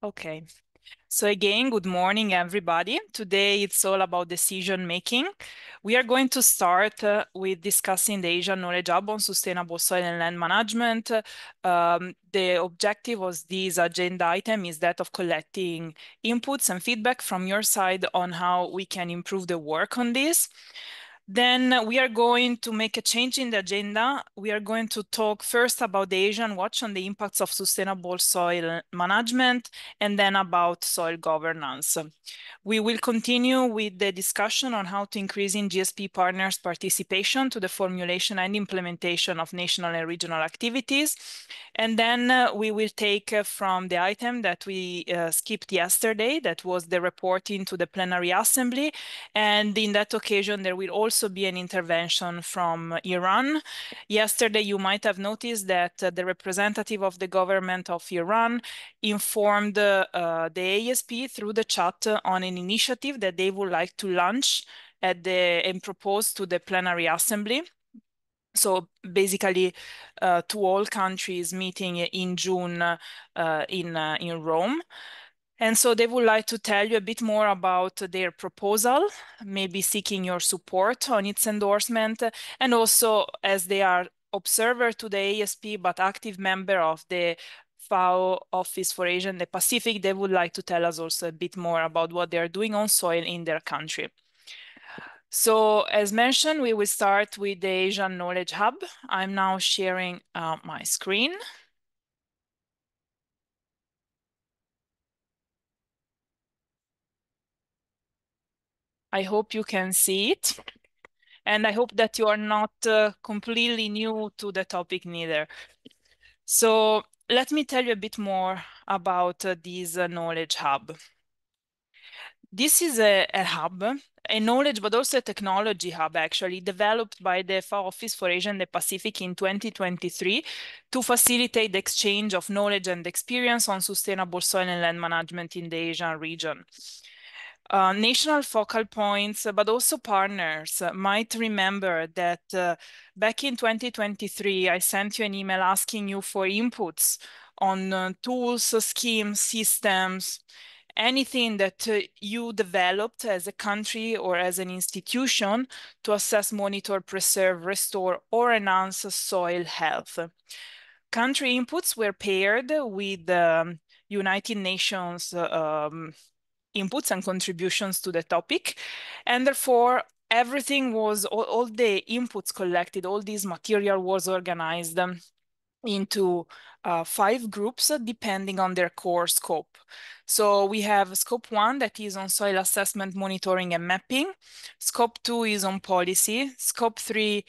Okay. So again, good morning, everybody. Today it's all about decision making. We are going to start with discussing the Asian Knowledge Hub on sustainable soil and land management. The objective of this agenda item is that of collecting inputs and feedback from your side on how we can improve the work on this. Then we are going to make a change in the agenda. We are going to talk first about the Asian Watch on the impacts of sustainable soil management, and then about soil governance. We will continue with the discussion on how to increase in GSP partners' participation to the formulation and implementation of national and regional activities. And then we will take from the item that we skipped yesterday, that was the reporting to the plenary assembly. And in that occasion, there will also be an intervention from Iran. Yesterday, you might have noticed that the representative of the government of Iran informed the ASP through the chat on an initiative that they would like to launch and propose to the plenary assembly. So basically, to all countries meeting in June in Rome. And so they would like to tell you a bit more about their proposal, maybe seeking your support on its endorsement, and also as they are observer to the ASP, but active member of the FAO Office for Asia and the Pacific, they would like to tell us also a bit more about what they are doing on soil in their country. So as mentioned, we will start with the Asian Knowledge Hub. I'm now sharing my screen. I hope you can see it. And I hope that you are not completely new to the topic neither. So let me tell you a bit more about this Knowledge Hub. This is a hub, a knowledge, but also a technology hub, actually, developed by the FAO Office for Asia and the Pacific in 2023 to facilitate the exchange of knowledge and experience on sustainable soil and land management in the Asian region. National focal points, but also partners might remember that back in 2023, I sent you an email asking you for inputs on tools, schemes, systems, anything that you developed as a country or as an institution to assess, monitor, preserve, restore, or enhance soil health. Country inputs were paired with United Nations inputs and contributions to the topic. And therefore, everything was, all the inputs collected, all this material was organized into 5 groups depending on their core scope. So we have scope 1 that is on soil assessment, monitoring, and mapping. Scope 2 is on policy. Scope 3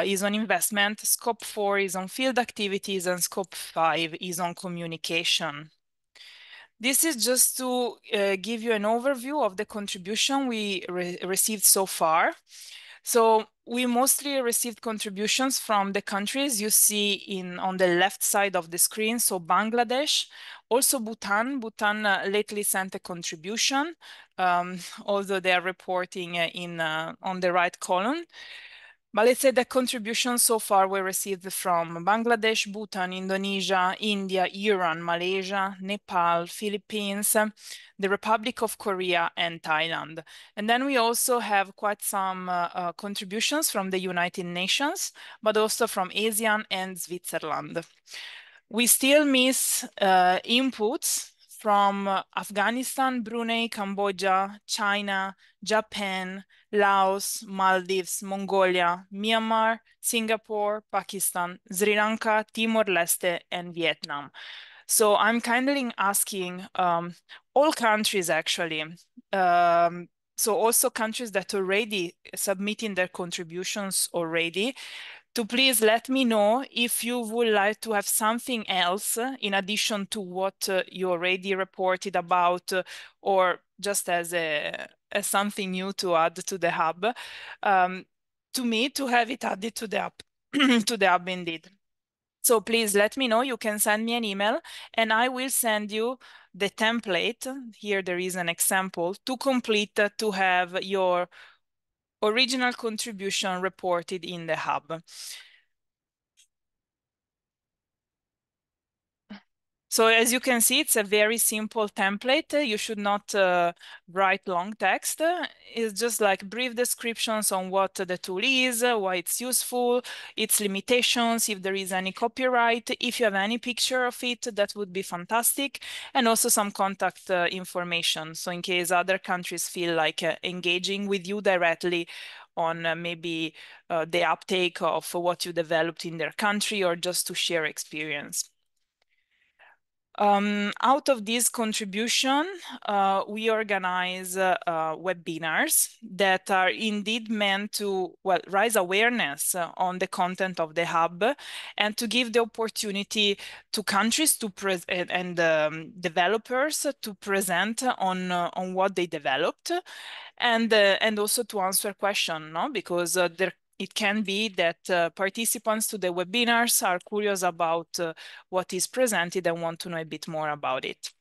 is on investment. Scope 4 is on field activities, and scope 5 is on communication. This is just to give you an overview of the contribution we received so far. So we mostly received contributions from the countries you see on the left side of the screen. So Bangladesh, also Bhutan. Bhutan lately sent a contribution, although they are reporting on the right column. But let's say the contributions so far were received from Bangladesh, Bhutan, Indonesia, India, Iran, Malaysia, Nepal, Philippines, the Republic of Korea, and Thailand. And then we also have quite some contributions from the United Nations, but also from ASEAN and Switzerland. We still miss inputs from Afghanistan, Brunei, Cambodia, China, Japan, Laos, Maldives, Mongolia, Myanmar, Singapore, Pakistan, Sri Lanka, Timor-Leste, and Vietnam. So I'm kindly asking all countries, actually, so also countries that already submitting their contributions already, to please let me know if you would like to have something else in addition to what you already reported about, or just as something new to add to the hub, to me to have it added to the hub, to the hub indeed. So please let me know. You can send me an email and I will send you the template. Here there is an example to complete to have your original contribution reported in the hub. So as you can see, it's a very simple template. You should not write long text. It's just like brief descriptions on what the tool is, why it's useful, its limitations, if there is any copyright. If you have any picture of it, that would be fantastic. And also some contact information. So in case other countries feel like engaging with you directly on maybe the uptake of what you developed in their country or just to share experience. Out of this contribution, we organize webinars that are indeed meant to, well, raise awareness on the content of the hub and to give the opportunity to countries to and developers to present on what they developed and also to answer questions, no? Because it can be that participants to the webinars are curious about what is presented and want to know a bit more about it.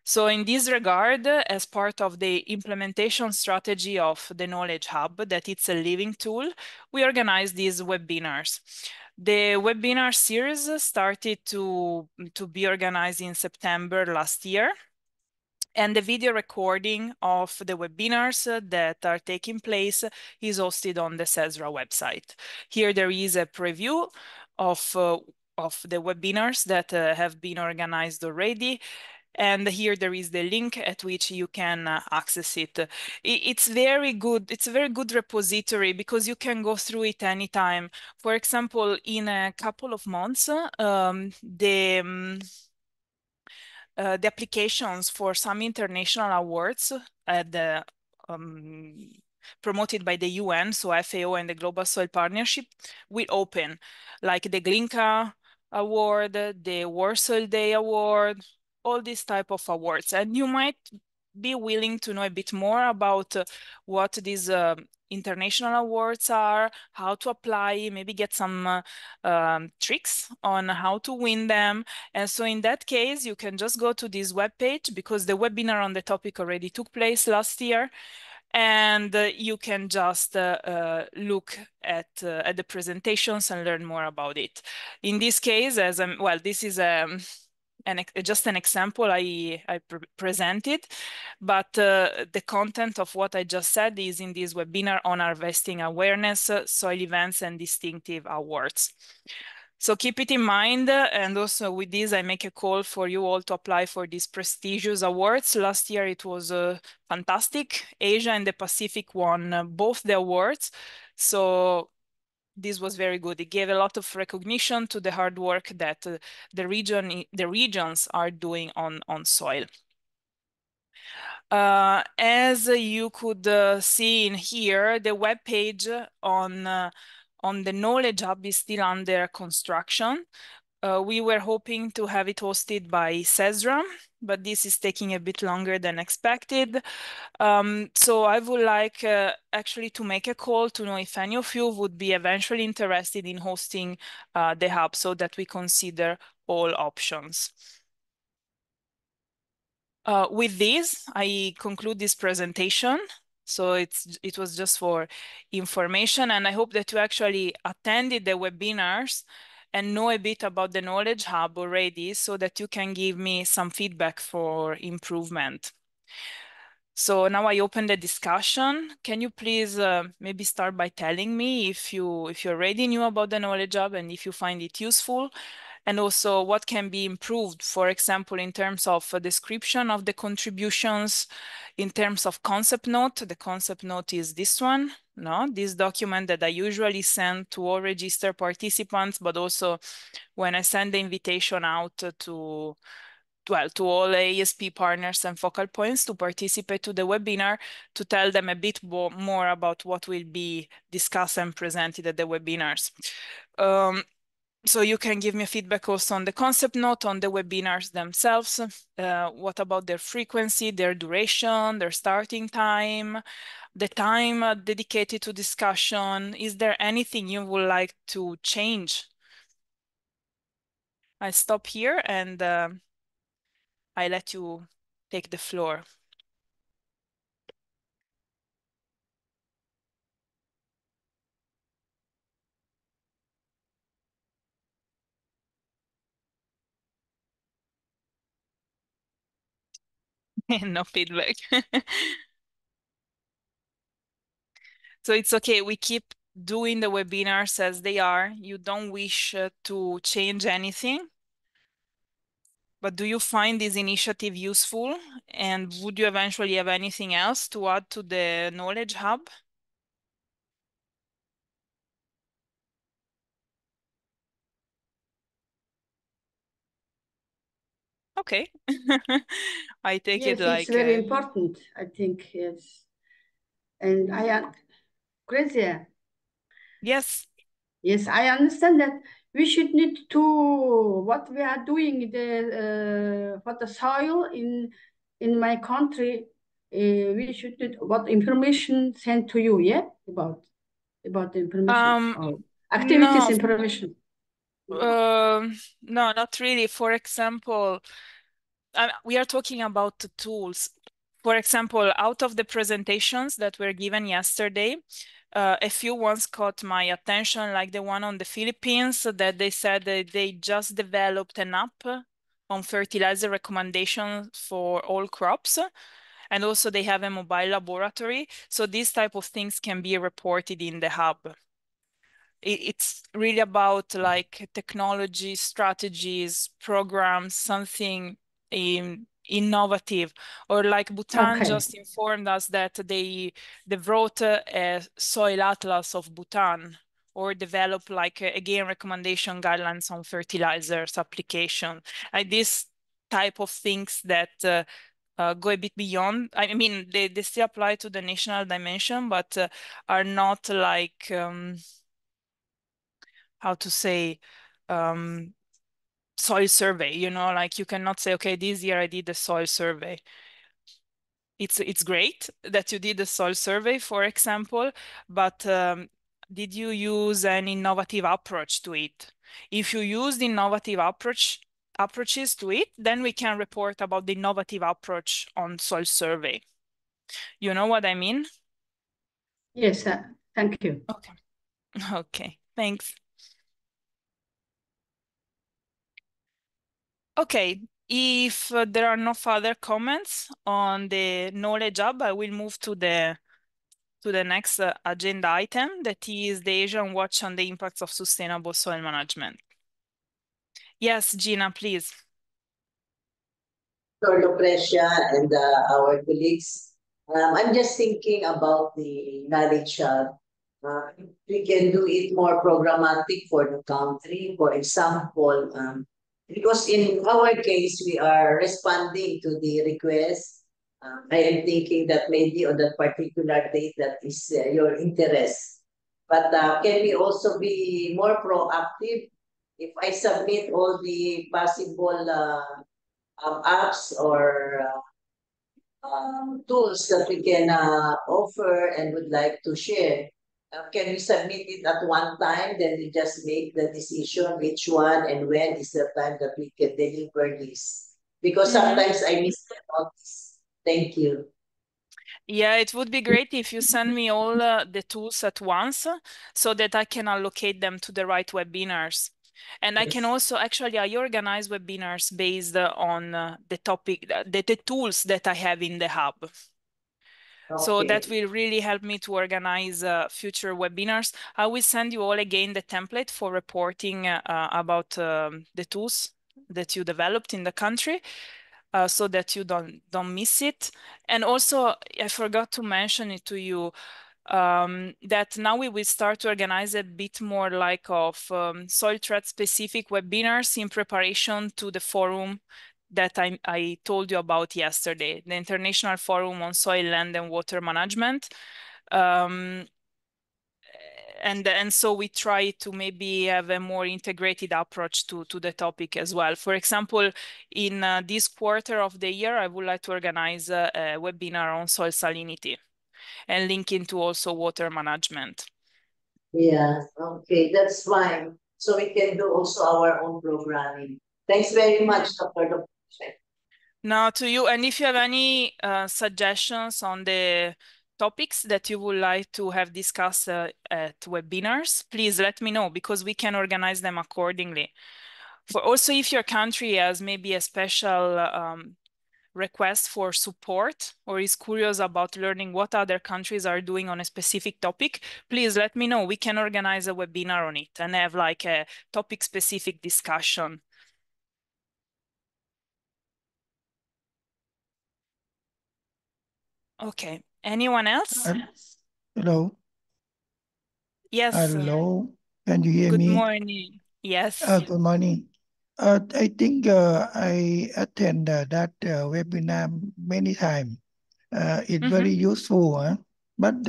So in this regard, as part of the implementation strategy of the Knowledge Hub, that it's a living tool, we organize these webinars. The webinar series started to be organized in September last year. And the video recording of the webinars that are taking place is hosted on the CESRA website. Here there is a preview of the webinars that have been organized already. And here there is the link at which you can access it. It's very good. It's a very good repository because you can go through it anytime. For example, in a couple of months, the applications for some international awards um, promoted by the UN, so FAO and the Global Soil Partnership, will open, like the Glinka Award, the World Soil Day Award, all these type of awards. And you might be willing to know a bit more about what these international awards are, how to apply, maybe get some tricks on how to win them. And so in that case, you can just go to this webpage because the webinar on the topic already took place last year. And you can just look at the presentations and learn more about it. In this case, well, this is just an example I presented, but the content of what I just said is in this webinar on harvesting awareness, soil events, and distinctive awards. So keep it in mind, and also with this, I make a call for you all to apply for these prestigious awards. Last year, it was fantastic. Asia and the Pacific won both the awards. So this was very good. It gave a lot of recognition to the hard work that the regions are doing on soil. As you could see in here, the web page on the Knowledge Hub is still under construction. We were hoping to have it hosted by CESRA, but this is taking a bit longer than expected. So I would like actually to make a call to know if any of you would be eventually interested in hosting the hub so that we consider all options. With this, I conclude this presentation. So it was just for information, and I hope that you actually attended the webinars and know a bit about the Knowledge Hub already so that you can give me some feedback for improvement. So now I open the discussion. Can you please maybe start by telling me if you already knew about the Knowledge Hub and if you find it useful? And also what can be improved, for example, in terms of a description of the contributions, in terms of concept note. The concept note is this one, no? This document that I usually send to all registered participants, but also when I send the invitation out to all ASP partners and focal points to participate to the webinar, to tell them a bit more about what will be discussed and presented at the webinars. So you can give me feedback also on the concept note, on the webinars themselves. What about their frequency, their duration, their starting time, the time dedicated to discussion? Is there anything you would like to change? I stop here and I let you take the floor. No feedback. So it's okay. We keep doing the webinars as they are. You don't wish to change anything. But do you find this initiative useful? And would you eventually have anything else to add to the Knowledge Hub? Okay. I take it Yes, it's like, very important, I think, yes. And I am crazy. yes. Yes, I understand that we should need to what we are doing for the soil in my country. We should need what information sent to you, yeah, about the information or activities No, information. no, not really. For example, we are talking about the tools. For example, out of the presentations that were given yesterday, a few ones caught my attention, like the one on the Philippines, that they said that they just developed an app on fertilizer recommendations for all crops. And also they have a mobile laboratory. So these type of things can be reported in the hub. It's really about like technology, strategies, programs, something innovative. Or like Bhutan Okay. just informed us that they wrote a soil atlas of Bhutan or develop like again recommendation guidelines on fertilizers application. Like this type of things that go a bit beyond. I mean, they still apply to the national dimension, but are not like how to say um, soil survey, like you cannot say, okay, this year I did the soil survey. It's great that you did the soil survey, for example, but did you use an innovative approach to it? If you used innovative approaches to it, then we can report about the innovative approach on soil survey. You know what I mean? Yes, thank you. Okay. Okay, thanks. Okay, if there are no further comments on the Knowledge Hub, I will move to the next agenda item, that is the Asian Watch on the impacts of sustainable soil management. Yes, Gina, please. Dr. Lucrecia and our colleagues. I'm just thinking about the knowledge hub. We can do it more programmatic for the country. For example, because in our case, we are responding to the request. I am thinking that maybe on that particular date that is your interest. But can we also be more proactive if I submit all the possible apps or tools that we can offer and would like to share. Can we submit it at one time? Then we just make the decision which one and when is the time that we can deliver this. Because Mm-hmm. sometimes I miss the notice. Thank you. Yeah, it would be great if you send me all the tools at once so that I can allocate them to the right webinars. And I can Yes. also actually I organize webinars based on the topic, the tools that I have in the hub. So that Okay. will really help me to organize future webinars. I will send you all again the template for reporting about the tools that you developed in the country. So that you don't miss it. And also, I forgot to mention it to you that now we will start to organize a bit more like of soil threat specific webinars in preparation to the forum that I told you about yesterday, the International Forum on Soil, Land and Water Management. Um, and so we try to maybe have a more integrated approach to the topic as well. For example, in this quarter of the year, I would like to organize a webinar on soil salinity and link into also water management. Yeah, okay, that's fine. So we can do also our own programming. Thanks very much, Dr. Lucrecia. Now to you, and if you have any suggestions on the topics that you would like to have discussed at webinars, please let me know because we can organize them accordingly. For also, if your country has maybe a special request for support or is curious about learning what other countries are doing on a specific topic, please let me know. We can organize a webinar on it and have like a topic-specific discussion. Okay. Anyone else? Hello. Yes. Hello. Can you hear Good me? morning. Yes. Good morning. I think I attend that webinar many times. It's very useful, huh? But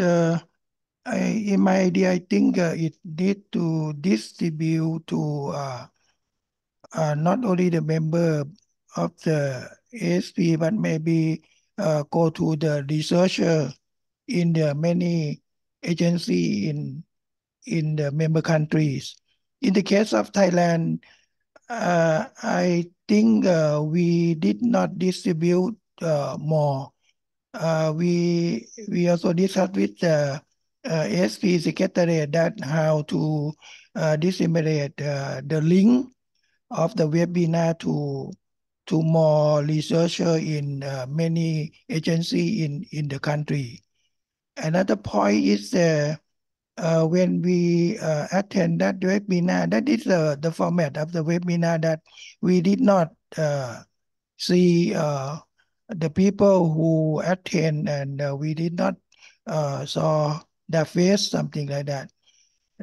in my idea, I think it need to distribute to not only the member of the ASP, but maybe go to the researcher in the many agency in the member countries. In the case of Thailand, I think we did not distribute more. We also discussed with the ASP Secretariat that how to disseminate the link of the webinar to more researcher in many agency in the country. Another point is when we attend that webinar, that is the format of the webinar that we did not see the people who attend and we did not saw their face, something like that.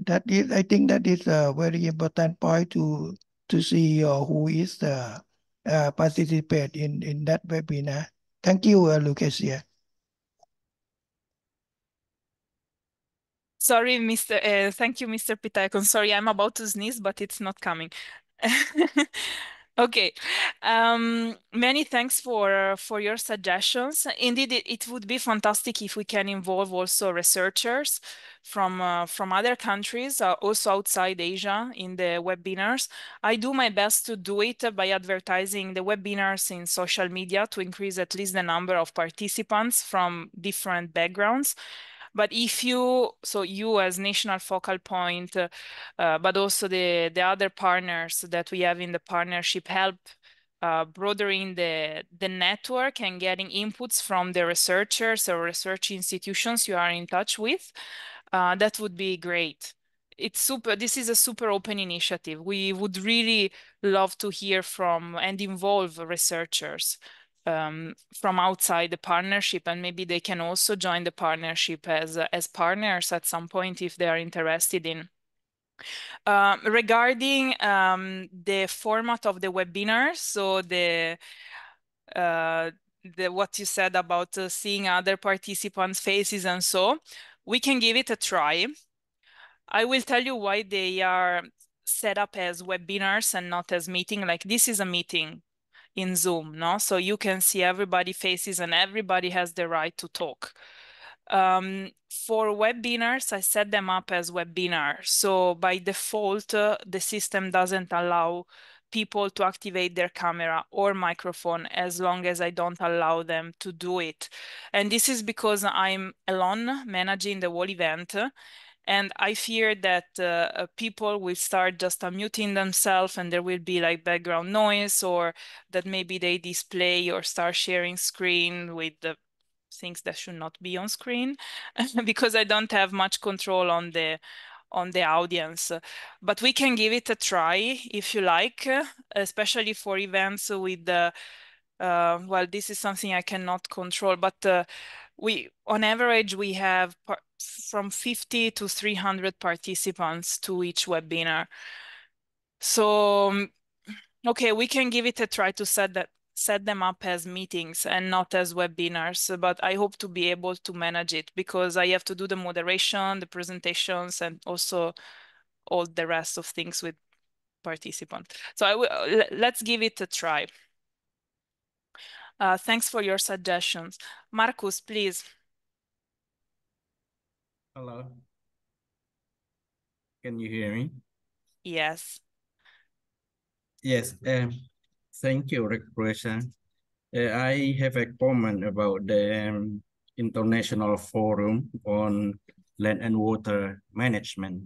That is, I think that is a very important point to see who is participate in that webinar. Thank you, Lucrecia. Sorry, thank you, Mr. Pitayakon. Sorry, I'm about to sneeze, but it's not coming. Okay. Many thanks for your suggestions. Indeed, it would be fantastic if we can involve also researchers from other countries, also outside Asia, in the webinars. I do my best to do it by advertising the webinars in social media to increase at least the number of participants from different backgrounds. But if you, so you as national focal point, but also the other partners that we have in the partnership help broadening the network and getting inputs from the researchers or research institutions you are in touch with, that would be great. It's super, this is a super open initiative. We would really love to hear from and involve researchers from outside the partnership, and maybe they can also join the partnership as partners at some point if they are interested in. Regarding the format of the webinar, so what you said about seeing other participants' faces and so, we can give it a try. I will tell you why they are set up as webinars and not as meeting. Like this is a meeting in Zoom, no? So you can see everybody faces and everybody has the right to talk. For webinars, I set them up as webinars. So by default, the system doesn't allow people to activate their camera or microphone as long as I don't allow them to do it. And this is because I'm alone managing the whole event. And I fear that people will start just unmuting themselves and there will be like background noise, or that maybe they display or start sharing screen with the things that should not be on screen because I don't have much control on the audience. But we can give it a try if you like, especially for events with the well, this is something I cannot control, but on average, we have from 50 to 300 participants to each webinar. So, okay, we can give it a try to set them up as meetings and not as webinars, but I hope to be able to manage it because I have to do the moderation, the presentations, and also all the rest of things with participants. So let's give it a try. Thanks for your suggestions. Marcus, please. Hello. Can you hear me? Yes. Yes. Thank you, Recreation. I have a comment about the International Forum on Land and Water Management.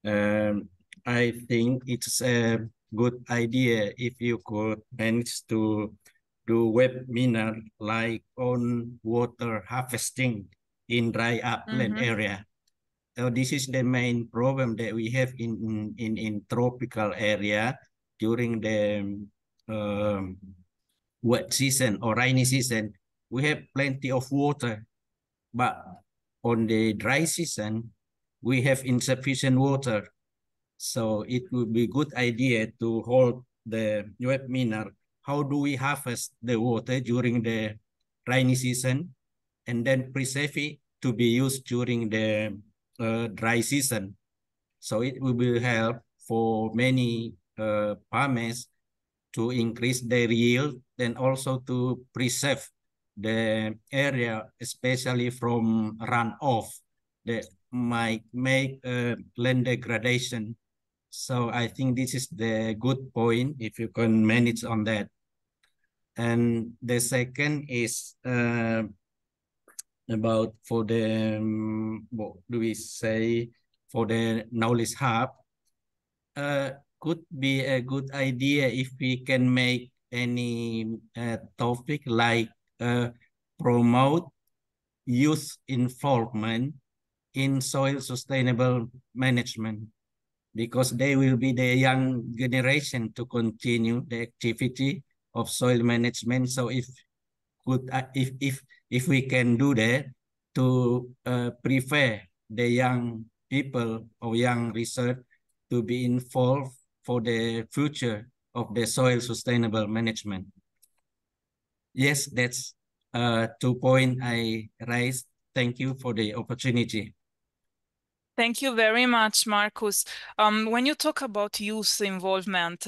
I think it's a good idea if you could manage to do webinar like on water harvesting in dry upland area. So this is the main problem that we have in tropical area during the wet season or rainy season. We have plenty of water, but on the dry season, we have insufficient water. So it would be good idea to hold the webinar. How do we harvest the water during the rainy season and then preserve it to be used during the dry season? So it will help for many farmers to increase their yield and also to preserve the area, especially from runoff that might make land degradation. So I think this is the good point if you can manage on that. And the second is about for the, what do we say, for the knowledge hub. Could be a good idea if we can make any topic like promote youth involvement in soil sustainable management, because they will be the young generation to continue the activity of soil management. So if we can do that to prepare the young people or young research to be involved for the future of the soil sustainable management. Yes, that's 2 points I raised. Thank you for the opportunity. Thank you very much, Marcus. When you talk about youth involvement,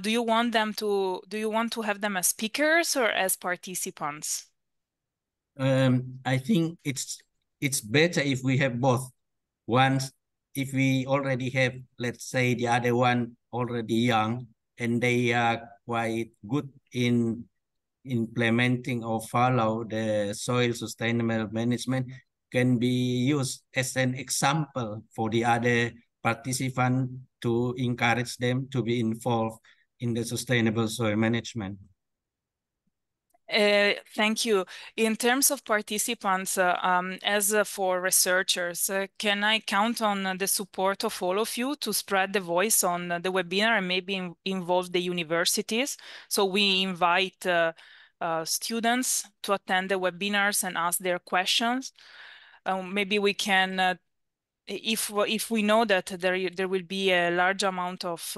do you want to have them as speakers or as participants? I think it's better if we have both. Once, if we already have, let's say, the other one already young and they are quite good in implementing or follow the soil sustainable management, can be used as an example for the other participant to encourage them to be involved in the sustainable soil management. Thank you. In terms of participants, as for researchers, can I count on the support of all of you to spread the voice on the webinar and maybe involve the universities? So we invite students to attend the webinars and ask their questions. Maybe we can, if we know that there will be a large amount of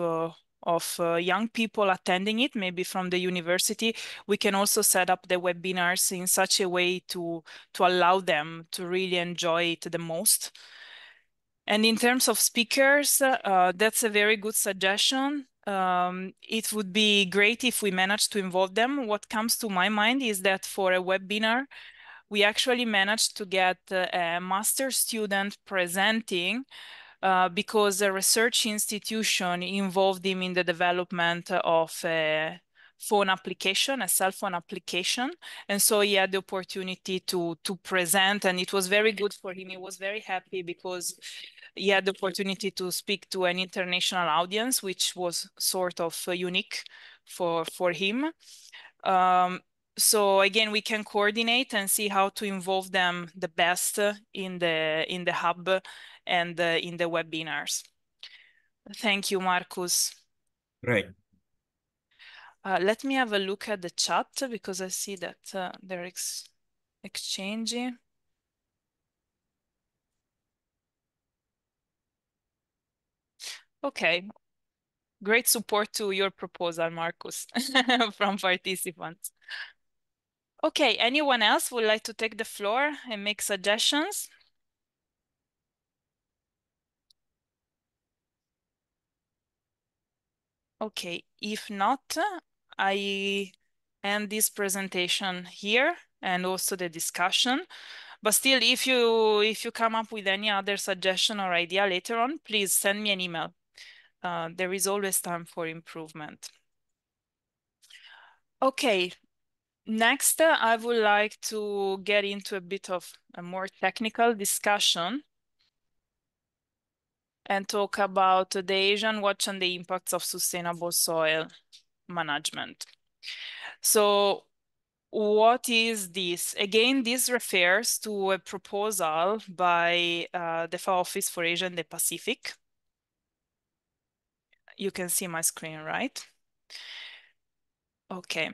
young people attending it, maybe from the university, we can also set up the webinars in such a way to allow them to really enjoy it the most. And in terms of speakers, that's a very good suggestion. It would be great if we managed to involve them. What comes to my mind is that for a webinar, we actually managed to get a master student presenting because a research institution involved him in the development of a phone application, a cell phone application. And so he had the opportunity to present, and it was very good for him. He was very happy because he had the opportunity to speak to an international audience, which was sort of unique for him. So again, we can coordinate and see how to involve them the best in the hub and in the webinars. Thank you, Marcus. Right. Let me have a look at the chat because I see that they're exchanging. Okay, great support to your proposal, Marcus, from participants. Okay, anyone else would like to take the floor and make suggestions? Okay, if not, I end this presentation here and also the discussion. But still, if you come up with any other suggestion or idea later on, please send me an email. There is always time for improvement. Okay, next, I would like to get into a bit of a more technical discussion and talk about the Asian watch and the impacts of sustainable soil management. So What is this? Again, this refers to a proposal by the FAO Office for Asia and the Pacific. You can see my screen, right? Okay.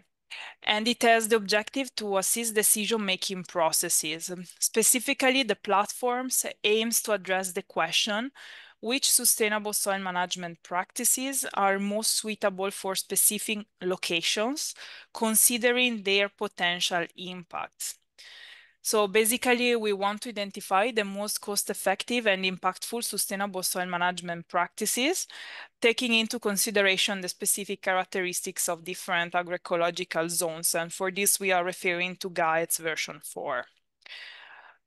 And it has the objective to assist decision-making processes. Specifically, the platforms aims to address the question, which sustainable soil management practices are most suitable for specific locations, considering their potential impacts. So basically, we want to identify the most cost-effective and impactful sustainable soil management practices, taking into consideration the specific characteristics of different agroecological zones. And for this, we are referring to guides version 4.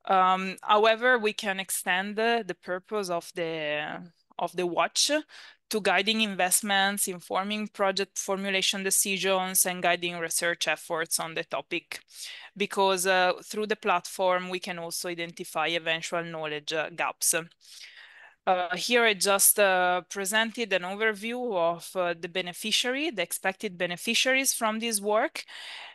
However, we can extend the purpose of the watch to guiding investments, informing project formulation decisions, and guiding research efforts on the topic. Because through the platform, we can also identify eventual knowledge gaps. Here I just presented an overview of the expected beneficiaries from this work.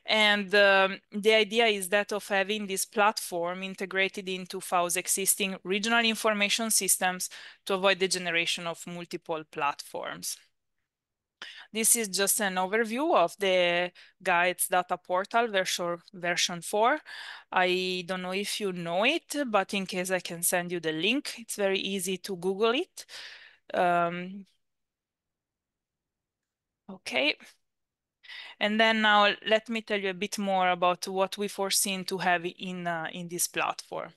And the idea is that of having this platform integrated into FAO's existing regional information systems to avoid the generation of multiple platforms. This is just an overview of the guides data portal version 4. I don't know if you know it, but in case I can send you the link. It's very easy to Google it. Okay. And then now let me tell you a bit more about what we foreseen to have in this platform.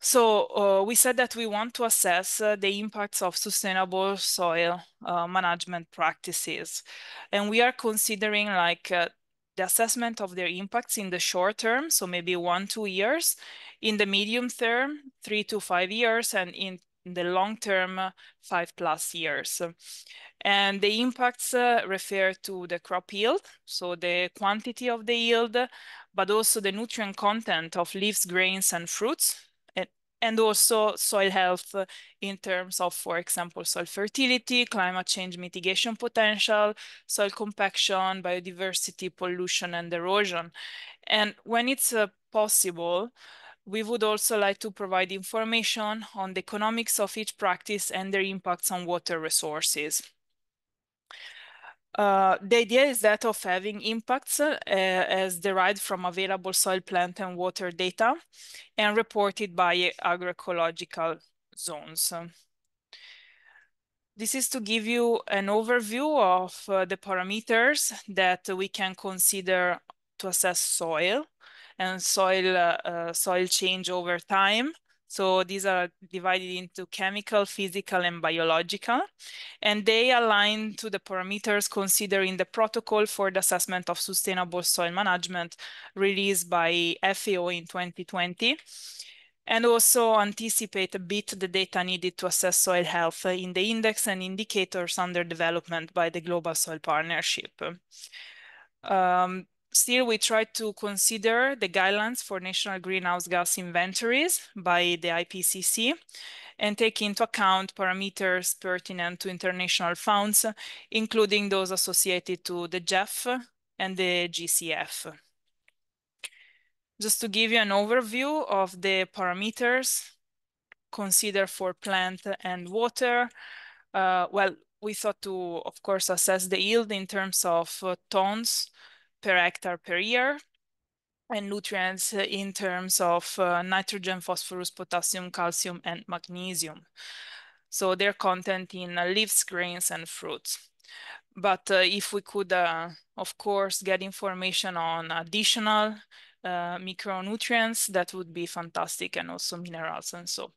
So we said that we want to assess the impacts of sustainable soil management practices. And we are considering like the assessment of their impacts in the short term, so maybe 1-2 years, in the medium term, 3 to 5 years, and in the long term, 5+ years. And the impacts refer to the crop yield, so the quantity of the yield, but also the nutrient content of leaves, grains, and fruits, and also soil health in terms of, for example, soil fertility, climate change mitigation potential, soil compaction, biodiversity, pollution, and erosion. And when it's possible, we would also like to provide information on the economics of each practice and their impacts on water resources. The idea is that of having impacts as derived from available soil, plant, and water data and reported by agroecological zones. This is to give you an overview of the parameters that we can consider to assess soil and soil change over time. So these are divided into chemical, physical, and biological, and they align to the parameters considered in the protocol for the assessment of sustainable soil management released by FAO in 2020, and also anticipate a bit the data needed to assess soil health in the index and indicators under development by the Global Soil Partnership. Still, we try to consider the guidelines for national greenhouse gas inventories by the IPCC and take into account parameters pertinent to international funds, including those associated to the GEF and the GCF. Just to give you an overview of the parameters considered for plant and water, well, we thought to, of course, assess the yield in terms of tons per hectare per year, and nutrients in terms of nitrogen, phosphorus, potassium, calcium, and magnesium. So their content in leaves, grains, and fruits. But if we could, of course, get information on additional micronutrients, that would be fantastic, and also minerals and so.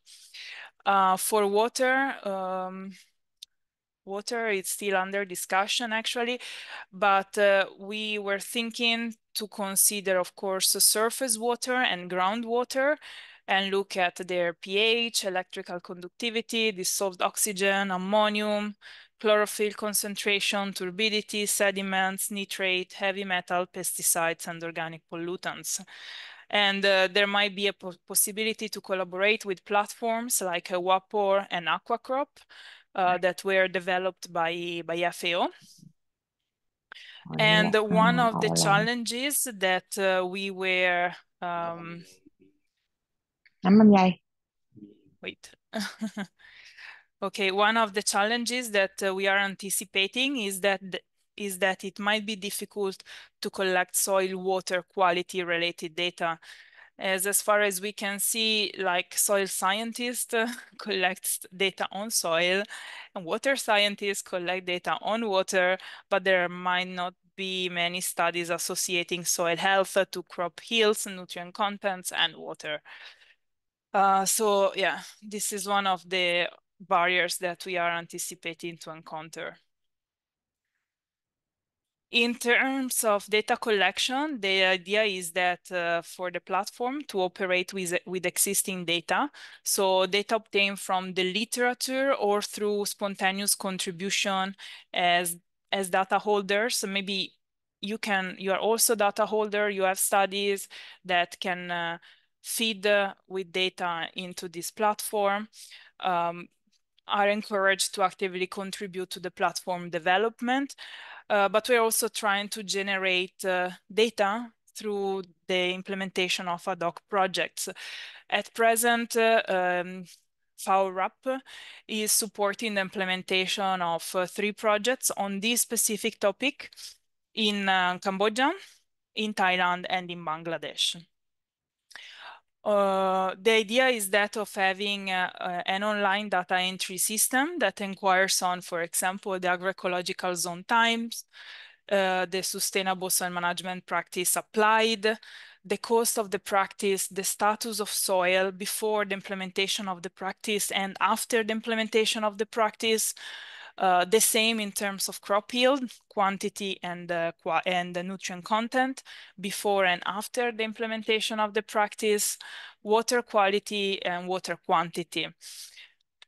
For water, water is still under discussion actually, but we were thinking to consider, of course, surface water and groundwater and look at their pH, electrical conductivity, dissolved oxygen, ammonium, chlorophyll concentration, turbidity, sediments, nitrate, heavy metal, pesticides, and organic pollutants. And there might be a possibility to collaborate with platforms like WAPOR and Aquacrop that were developed by FAO. And one of the challenges that we were wait. Okay, one of the challenges that we are anticipating is that it might be difficult to collect soil water quality related data. As far as we can see, like soil scientists collect data on soil, and water scientists collect data on water, but there might not be many studies associating soil health to crop yields, nutrient contents, and water. So yeah, this is one of the barriers that we are anticipating to encounter. In terms of data collection, the idea is that for the platform to operate with existing data, so data obtained from the literature or through spontaneous contribution as data holders. So maybe you are also data holder, you have studies that can feed with data into this platform. Are encouraged to actively contribute to the platform development. But we're also trying to generate data through the implementation of ad hoc projects. At present, FAO-GSP is supporting the implementation of 3 projects on this specific topic in Cambodia, in Thailand, and in Bangladesh. The idea is that of having an online data entry system that inquires on, for example, the agroecological zone times, the sustainable soil management practice applied, the cost of the practice, the status of soil before the implementation of the practice and after the implementation of the practice. The same in terms of crop yield, quantity, and the nutrient content before and after the implementation of the practice, water quality, and water quantity.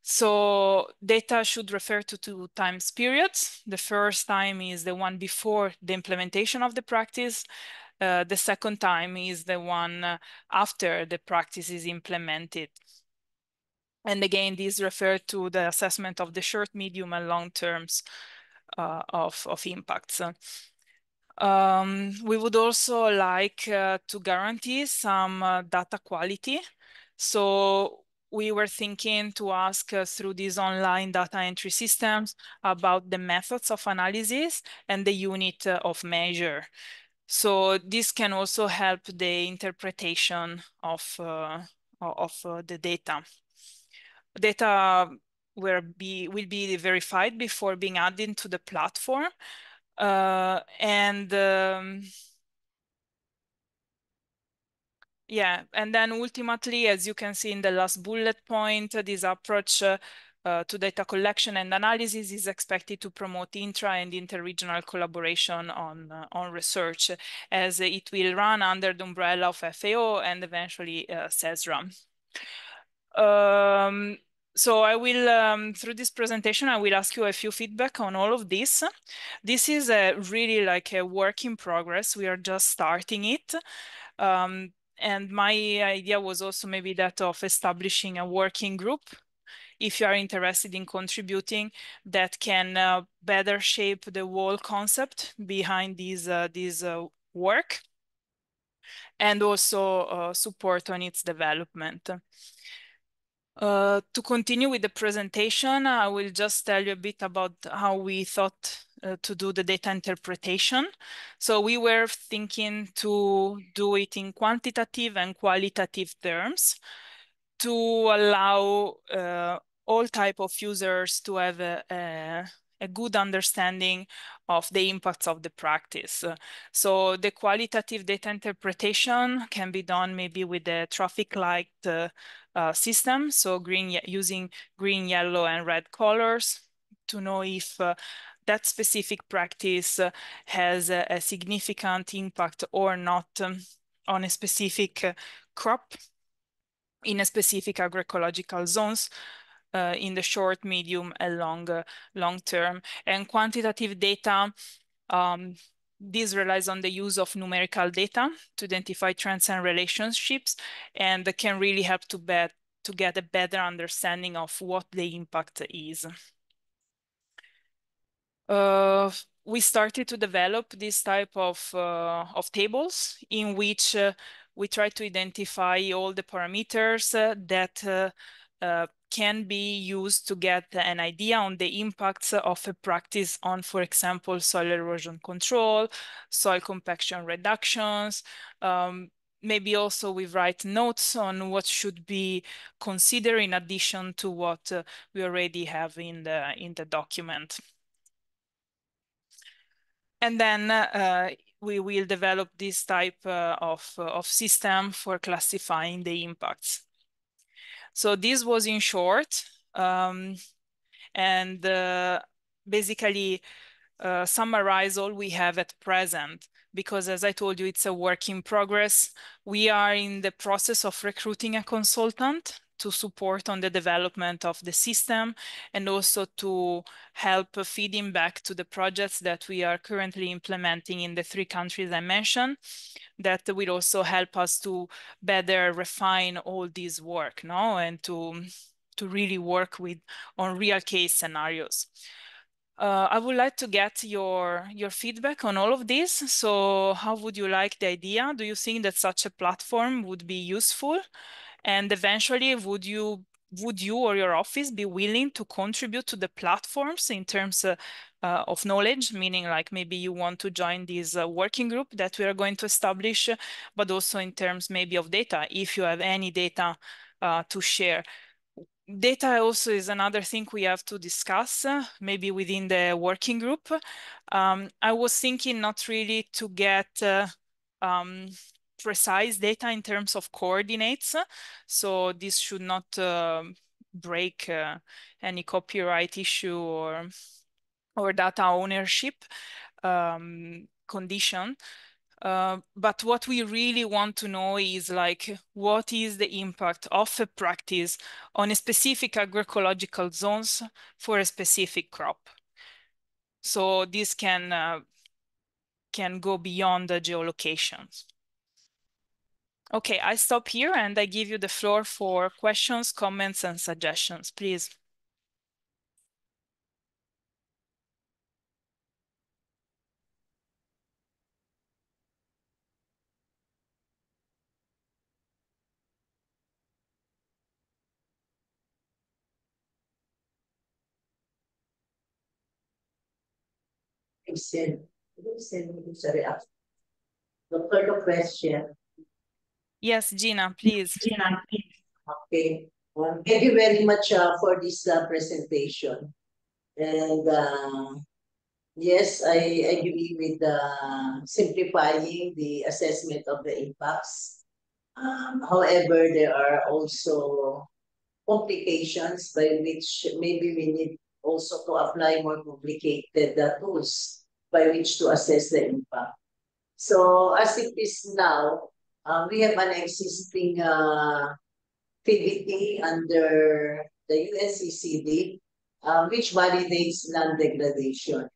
So data should refer to 2 time periods. The first time is the one before the implementation of the practice. The second time is the one after the practice is implemented. And again, these refer to the assessment of the short, medium, and long terms of impacts. We would also like to guarantee some data quality. So we were thinking to ask through these online data entry systems about the methods of analysis and the unit of measure. So this can also help the interpretation of the data. Data will be verified before being added to the platform. Yeah, and then ultimately, as you can see in the last bullet point, this approach to data collection and analysis is expected to promote intra and interregional collaboration on research, as it will run under the umbrella of FAO and eventually CESRA. So I will, through this presentation, I will ask you a few feedback on all of this. This is really like a work in progress. We are just starting it. And my idea was also maybe that of establishing a working group, if you are interested in contributing, that can better shape the whole concept behind this work, and also support on its development. To continue with the presentation, I will just tell you a bit about how we thought to do the data interpretation. So we were thinking to do it in quantitative and qualitative terms to allow all type of users to have a good understanding of the impacts of the practice. So the qualitative data interpretation can be done maybe with the traffic light system. So using green, yellow, and red colors to know if that specific practice has a significant impact or not on a specific crop in a specific agroecological zones in the short, medium, and long term. And quantitative data, this relies on the use of numerical data to identify trends and relationships, and can really help to get a better understanding of what the impact is. we started to develop this type of tables in which we try to identify all the parameters that can be used to get an idea on the impacts of a practice on, for example, soil erosion control, soil compaction reductions. Maybe also we write notes on what should be considered in addition to what we already have in the document. And then we will develop this type of system for classifying the impacts. So this was in short, and basically summarize all we have at present, because as I told you, it's a work in progress. We are in the process of recruiting a consultant to support on the development of the system and also to help feeding back to the projects that we are currently implementing in the 3 countries I mentioned. That will also help us to better refine all this work, no? And to really work on real case scenarios. I would like to get your feedback on all of this. So how would you like the idea? Do you think that such a platform would be useful? And eventually, would you or your office be willing to contribute to the platforms in terms of knowledge, meaning like maybe you want to join this working group that we are going to establish, but also in terms maybe of data, if you have any data to share. Data also is another thing we have to discuss, maybe within the working group. I was thinking not really to get precise data in terms of coordinates. So this should not break any copyright issue or data ownership condition. But what we really want to know is like, what is the impact of a practice on a specific agroecological zones for a specific crop? So this can go beyond the geolocations. Okay, I stop here and I give you the floor for questions, comments, and suggestions, please. Sorry, the third question. Yes, Gina, please. Okay. Thank you very much for this presentation. And yes, I agree with simplifying the assessment of the impacts. However, there are also complications by which maybe we need also to apply more complicated tools by which to assess the impact. So as it is now, we have an existing activity under the UNCCD, which validates land degradation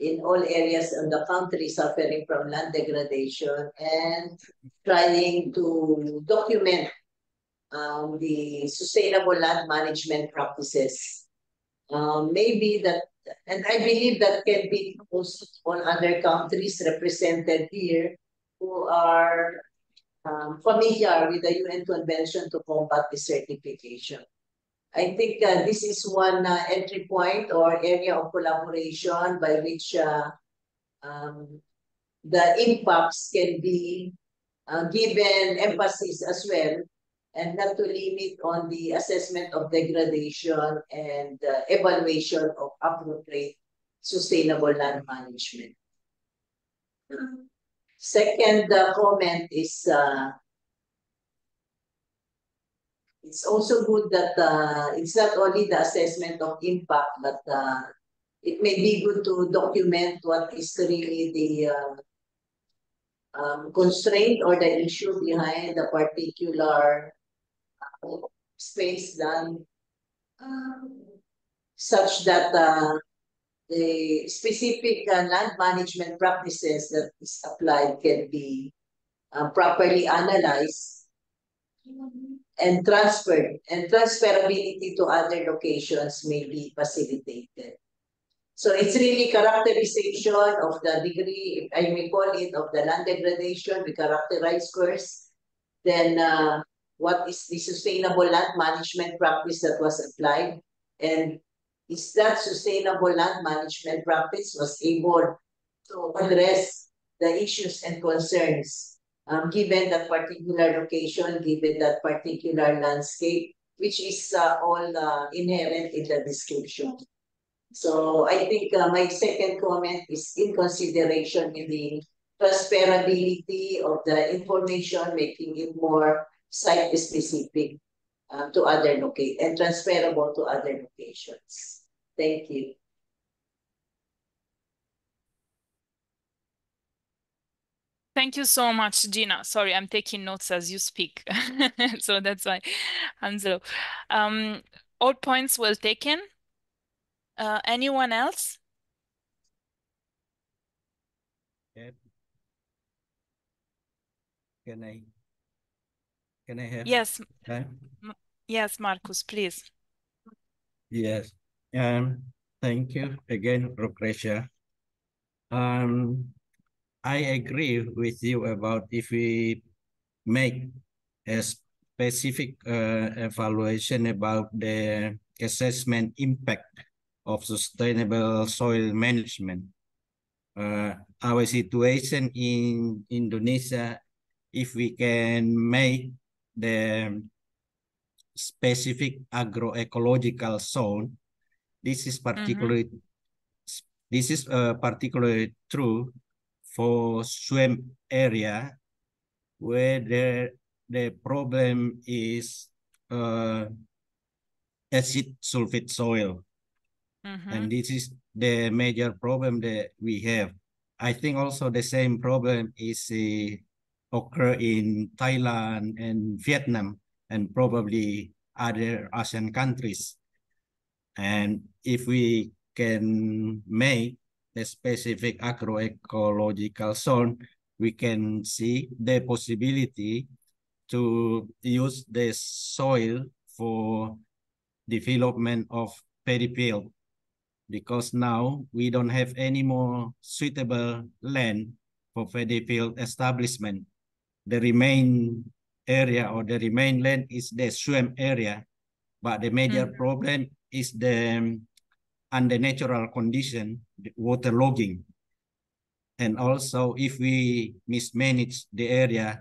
in all areas of the country suffering from land degradation and trying to document the sustainable land management practices. Maybe that, and I believe that can be also on other countries represented here who are familiar with the UN Convention to combat desertification. I think this is one entry point or area of collaboration by which the impacts can be given emphasis as well, and not to limit on the assessment of degradation and evaluation of appropriate sustainable land management. Second comment is it's also good that it's not only the assessment of impact, but it may be good to document what is really the constraint or the issue behind the particular space done, such that the specific land management practices that is applied can be properly analyzed and transferred, and transferability to other locations may be facilitated. So it's really characterization of the degree, if I may call it, of the land degradation we characterize first. Then what is the sustainable land management practice that was applied? And is that sustainable land management practice was able to address the issues and concerns given that particular location, given that particular landscape, which is all inherent in the description. So I think my second comment is in consideration in the transferability of the information, making it more site-specific to other locations and transferable to other locations. Thank you. Thank you so much, Gina. Sorry, I'm taking notes as you speak. So that's why, Hanselo. All points well taken. Anyone else? Yep. Can I have Yes. time? Yes, Marcus, please. Yes. Thank you again, Lucretia. I agree with you about if we make a specific evaluation about the assessment impact of sustainable soil management. Our situation in Indonesia, if we can make the specific agroecological zone, this is particularly true for swamp area where the problem is acid sulfate soil. And this is the major problem that we have. I think also the same problem is occur in Thailand and Vietnam and probably other ASEAN countries. And if we can make a specific agroecological zone, we can see the possibility to use the soil for development of paddy field, because now we don't have any more suitable land for paddy field establishment. The remain area or the remain land is the swamp area, but the major problem is the under natural condition, the water logging. And also if we mismanage the area,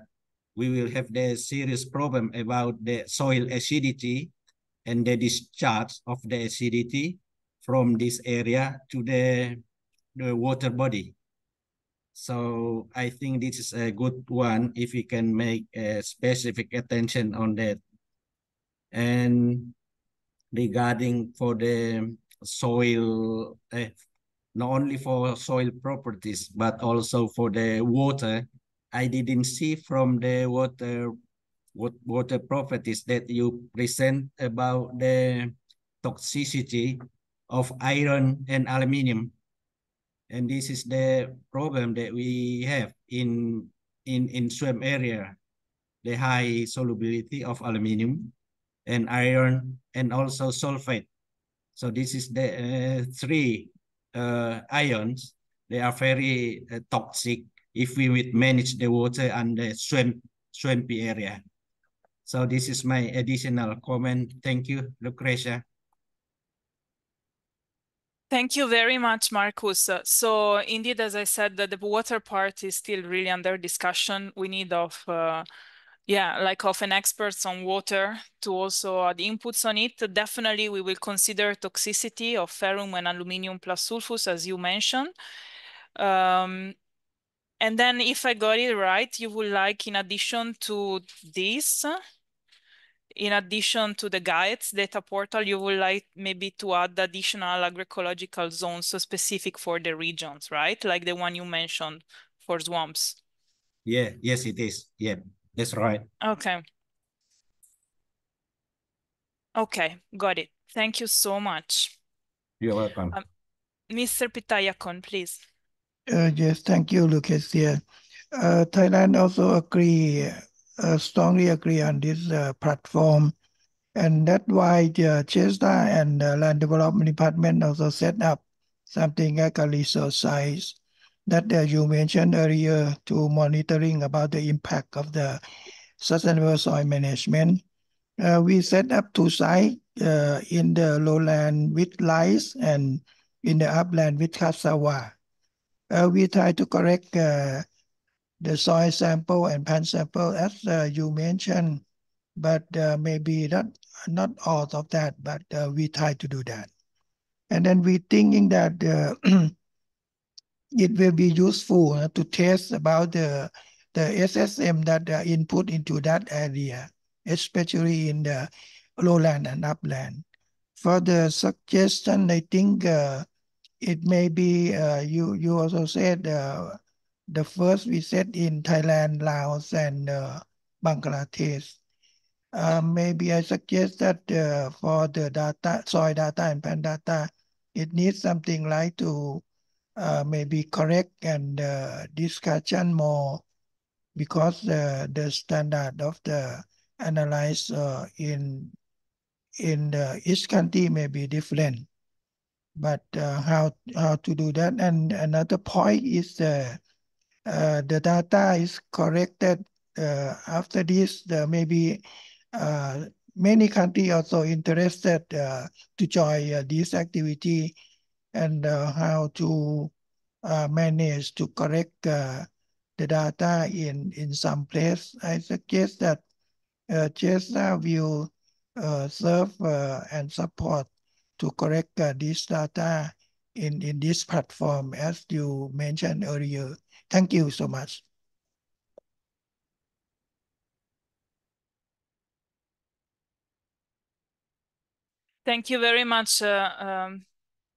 we will have the serious problem about the soil acidity and the discharge of the acidity from this area to the water body. So I think this is a good one if we can make a specific attention on that. And regarding for the soil, not only for soil properties, but also for the water, I didn't see from the water properties that you present about the toxicity of iron and aluminum. And this is the problem that we have in swamp area, the high solubility of aluminum and iron and also sulfate. So this is the three ions. They are very toxic if we would manage the water and the swampy area. So this is my additional comment. Thank you, Lucretia. Thank you very much, Marcus. So indeed, as I said, the water part is still really under discussion. We need of of an expert on water to also add inputs on it. Definitely, we will consider toxicity of ferrum and aluminium plus sulfus, as you mentioned. And then if I got it right, you would like, in addition to this, in addition to the guides data portal, you would like maybe to add additional agroecological zones so specific for the regions, right? Like the one you mentioned for swamps. Yeah, yes, it is. Yeah, that's right. Okay. Okay, got it. Thank you so much. You're welcome. Mr. Pitayakon, please. Yes, thank you, Lucas. Yeah. Thailand also strongly agree on this platform. And that's why the CHESTA and Land Development Department also set up something like a research science that you mentioned earlier to monitoring about the impact of the sustainable soil management. We set up two sites in the lowland with lice and in the upland with cassava. We try to correct the soil sample and pan sample as you mentioned, but maybe not all of that, but we try to do that. And then we thinking that it will be useful to test about the SSM that input into that area, especially in the lowland and upland. For the suggestion, I think it may be you also said the first we set in Thailand, Laos, and Bangladesh. Maybe I suggest that for the data, soil data and pan data, it needs something like to maybe correct and discussion more because the standard of the analyze in each country may be different. But how to do that? And another point is the data is corrected after this. Maybe many countries also interested to join this activity and how to manage to correct the data in some place. I suggest that JSA will serve and support to correct this data in this platform as you mentioned earlier. Thank you so much. Thank you very much, Mr.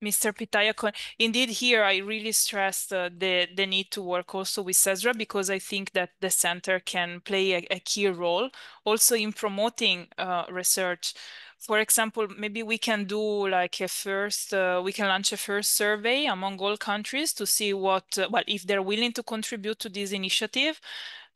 Pitaya. Indeed, here I really stressed the need to work also with CESRA because I think that the center can play a key role also in promoting research. For example, maybe we can do like we can launch a first survey among all countries to see what, well, if they're willing to contribute to this initiative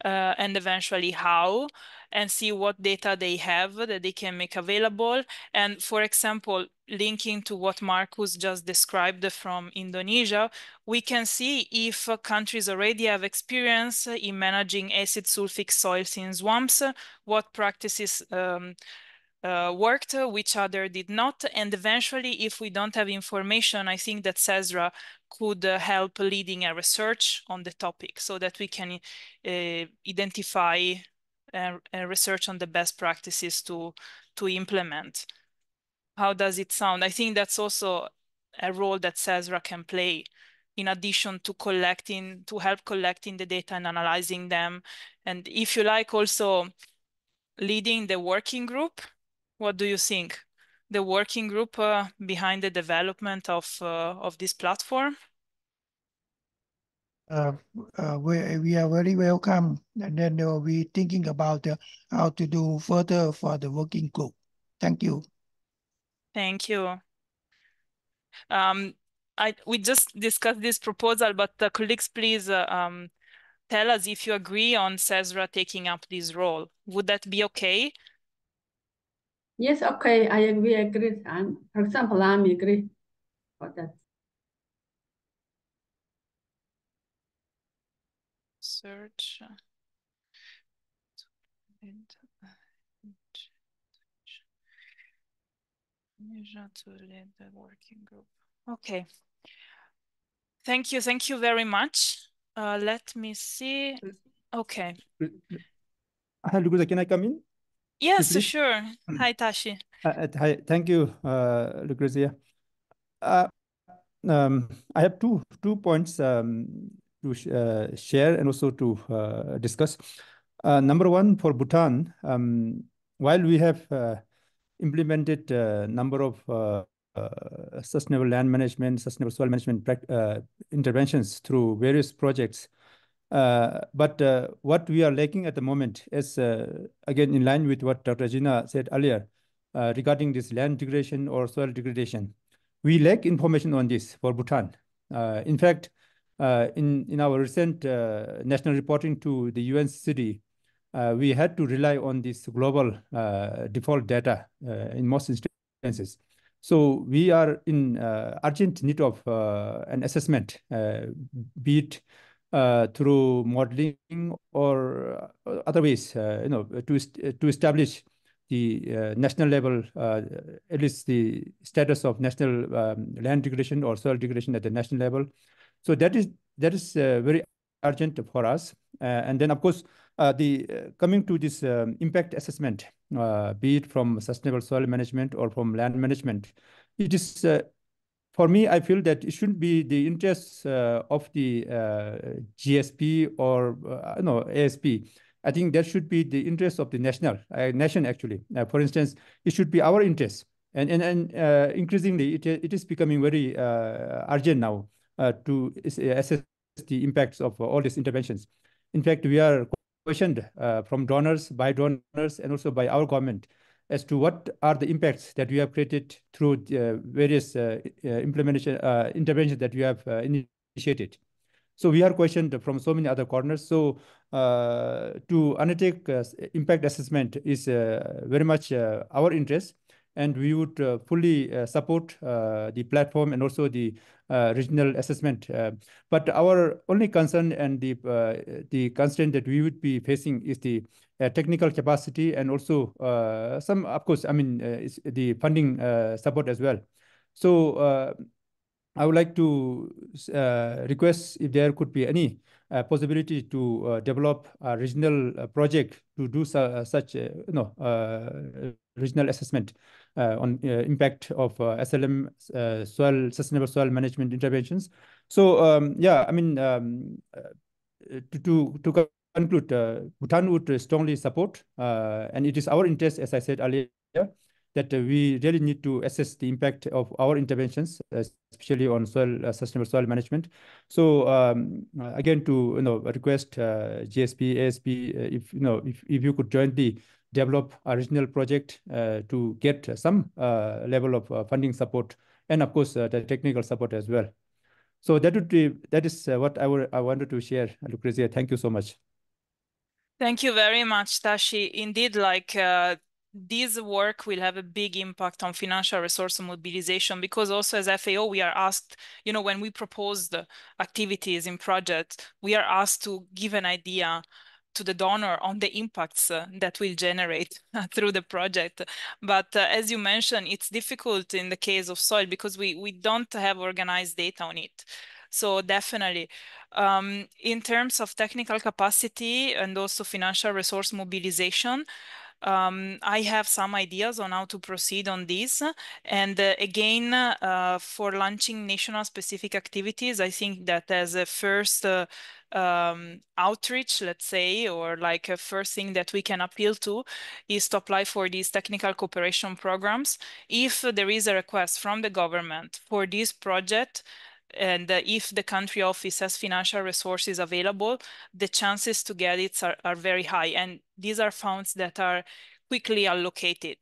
and eventually how, and see what data they have that they can make available. And for example, linking to what Marcus just described from Indonesia, we can see if countries already have experience in managing acid sulfuric soils in swamps, what practices worked, which other did not. And eventually, if we don't have information, I think that CESRA could help leading a research on the topic so that we can identify research on the best practices to implement. How does it sound? I think that's also a role that CESRA can play in addition to help collecting the data and analyzing them. And if you like, also leading the working group. What do you think? The working group behind the development of this platform? We are very welcome, and then we thinking about how to do further for the working group. Thank you. Thank you. We just discussed this proposal, but colleagues, please tell us if you agree on CESRA taking up this role. Would that be okay? Yes, okay, I agree. For example, I agree for that. Search. To lead the working group. Okay. Thank you very much. Let me see. Okay. Hi, Lucas, can I come in? Yes, Please? sure. Hi, Tashi. Hi, thank you, Lucrezia. I have two points to share and also to discuss. Number one, for Bhutan, while we have implemented a number of sustainable land management, sustainable soil management interventions through various projects, but what we are lacking at the moment is, again, in line with what Dr. Gina said earlier, regarding this land degradation or soil degradation. We lack information on this for Bhutan. In fact, in our recent national reporting to the UNCCD, we had to rely on this global default data in most instances. So we are in urgent need of an assessment, be it through modeling or other ways, to establish the national level, at least the status of national land degradation or soil degradation at the national level. So that is very urgent for us. And then, of course, coming to this impact assessment, be it from sustainable soil management or from land management, it is for me, I feel that it shouldn't be the interests of the GSP or ASP. I think that should be the interest of the nation actually. For instance, it should be our interest, and increasingly it is becoming very urgent now to assess the impacts of all these interventions. In fact, we are questioned from donors, by donors, and also by our government as to what are the impacts that we have created through various interventions that we have initiated. So we are questioned from so many other corners. So to undertake impact assessment is very much our interest, and we would fully support the platform and also the regional assessment. But our only concern and the constraint that we would be facing is the technical capacity and also some, of course, I mean, the funding support as well. So I would like to request if there could be any possibility to develop a regional project to do such regional assessment on impact of SLM sustainable soil management interventions. So yeah, I mean, to conclude, Bhutan would strongly support, and it is our interest, as I said earlier, that we really need to assess the impact of our interventions, especially on sustainable soil management. So again, to request GSP, ASP, if you could jointly develop a regional project to get some level of funding support, and of course the technical support as well. So that is what I wanted to share, Lucrezia. Thank you so much. Thank you very much, Tashi. Indeed, this work will have a big impact on financial resource mobilization, because also as FAO, we are asked, when we propose the activities in projects, we are asked to give an idea to the donor on the impacts that will generate through the project. But as you mentioned, it's difficult in the case of soil because we don't have organized data on it. So definitely, in terms of technical capacity and also financial resource mobilization, I have some ideas on how to proceed on this. And again, for launching national specific activities, I think that as a first outreach, let's say, or like a first thing that we can appeal to is to apply for these technical cooperation programs. If there is a request from the government for this project, and if the country office has financial resources available, the chances to get it are very high. And these are funds that are quickly allocated.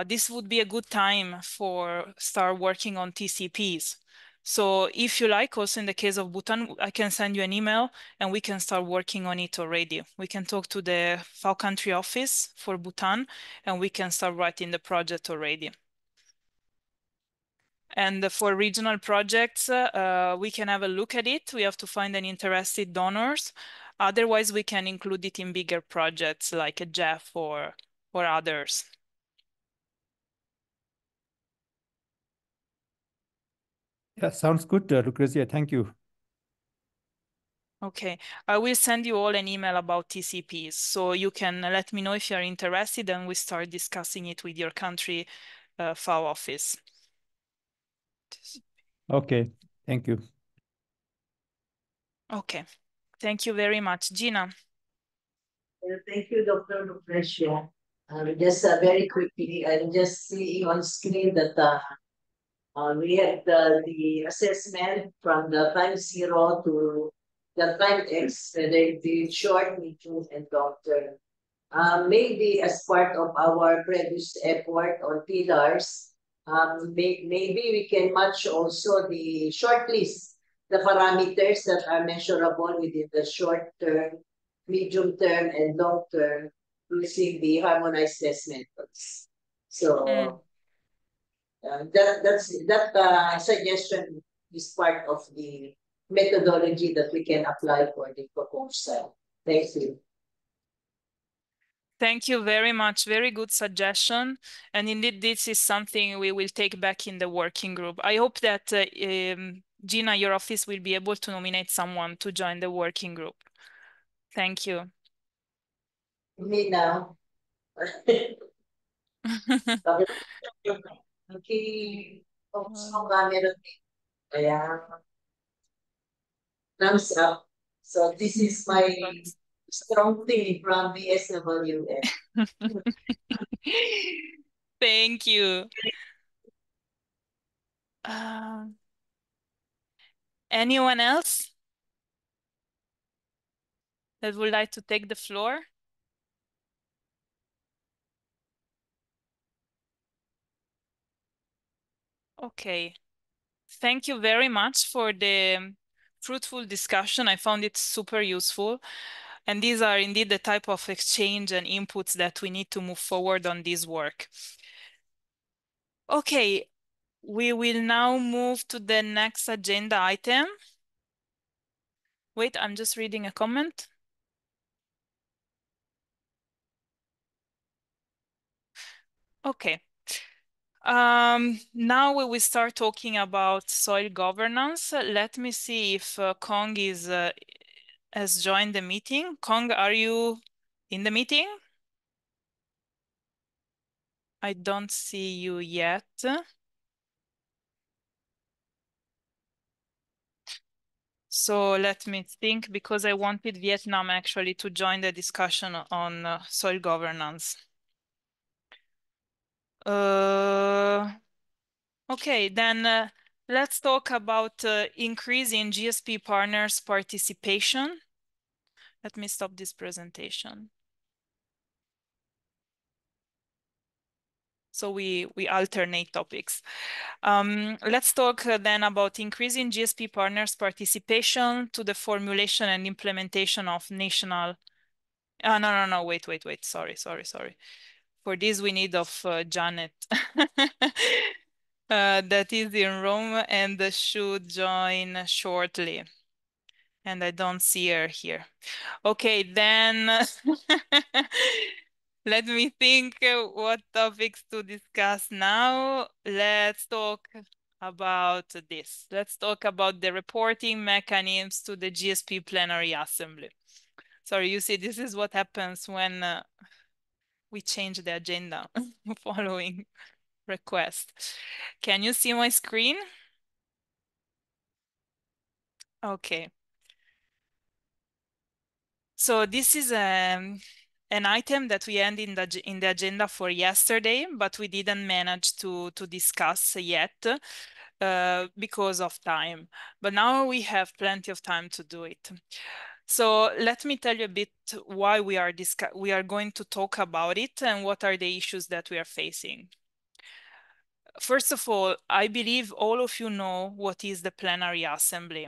This would be a good time for start working on TCPs. So if you like, also in the case of Bhutan, I can send you an email and we can start working on it already. We can talk to the FAO country office for Bhutan and we can start writing the project already. And for regional projects, we can have a look at it. We have to find an interested donors. Otherwise, we can include it in bigger projects like a Jeff or others. Yeah, sounds good, Lucrezia. Thank you. Okay, I will send you all an email about TCPs, so you can let me know if you're interested and we start discussing it with your country FAO office. Okay, thank you. Okay, thank you very much. Gina. Well, thank you, Dr. Lucrecia. Just very quickly, I'm just seeing on screen that we have the assessment from the time zero to the time X, the short, medium, and long term. Maybe as part of our previous effort on pillars, maybe we can match also the short list, the parameters that are measurable within the short term, medium term, and long term using the harmonized test methods. So that suggestion is part of the methodology that we can apply for the proposal. Thank you. Thank you very much. Very good suggestion. And indeed, this is something we will take back in the working group. I hope that Gina, your office will be able to nominate someone to join the working group. Thank you. Me now. Okay. So, meron din. Kaya, thumbs up. So, this is my strong thing from the SWF. Thank you. Uh, Anyone else that would like to take the floor? Okay. Thank you very much for the fruitful discussion. I found it super useful. And these are indeed the type of exchange and inputs that we need to move forward on this work. Okay, we will now move to the next agenda item. Wait, I'm just reading a comment. Okay. Now we will start talking about soil governance. Let me see if Kong has joined the meeting. Kong, are you in the meeting? I don't see you yet. So let me think, because I wanted Vietnam actually to join the discussion on soil governance. Okay, then let's talk about increasing GSP partners' participation. Let me stop this presentation. So we alternate topics. Let's talk then about increasing GSP partners' participation to the formulation and implementation of national. No, wait. Sorry. For this, we need of Janet. That is in Rome and should join shortly. And I don't see her here. Okay, then let me think what topics to discuss now. Let's talk about this. Let's talk about the reporting mechanisms to the GSP plenary assembly. Sorry, you see, this is what happens when we change the agenda following request. Can you see my screen? Okay. So this is an item that we had in the agenda for yesterday, but we didn't manage to discuss yet because of time. But now we have plenty of time to do it. So let me tell you a bit why we are going to talk about it and what are the issues that we are facing. First of all, I believe all of you know what is the plenary assembly.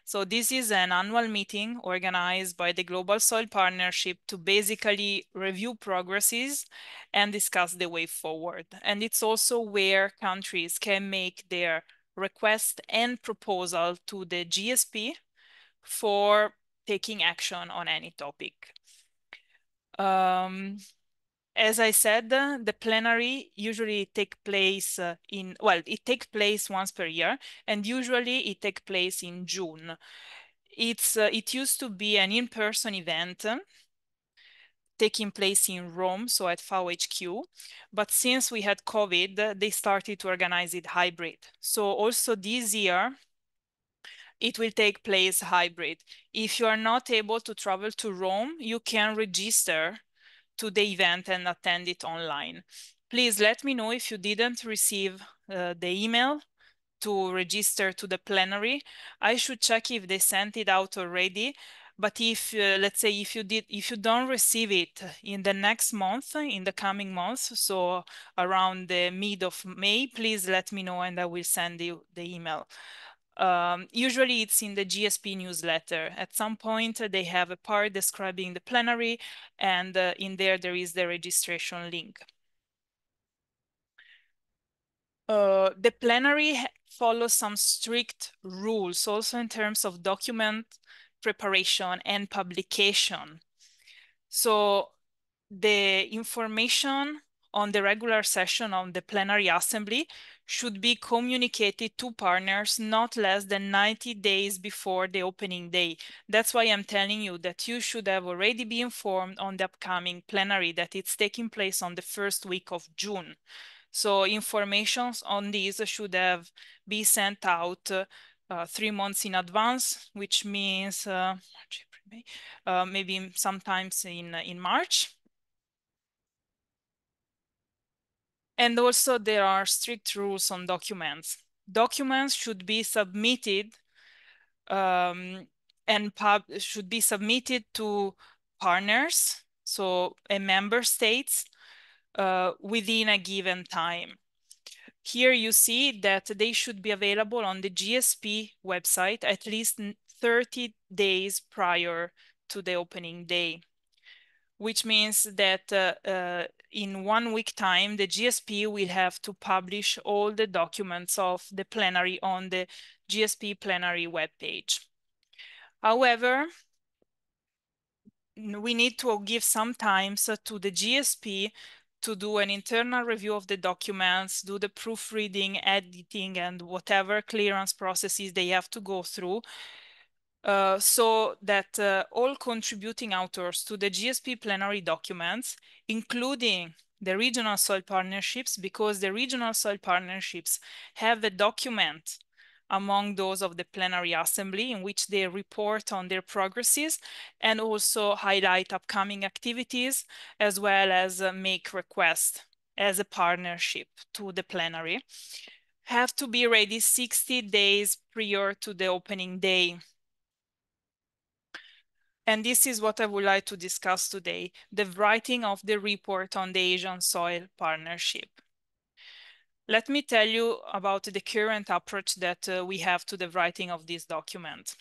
So this is an annual meeting organized by the Global Soil Partnership to basically review progresses and discuss the way forward. And it's also where countries can make their request and proposal to the GSP for taking action on any topic. As I said, the plenary usually take place it takes place once per year, and usually it takes place in June. It used to be an in-person event taking place in Rome, so at FAO-HQ. But since we had COVID, they started to organize it hybrid. So also this year, it will take place hybrid. If you are not able to travel to Rome, you can register to the event and attend it online. Please let me know if you didn't receive the email to register to the plenary. I should check if they sent it out already. But if, let's say, if you don't receive it in the next month, in the coming months, so around the mid of May, please let me know and I will send you the email. Usually it's in the GSP newsletter. At some point, they have a part describing the plenary, and in there is the registration link. The plenary follows some strict rules, also in terms of document preparation and publication. So the information on the regular session of the plenary assembly should be communicated to partners not less than 90 days before the opening day. That's why I'm telling you that you should have already been informed on the upcoming plenary, that it's taking place on the first week of June. So information on these should have been sent out 3 months in advance, which means maybe sometimes in March. And also there are strict rules on documents. Documents should be submitted should be submitted to partners, so member states, within a given time. Here you see that they should be available on the GSP website at least 30 days prior to the opening day, which means that in 1 week time, the GSP will have to publish all the documents of the plenary on the GSP plenary webpage. However, we need to give some time to the GSP to do an internal review of the documents, do the proofreading, editing, and whatever clearance processes they have to go through, so that all contributing authors to the GSP plenary documents, including the regional soil partnerships, because the regional soil partnerships have a document among those of the plenary assembly in which they report on their progresses and also highlight upcoming activities, as well as make requests as a partnership to the plenary, have to be ready 60 days prior to the opening day. And this is what I would like to discuss today, the writing of the report on the Asian Soil Partnership. Let me tell you about the current approach that we have to the writing of this document.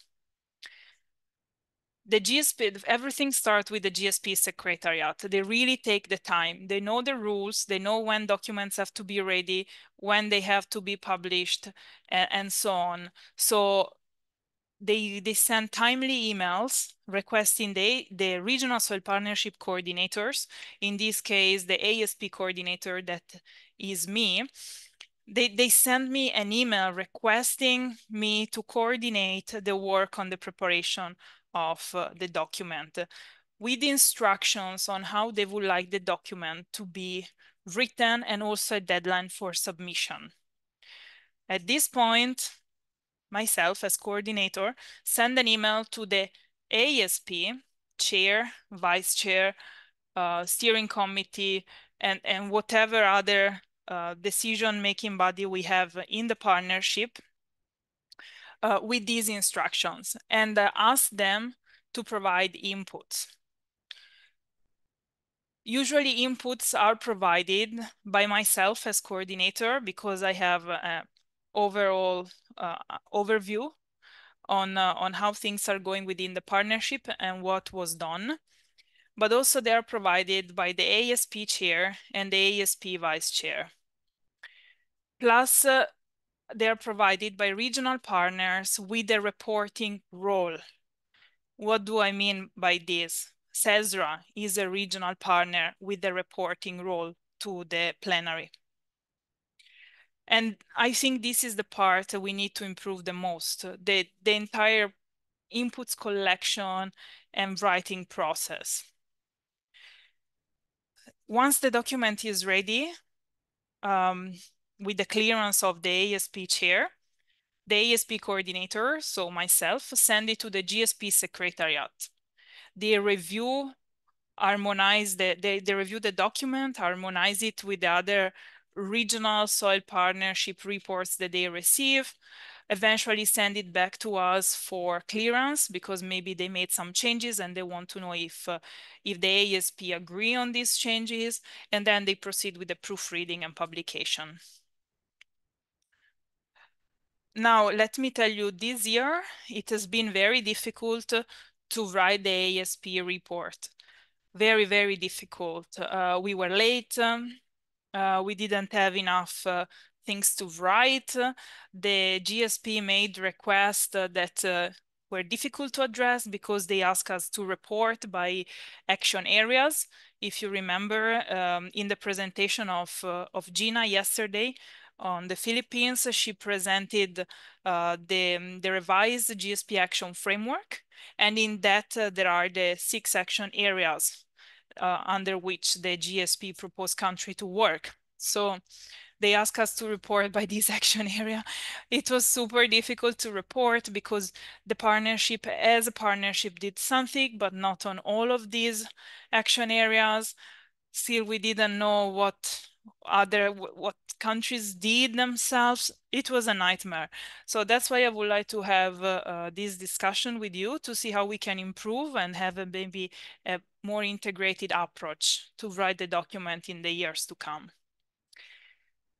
The GSP, everything starts with the GSP Secretariat. They really take the time. They know the rules. They know when documents have to be ready, when they have to be published, and so on. So they send timely emails requesting the regional soil partnership coordinators, in this case, the ASP coordinator, that is me. They send me an email requesting me to coordinate the work on the preparation of the document, with instructions on how they would like the document to be written and also a deadline for submission. At this point, myself as coordinator send an email to the ASP chair, vice chair, steering committee, and whatever other decision-making body we have in the partnership, with these instructions, and ask them to provide inputs. Usually inputs are provided by myself as coordinator because I have an overall overview on how things are going within the partnership and what was done. But also they are provided by the ASP chair and the ASP vice chair. Plus, they are provided by regional partners with a reporting role. What do I mean by this? CESRA is a regional partner with a reporting role to the plenary. And I think this is the part we need to improve the most, the entire inputs collection and writing process. Once the document is ready, with the clearance of the ASP chair, the ASP coordinator, so myself, send it to the GSP Secretariat. They review, harmonize, they review the document, harmonize it with the other regional soil partnership reports that they receive, eventually send it back to us for clearance because maybe they made some changes and they want to know if the ASP agree on these changes, and then they proceed with the proofreading and publication. Now, let me tell you, this year, it has been very difficult to write the ASP report. Very, very difficult. We were late. We didn't have enough things to write. The GSP made requests that were difficult to address because they asked us to report by action areas. If you remember, in the presentation of Gina yesterday on the Philippines, she presented the revised GSP action framework. And in that, there are the 6 action areas under which the GSP proposed country to work. So they asked us to report by this action area. It was super difficult to report because the partnership as a partnership did something, but not on all of these action areas. Still, we didn't know what countries did themselves. It was a nightmare. So that's why I would like to have this discussion with you to see how we can improve and have maybe a more integrated approach to write the document in the years to come.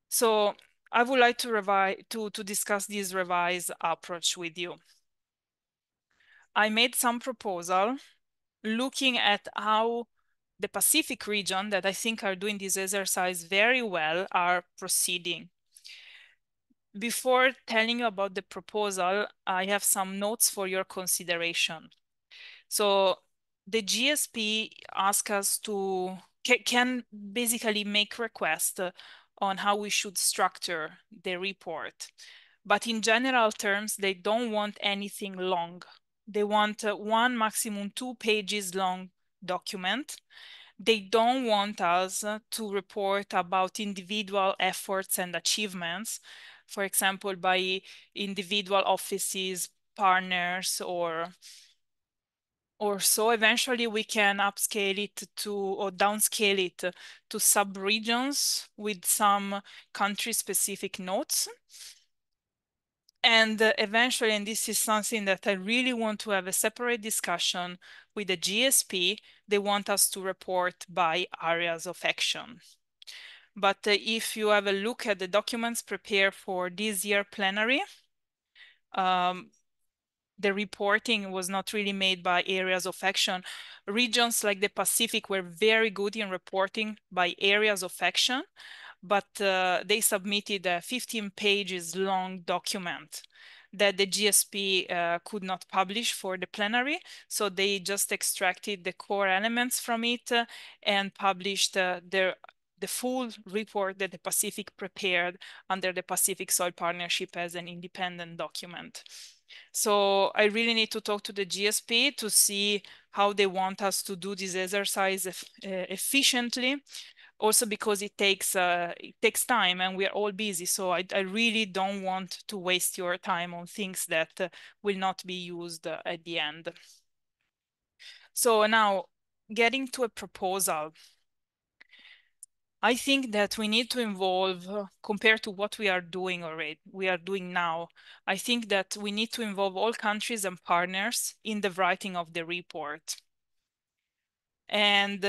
So I would like to discuss this revised approach with you. I made some proposal looking at how the Pacific region that I think are doing this exercise very well are proceeding. Before telling you about the proposal, I have some notes for your consideration. So the GSP asks us to, can basically make requests on how we should structure the report. But in general terms, they don't want anything long. They want 1, maximum 2 pages long document. They don't want us to report about individual efforts and achievements, for example, by individual offices, partners, or so. Eventually we can upscale it to or downscale it to sub-regions with some country-specific notes. And eventually, and this is something that I really want to have a separate discussion with the GSP, they want us to report by areas of action. But if you have a look at the documents prepared for this year plenary, the reporting was not really made by areas of action. Regions like the Pacific were very good in reporting by areas of action, but they submitted a 15 pages long document that the GSP could not publish for the plenary. So they just extracted the core elements from it and published the full report that the Pacific prepared under the Pacific Soil Partnership as an independent document. So I really need to talk to the GSP to see how they want us to do this exercise efficiently. Also because it takes time and we are all busy. So I really don't want to waste your time on things that will not be used at the end. So now getting to a proposal. I think that we need to involve, compared to what we are doing now, I think that we need to involve all countries and partners in the writing of the report. And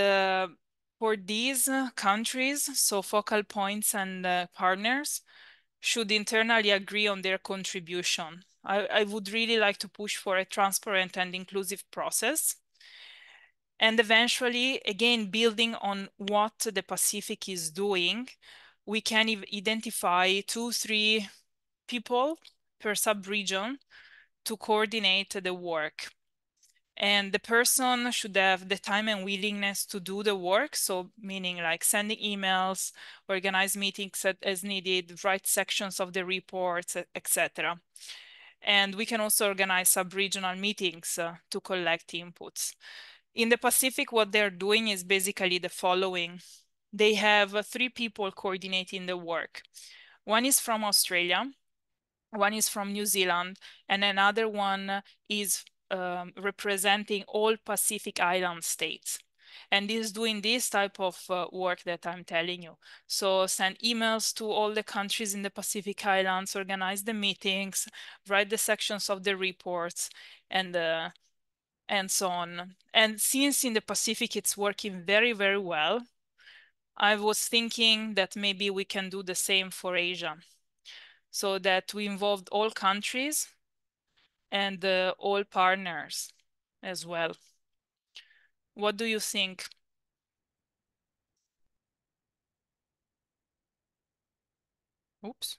for these countries, so focal points and partners should internally agree on their contribution. I would really like to push for a transparent and inclusive process. And eventually, again, building on what the Pacific is doing, we can identify 2, 3 people per sub-region to coordinate the work. And the person should have the time and willingness to do the work. So meaning like sending emails, organize meetings as needed, write sections of the reports, etc. And we can also organize sub-regional meetings to collect inputs. In the Pacific, what they're doing is basically the following. They have 3 people coordinating the work. One is from Australia, one is from New Zealand, and another one is representing all Pacific Island states. And is doing this type of work that I'm telling you. So send emails to all the countries in the Pacific Islands, organize the meetings, write the sections of the reports, and so on. And since in the Pacific it's working very, very well, I was thinking that maybe we can do the same for Asia, so that we involved all countries and all partners as well. What do you think? Oops.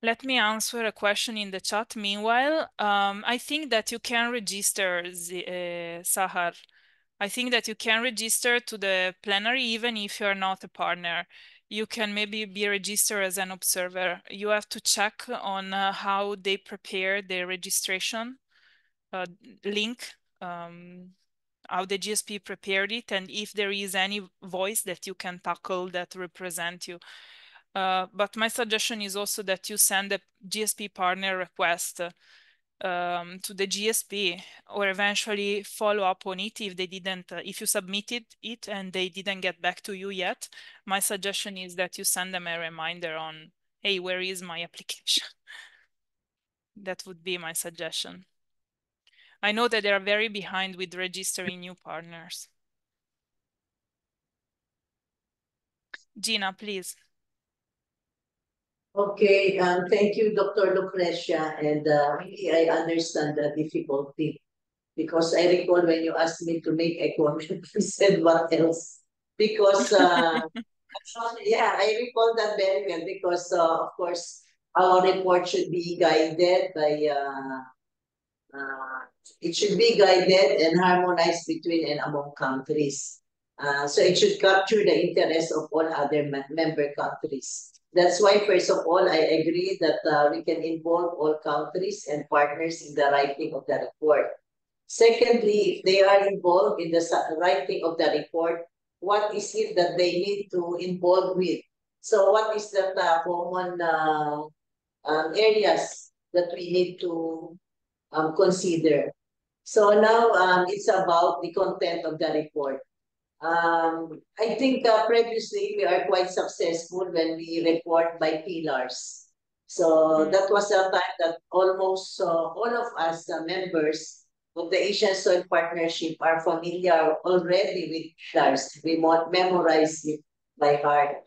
Let me answer a question in the chat. Meanwhile, I think that you can register, Sahar. I think that you can register to the plenary even if you're not a partner. You can maybe be registered as an observer. You have to check on how they prepare the registration link, how the GSP prepared it, and if there is any voice that you can tackle that represent you. But my suggestion is also that you send a GSP partner request to the GSP, or eventually follow up on it if they didn't, if you submitted it and they didn't get back to you yet. My suggestion is that you send them a reminder on, hey, where is my application? That would be my suggestion. I know that they are very behind with registering new partners. Gina, please. Okay, thank you, Dr. Lucrecia, and really I understand the difficulty because I recall when you asked me to make a comment, you said what else? Because yeah, I recall that very well because of course our report should be guided by it should be guided and harmonized between and among countries. So it should capture the interests of all other member countries. That's why, first of all, I agree that we can involve all countries and partners in the writing of the report. Secondly, if they are involved in the writing of the report, what is it that they need to involve with? So what is the common areas that we need to consider? So now it's about the content of the report. I think previously we are quite successful when we report by pillars. So that was a time that almost all of us members of the Asian Soil Partnership are familiar already with pillars. We memorize it by heart.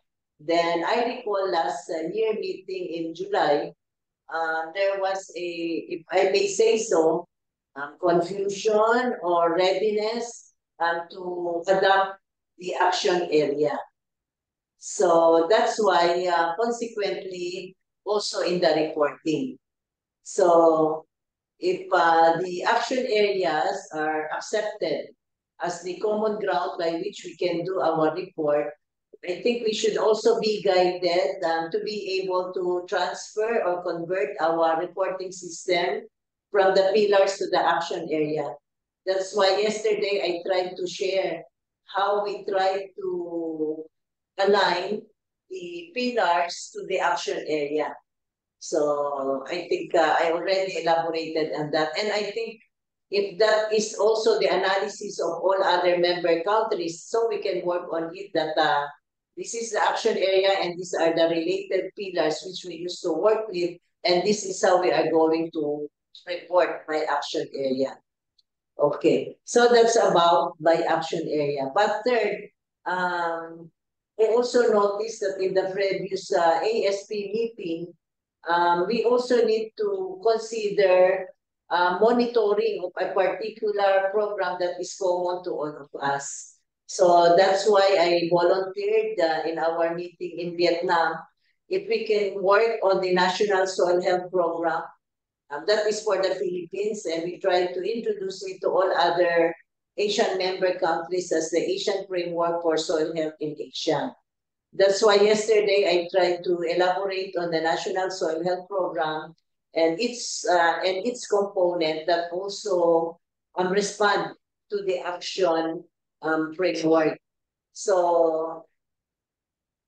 Then I recall last year meeting in July, there was a, if I may say so, confusion or readiness to adopt the action area. So that's why, consequently, also in the reporting. So if the action areas are accepted as the common ground by which we can do our report, I think we should also be guided to be able to transfer or convert our reporting system from the pillars to the action area. That's why yesterday I tried to share how we try to align the pillars to the action area. So I think I already elaborated on that. And I think if that is also the analysis of all other member countries, so we can work on it that this is the action area and these are the related pillars which we used to work with, and this is how we are going to report by action area. Okay, so that's about by action area. But third, I also noticed that in the previous ASP meeting, we also need to consider monitoring of a particular program that is common to all of us. So that's why I volunteered in our meeting in Vietnam, if we can work on the National Soil Health Program. That is for the Philippines, and we try to introduce it to all other Asian member countries as the Asian Framework for Soil Health in Asia. That's why yesterday I tried to elaborate on the National Soil Health Program and its component that also respond to the action framework. So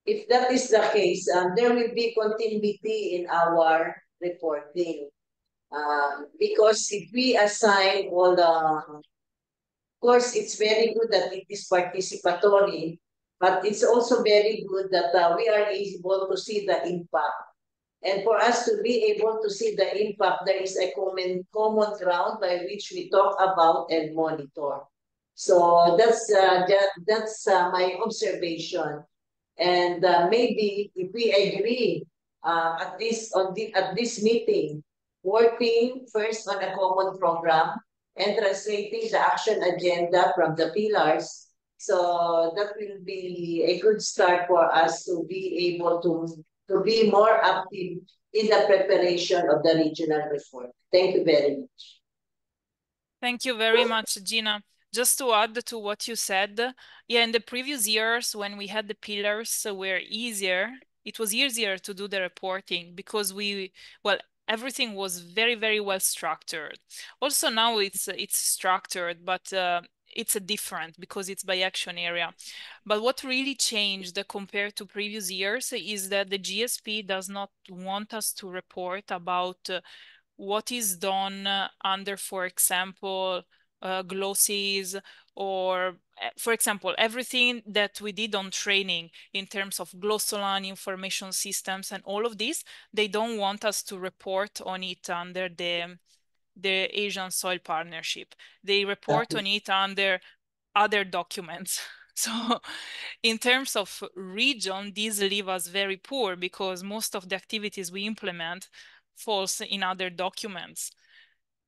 if that is the case, there will be continuity in our reporting. Because if we assign all the, of course, it's very good that it is participatory, but it's also very good that we are able to see the impact. And for us to be able to see the impact, there is a common ground by which we talk about and monitor. So that's my observation. And maybe if we agree at this meeting working first on a common program and translating the action agenda from the pillars. So that will be a good start for us to be able to be more active in the preparation of the regional report. Thank you very much. Thank you very much, Gina. Just to add to what you said, yeah, in the previous years when we had the pillars were easier, it was easier to do the reporting because well, everything was very, very well structured. Also now it's structured, but it's different because it's by action area. But what really changed compared to previous years is that the GSP does not want us to report about what is done under, for example, glosses or, for example, everything that we did on training in terms of glossoline information systems and all of this, they don't want us to report on it under the Asian Soil Partnership. They report on it under other documents. So in terms of region, these leave us very poor because most of the activities we implement falls in other documents.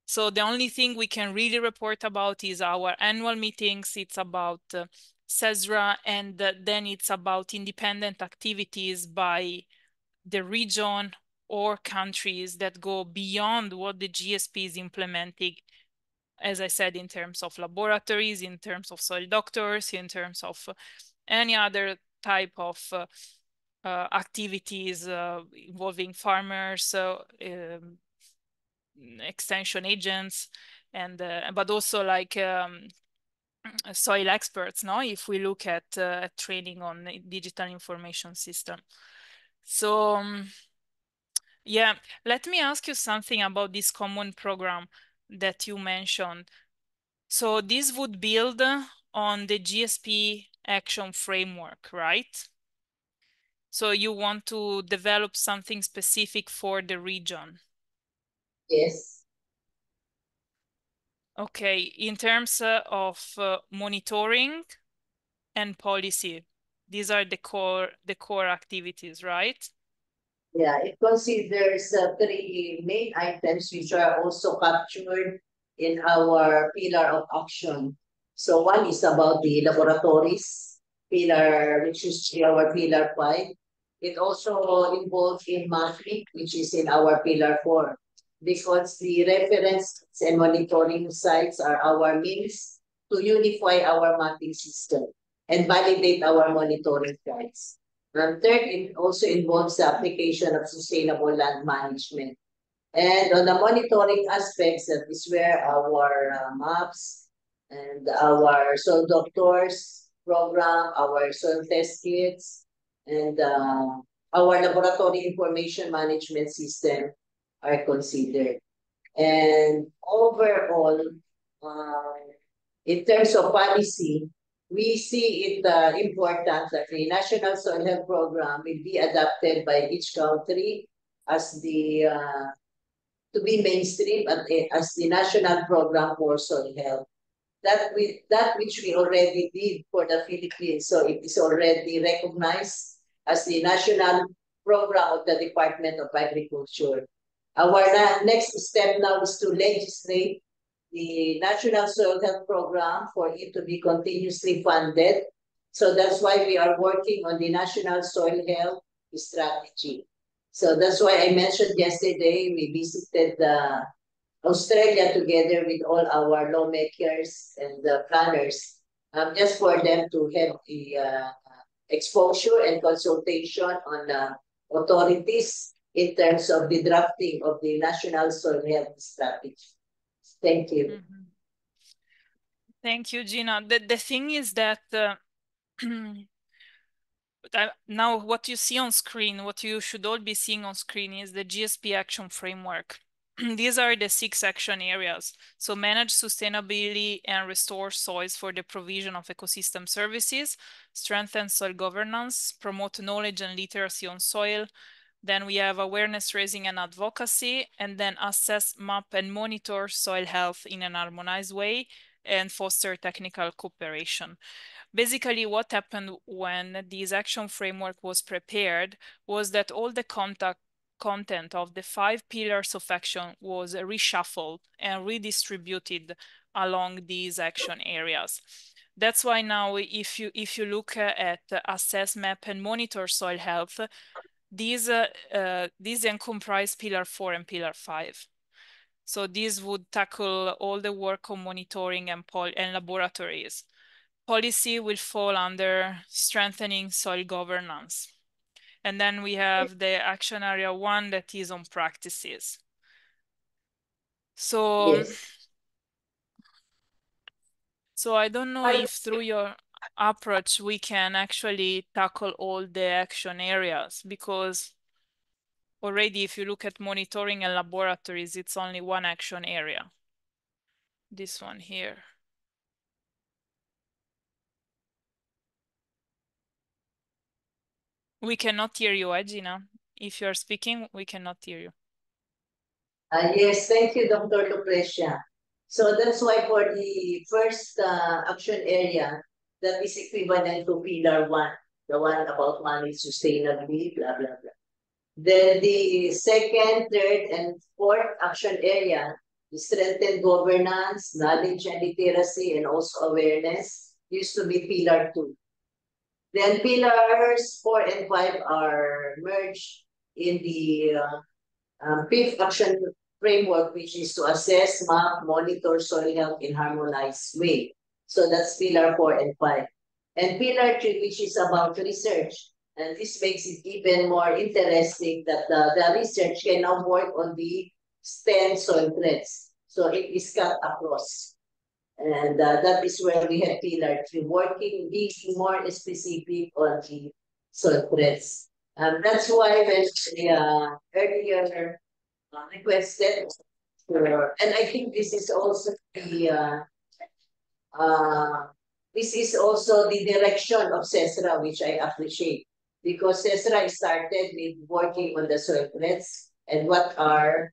So the only thing we can really report about is our annual meetings. It's about CESRA, and then it's about independent activities by the region or countries that go beyond what the GSP is implementing, as I said, in terms of laboratories, in terms of soil doctors, in terms of any other type of activities involving farmers, extension agents, and but also like soil experts, no? If we look at training on digital information system. So yeah, let me ask you something about this common program that you mentioned. So this would build on the GSP action framework, right? So you want to develop something specific for the region. Yes. Okay, in terms of monitoring and policy, these are the core activities, right? Yeah, it considers three main items which are also captured in our pillar of action. So one is about the laboratories pillar, which is our pillar 5. It also involves in mapping, which is in our pillar 4, because the reference and monitoring sites are our means to unify our mapping system and validate our monitoring sites. And third, it also involves the application of sustainable land management. And on the monitoring aspects, that is where our maps and our soil doctors program, our soil test kits, and our laboratory information management system are considered. And overall, uh, in terms of policy, we see it important that the National Soil Health Program will be adopted by each country as the to be mainstream as the national program for soil health. That which we already did for the Philippines, so it is already recognized as the national program of the Department of Agriculture. Our next step now is to legislate the National Soil Health Program for it to be continuously funded. So that's why we are working on the National Soil Health Strategy. So that's why I mentioned yesterday we visited Australia together with all our lawmakers and planners, just for them to have the exposure and consultation on authorities in terms of the drafting of the National Soil Health Strategy. Thank you. Mm-hmm. Thank you, Gina. The thing is that now what you see on screen, what you should all be seeing on screen is the GSP action framework. These are the 6 action areas. So manage sustainability and restore soils for the provision of ecosystem services, strengthen soil governance, promote knowledge and literacy on soil. Then we have awareness raising and advocacy, and then assess, map, and monitor soil health in an harmonized way and foster technical cooperation. Basically, what happened when this action framework was prepared was that all the contact content of the 5 pillars of action was reshuffled and redistributed along these action areas. That's why now if you look at assess, map, and monitor soil health, these then comprise pillar 4 and pillar 5. So these would tackle all the work on monitoring and laboratories. Policy will fall under strengthening soil governance. And then we have the action area 1 that is on practices. So, Yes. so I don't know if through your approach we can actually tackle all the action areas, because already if you look at monitoring and laboratories, it's only one action area. This one here. We cannot hear you, Gina. If you're speaking, we cannot hear you. Yes, thank you, Dr. Lucrecia. So that's why for the first action area, that is equivalent to pillar 1, the one about money sustainably, blah, blah, blah. Then the second, third, and fourth action area, the strengthen governance, knowledge and literacy, and also awareness, used to be pillar 2. Then pillars 4 and 5 are merged in the fifth action framework, which is to assess, map, monitor soil health in harmonized way. So that's pillar 4 and 5. And pillar 3, which is about research. And this makes it even more interesting that the research can now work on the STEM soil threats. So it is cut across. And that is where we have pillar 3, working, being more specific on the soil threats. That's why when earlier requested for, and I think this is also the direction of CESRA, which I appreciate, because CESRA started with working on the soil threats and what are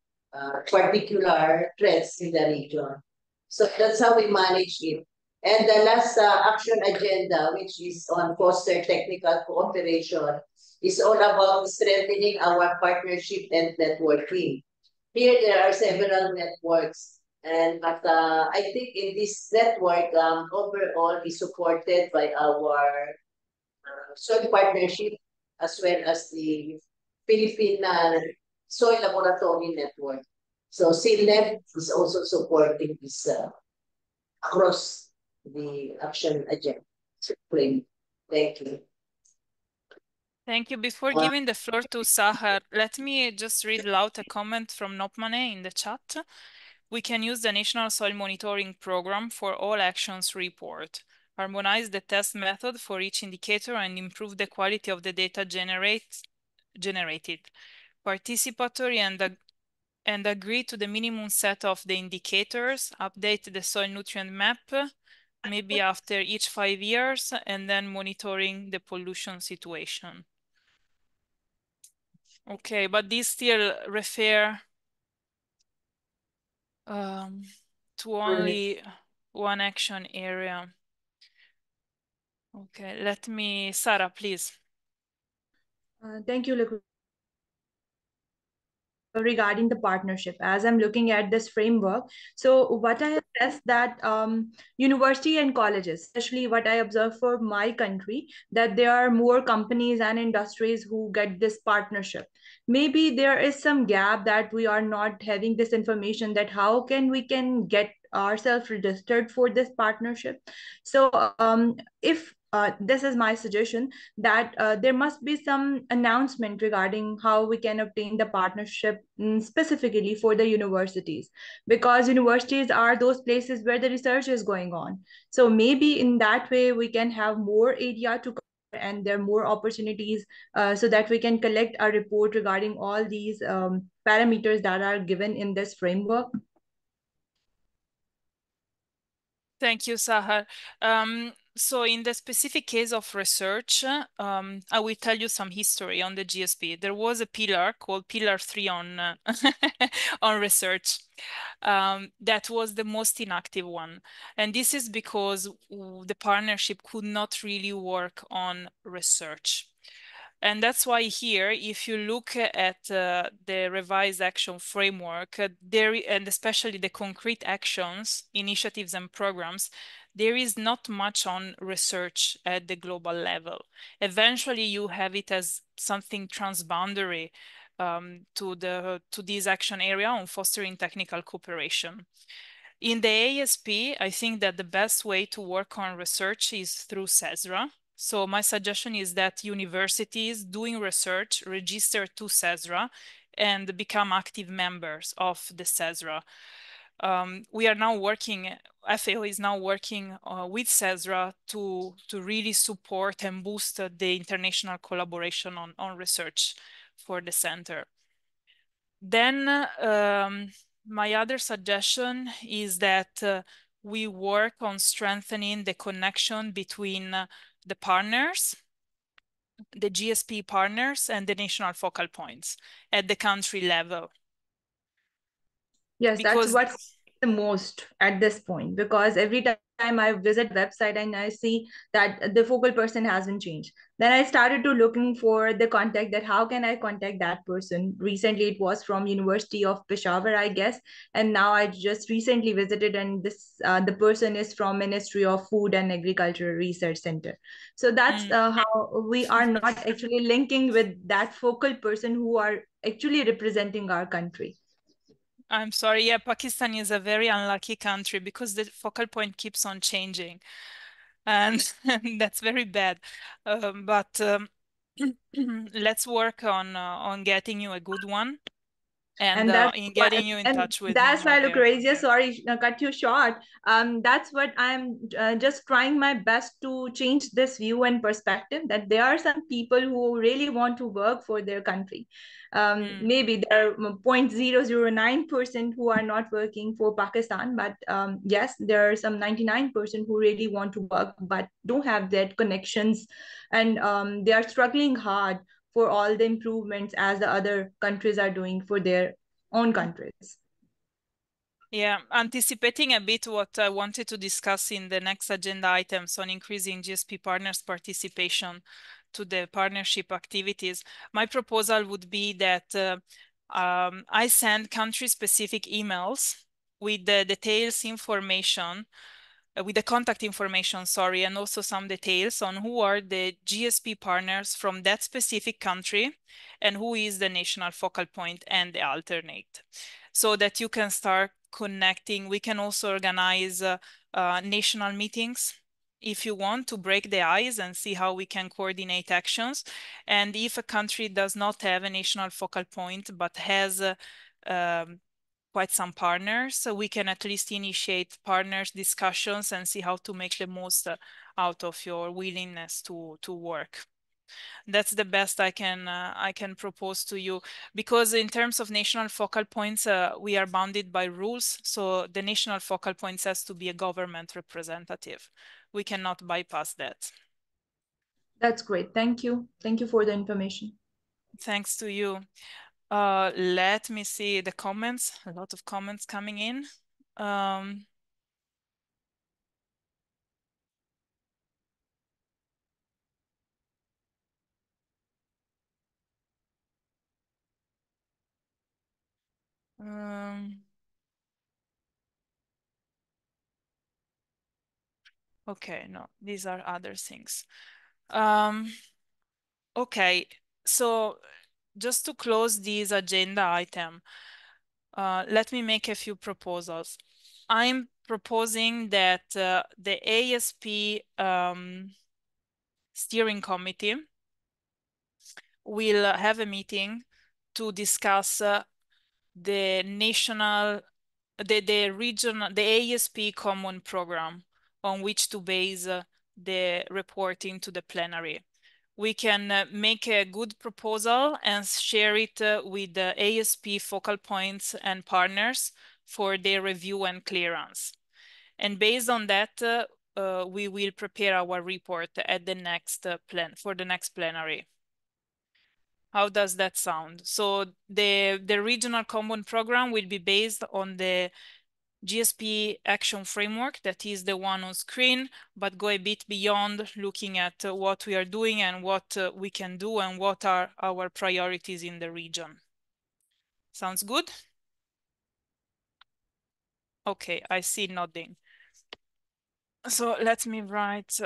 particular threats in the region. So that's how we manage it. And the last action agenda, which is on foster technical cooperation, is all about strengthening our partnership and networking. Here there are several networks, and but I think in this network, overall is supported by our soil partnership as well as the Philippine Soil Laboratory Network. So CLEP is also supporting this across the action agenda frame. Thank you. Thank you. Before giving the floor to Sahar, let me just read aloud a comment from Nopmane in the chat. We can use the National Soil Monitoring Program for all actions report, harmonize the test method for each indicator, and improve the quality of the data generated. Participatory and agree to the minimum set of the indicators, update the soil nutrient map, maybe after each 5 years, and then monitoring the pollution situation. Okay, but these still refer to only one action area. Okay, let me, Sarah, please. Thank you, regarding the partnership. As I'm looking at this framework, so what I have is that university and colleges, especially what I observe for my country, that there are more companies and industries who get this partnership. Maybe there is some gap that we are not having this information, that how we can get ourselves registered for this partnership. So if this is my suggestion, that there must be some announcement regarding how we can obtain the partnership, specifically for the universities, because universities are those places where the research is going on. So maybe in that way we can have more area to cover, and there are more opportunities, so that we can collect a report regarding all these parameters that are given in this framework. Thank you, Sahar. So in the specific case of research, I will tell you some history on the GSP. There was a pillar called Pillar 3 on, on research. That was the most inactive one. And this is because the partnership could not really work on research. And that's why here, if you look at the revised action framework, and especially the concrete actions, initiatives, and programs, there is not much on research at the global level. Eventually, you have it as something transboundary to this action area on fostering technical cooperation. In the ASP, I think that the best way to work on research is through CESRA. So my suggestion is that universities doing research register to CESRA and become active members of the CESRA. We are now working, FAO is now working with CESRA to really support and boost the international collaboration on research for the center. Then my other suggestion is that we work on strengthening the connection between the partners, the GSP partners, and the national focal points at the country level. Yes, that's Because what's the most at this point, because every time I visit website and I see that the focal person hasn't changed, then I started to looking for the contact, that how can I contact that person. Recently it was from University of Peshawar, I guess, and now I just recently visited, and this the person is from Ministry of Food and Agriculture Research Center. So that's how we are not actually linking with that focal person who are actually representing our country. I'm sorry, yeah, Pakistan is a very unlucky country because the focal point keeps on changing, and that's very bad. But let's work on getting you a good one, and And that's in why, getting you in and touch with that's him why, here. Lucrezia, sorry, cut you short. That's what I'm just trying my best to change this view and perspective, that there are some people who really want to work for their country. Maybe there are 0.009% who are not working for Pakistan, but yes, there are some 99% who really want to work but don't have that connections, and they are struggling hard for all the improvements as the other countries are doing for their own countries. Yeah, anticipating a bit what I wanted to discuss in the next agenda items on increasing GSP partners' participation to the partnership activities, my proposal would be that I send country-specific emails with the details information, with the contact information, sorry, and also some details on who are the GSP partners from that specific country and who is the national focal point and the alternate, so that you can start connecting. We can also organize national meetings if you want to break the ice and see how we can coordinate actions. And if a country does not have a national focal point but has quite some partners, so we can at least initiate partners discussions and see how to make the most out of your willingness to work. That's the best I can propose to you, because in terms of national focal points, we are bounded by rules. So the national focal points has to be a government representative. We cannot bypass that. That's great. Thank you. Thank you for the information. Thanks to you. Let me see the comments. A lot of comments coming in. Okay, no, these are other things. Okay, so just to close this agenda item, let me make a few proposals. I'm proposing that the ASP steering committee will have a meeting to discuss the regional, the ASP common program on which to base the reporting to the plenary. We can make a good proposal and share it with the ASP focal points and partners for their review and clearance. And based on that, we will prepare our report at the next for the next plenary. How does that sound? So the regional common program will be based on the GSP action framework, that is the one on screen, but go a bit beyond, looking at what we are doing and what we can do and what are our priorities in the region. Sounds good? Okay, I see nodding. So let me write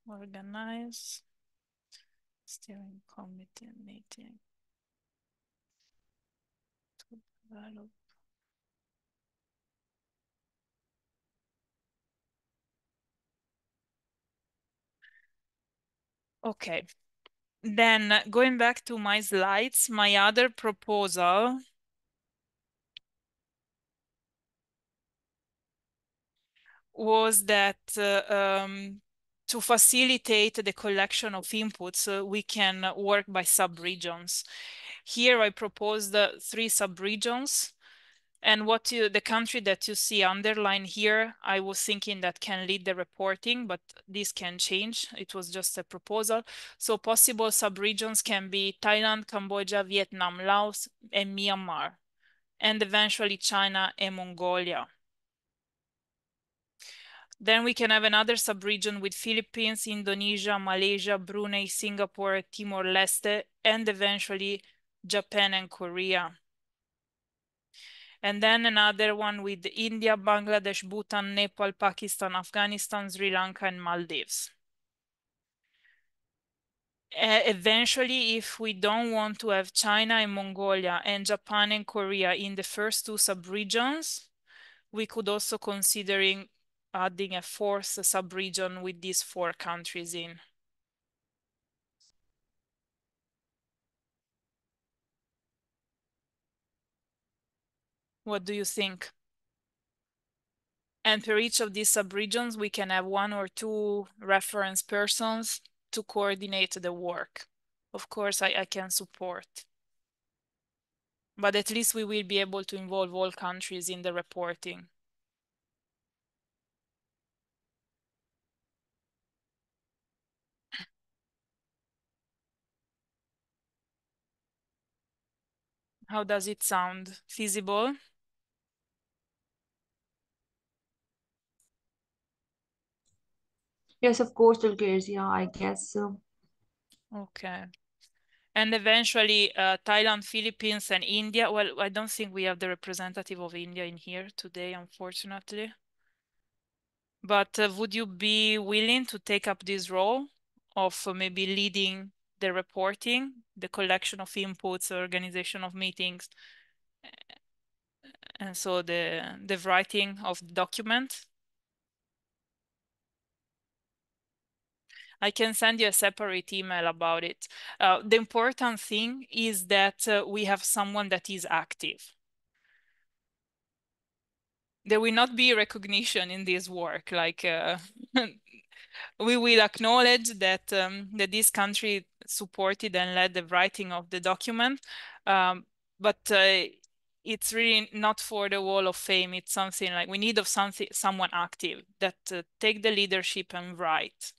organize steering committee meeting to develop. Okay, then going back to my slides, my other proposal was that to facilitate the collection of inputs, we can work by sub-regions. Here I proposed 3 sub-regions. And the country that you see underlined here, I was thinking that can lead the reporting, but this can change. It was just a proposal. So possible sub-regions can be Thailand, Cambodia, Vietnam, Laos, and Myanmar, and eventually China and Mongolia. Then we can have another sub-region with Philippines, Indonesia, Malaysia, Brunei, Singapore, Timor-Leste, and eventually Japan and Korea. And then another one with India, Bangladesh, Bhutan, Nepal, Pakistan, Afghanistan, Sri Lanka, and Maldives. Eventually, if we don't want to have China and Mongolia and Japan and Korea in the first 2 sub-regions, we could also considering adding a 4th sub-region with these 4 countries in. What do you think? And for each of these sub-regions, we can have 1 or 2 reference persons to coordinate the work. Of course, I can support. But at least we will be able to involve all countries in the reporting. How does it sound? Feasible? Yes, of course, Tulkers. Yeah, I guess so. Okay. And eventually Thailand, Philippines, and India. Well, I don't think we have the representative of India in here today, unfortunately. But would you be willing to take up this role of maybe leading the reporting, the collection of inputs, organization of meetings, and so the writing of the document? I can send you a separate email about it. The important thing is that we have someone that is active. There will not be recognition in this work. Like we will acknowledge that that this country supported and led the writing of the document, but it's really not for the wall of fame. It's something like we need of someone active that take the leadership and write.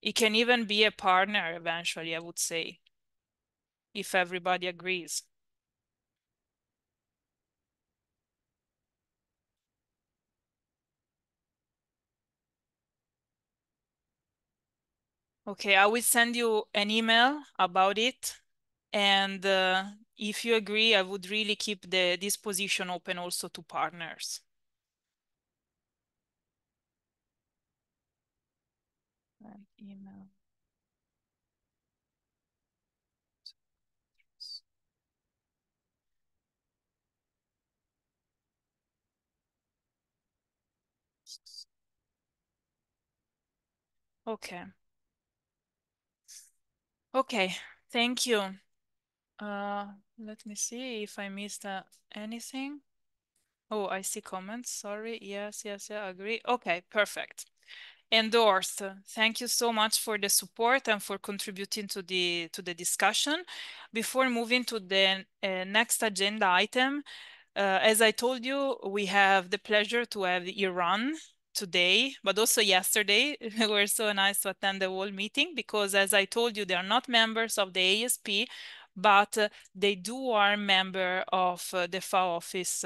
It can even be a partner eventually, I would say, if everybody agrees. Okay, I will send you an email about it. And if you agree, I would really keep this position open also to partners. And email. Okay. Okay, thank you. Let me see if I missed anything. Oh, I see comments. Sorry. Yes, yeah, agree. Okay, perfect. Endorsed. Thank you so much for the support and for contributing to the discussion. Before moving to the next agenda item, as I told you, we have the pleasure to have Iran today, but also yesterday. It was so nice to attend the whole meeting because, as I told you, they are not members of the ASP, but they are member of the FAO Office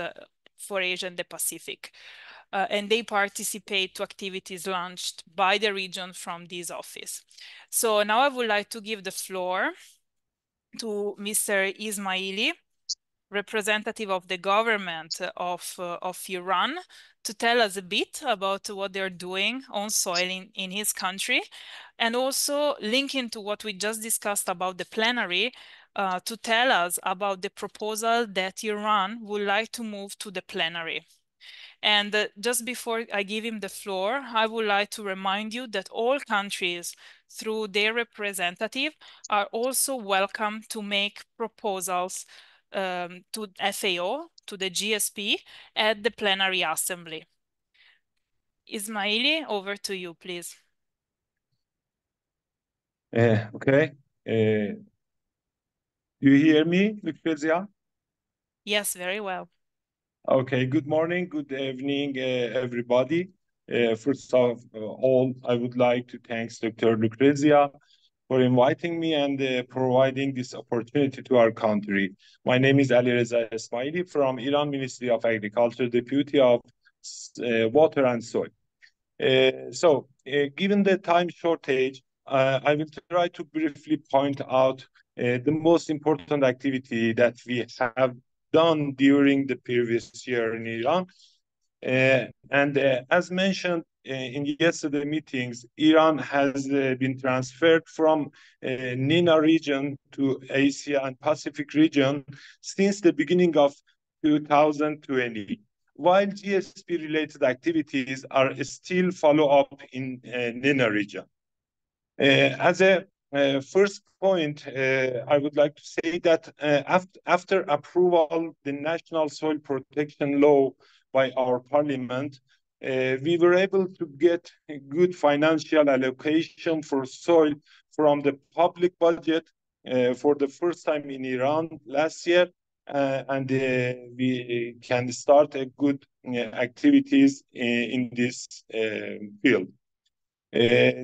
for Asia and the Pacific. And they participate to activities launched by the region from this office. So now I would like to give the floor to Mr. Ismaili, representative of the government of Iran, to tell us a bit about what they're doing on soil in his country, and also linking to what we just discussed about the plenary, to tell us about the proposal that Iran would like to move to the plenary. And just before I give him the floor, I would like to remind you that all countries, through their representative, are also welcome to make proposals to FAO, to the GSP, at the plenary assembly. Ismaili, over to you, please. Okay. Do you hear me, Lucrezia? Yes, very well. Okay, good morning, good evening, everybody. First of all, I would like to thank Dr. Lucrezia for inviting me and providing this opportunity to our country. My name is Ali Reza Ismaili from Iran Ministry of Agriculture, Deputy of Water and Soil. Given the time shortage, I will try to briefly point out the most important activity that we have done during the previous year in Iran. As mentioned in yesterday meetings, Iran has been transferred from NINA region to Asia and Pacific region since the beginning of 2020. While GSP-related activities are still follow-up in NINA region. As a first point, I would like to say that after approval the National Soil Protection Law by our parliament, we were able to get a good financial allocation for soil from the public budget for the first time in Iran last year, and we can start a good activities in this field.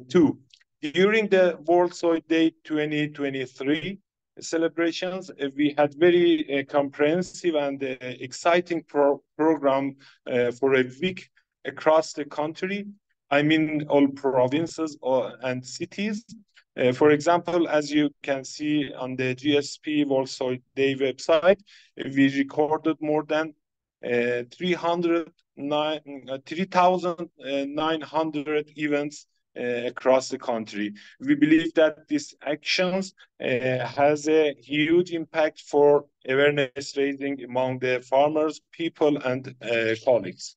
Two, during the World Soil Day 2023 celebrations, we had very comprehensive and exciting program for a week across the country. I mean, all provinces and cities. For example, as you can see on the GSP World Soil Day website, we recorded more than 3,900 events across the country. We believe that these actions has a huge impact for awareness raising among the farmers, people, and colleagues.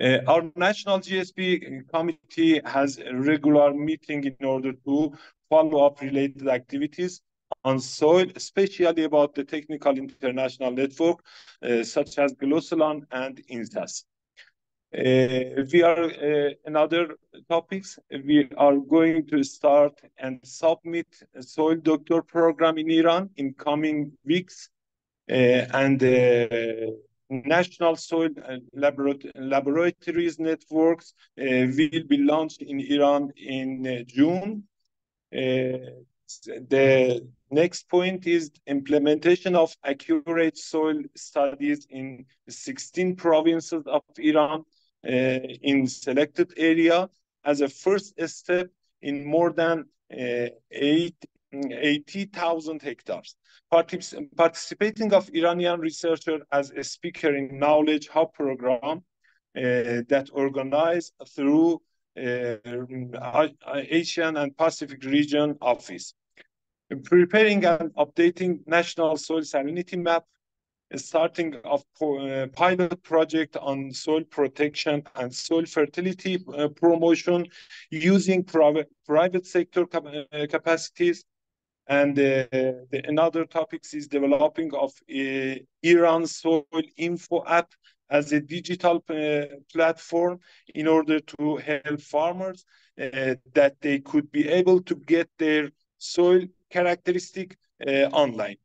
Our National GSP Committee has a regular meeting in order to follow up related activities on soil, especially about the technical international network, such as Glossalan and INSAS. We are in other topics. We are going to start and submit a soil doctor program in Iran in coming weeks, and national soil laboratories networks will be launched in Iran in June. The next point is implementation of accurate soil studies in 16 provinces of Iran in selected area as a first step in more than 80,000 hectares. Participating of Iranian researcher as a speaker in Knowledge Hub program that organized through Asian and Pacific region office. Preparing and updating national soil salinity map, starting of pilot project on soil protection and soil fertility promotion using private sector capacities. And another topic is developing of Iran Soil Info app as a digital platform in order to help farmers that they could be able to get their soil characteristic online.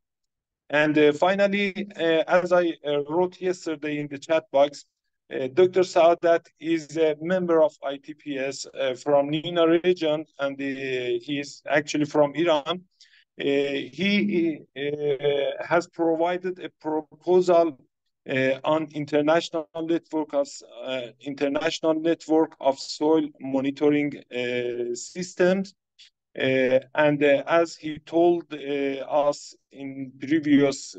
And finally, as I wrote yesterday in the chat box, Dr. Saadat is a member of ITPS from NINA region, and he is actually from Iran. He has provided a proposal on international network of soil monitoring systems. And as he told us in previous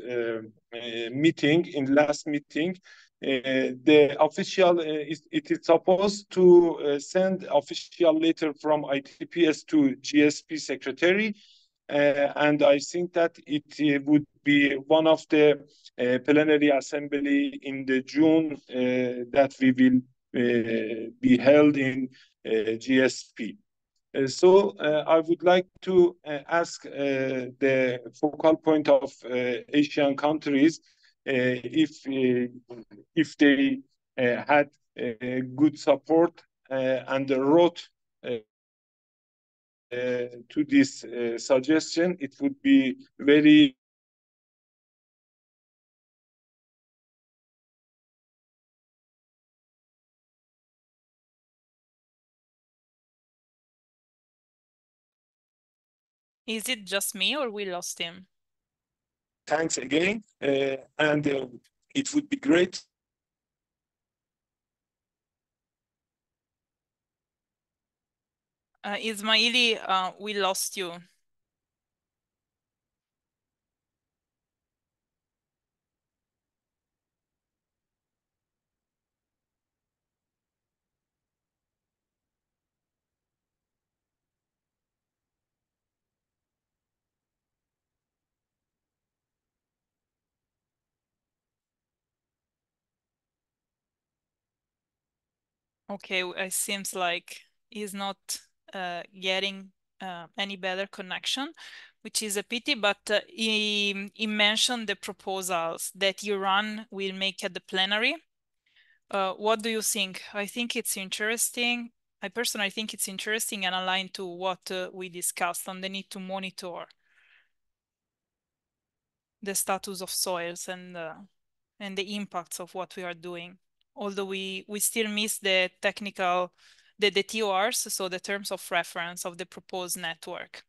meeting, in last meeting, the official it is supposed to send official letter from ITPS to GSP secretary, and I think that it would be one of the plenary assembly in the June that we will be held in GSP. So I would like to ask the focal point of Asian countries if they had good support and wrote to this suggestion. It would be very Is it just me or we lost him? thanks again, and it would be great. Ismaili, we lost you. Okay, it seems like he's not getting any better connection, which is a pity, but he mentioned the proposals that Iran will make at the plenary. What do you think? I think it's interesting. I personally think it's interesting and aligned to what we discussed on the need to monitor the status of soils and the impacts of what we are doing. Although we still miss the technical, the TORs, so the terms of reference of the proposed network.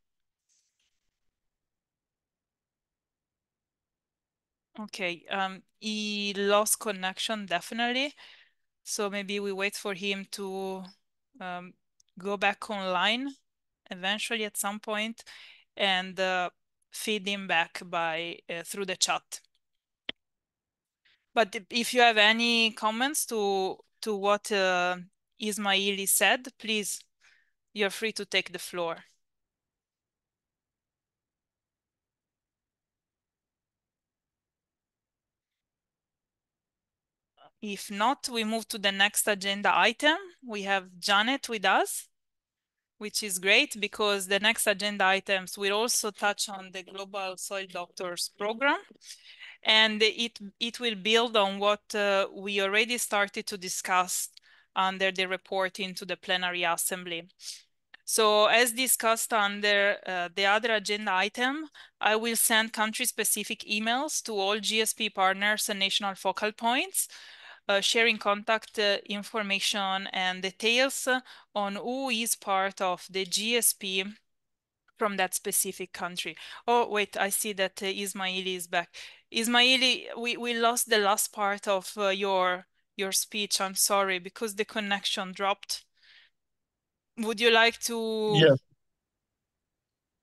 Okay, he lost connection definitely. So maybe we wait for him to go back online eventually at some point and feed him back by through the chat. But if you have any comments to what Ismaili said, please, you're free to take the floor. If not, we move to the next agenda item. We have Janet with us, which is great because the next agenda items will also touch on the Global Soil Doctors Program. And it will build on what we already started to discuss under the report into the plenary assembly. So as discussed under the other agenda item, I will send country-specific emails to all GSP partners and national focal points, sharing contact information and details on who is part of the GSP from that specific country. Oh, wait, I see that Ismaili is back. Ismaili, we lost the last part of your speech. I'm sorry, because the connection dropped. Would you like to? Yes.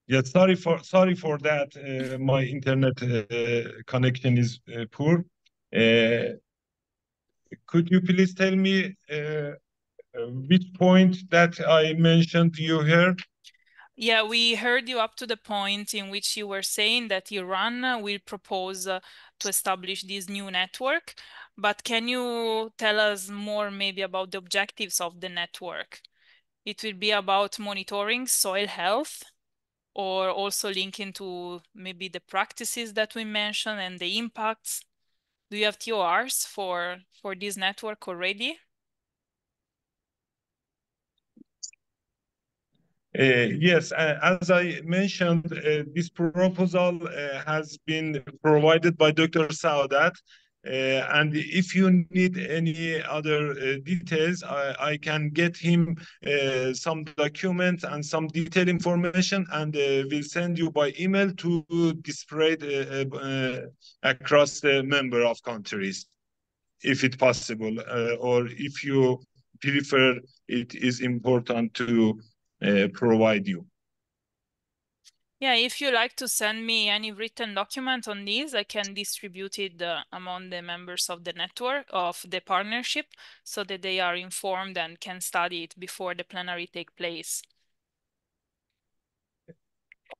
Yeah, sorry for that. My internet connection is poor. Could you please tell me which point that I mentioned you heard? Yeah, we heard you up to the point in which you were saying that Iran will propose to establish this new network. But can you tell us more maybe about the objectives of the network? It will be about monitoring soil health or also linking to maybe the practices that we mentioned and the impacts. Do you have TORs for this network already? Yes, as I mentioned, this proposal has been provided by Dr. Saodat, And if you need any other details, I can get him some documents and some detailed information, and will send you by email to spread across the member of countries, if it's possible, or if you prefer, it is important to provide you. Yeah, if you like to send me any written document on these, I can distribute it among the members of the network, of the partnership, so that they are informed and can study it before the plenary take place.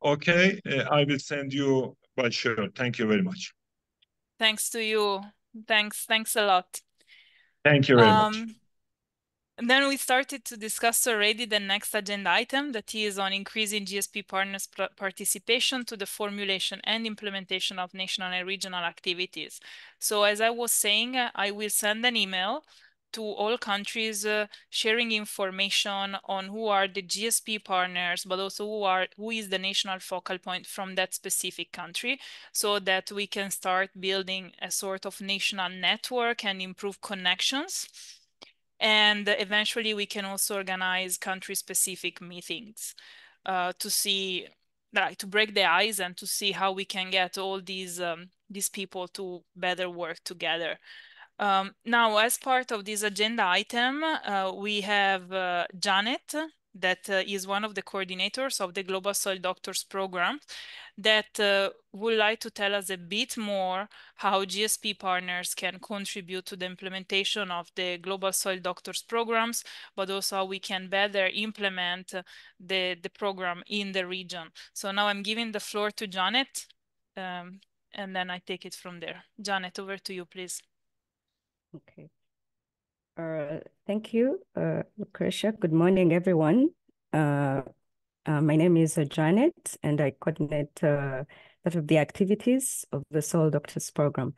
Okay, I will send you by sure. Thank you very much. Thanks to you. Thanks a lot. Thank you very much. And then we started to discuss already the next agenda item, that is on increasing GSP partners' participation to the formulation and implementation of national and regional activities. So as I was saying, I will send an email to all countries sharing information on who are the GSP partners, but also who is the national focal point from that specific country, so that we can start building a sort of national network and improve connections. And eventually we can also organize country-specific meetings to see, like, to break the ice and to see how we can get all these people to better work together. Now, as part of this agenda item, we have Janet, that is one of the coordinators of the Global Soil Doctors Program, that would like to tell us a bit more how GSP partners can contribute to the implementation of the Global Soil Doctors programs, but also how we can better implement the program in the region. So now I'm giving the floor to Janet, and then I take it from there. Janet, over to you, please. Okay. Thank you, Lucretia. Good morning, everyone. My name is Janet, and I coordinate a lot of the activities of the Soil Doctors Program.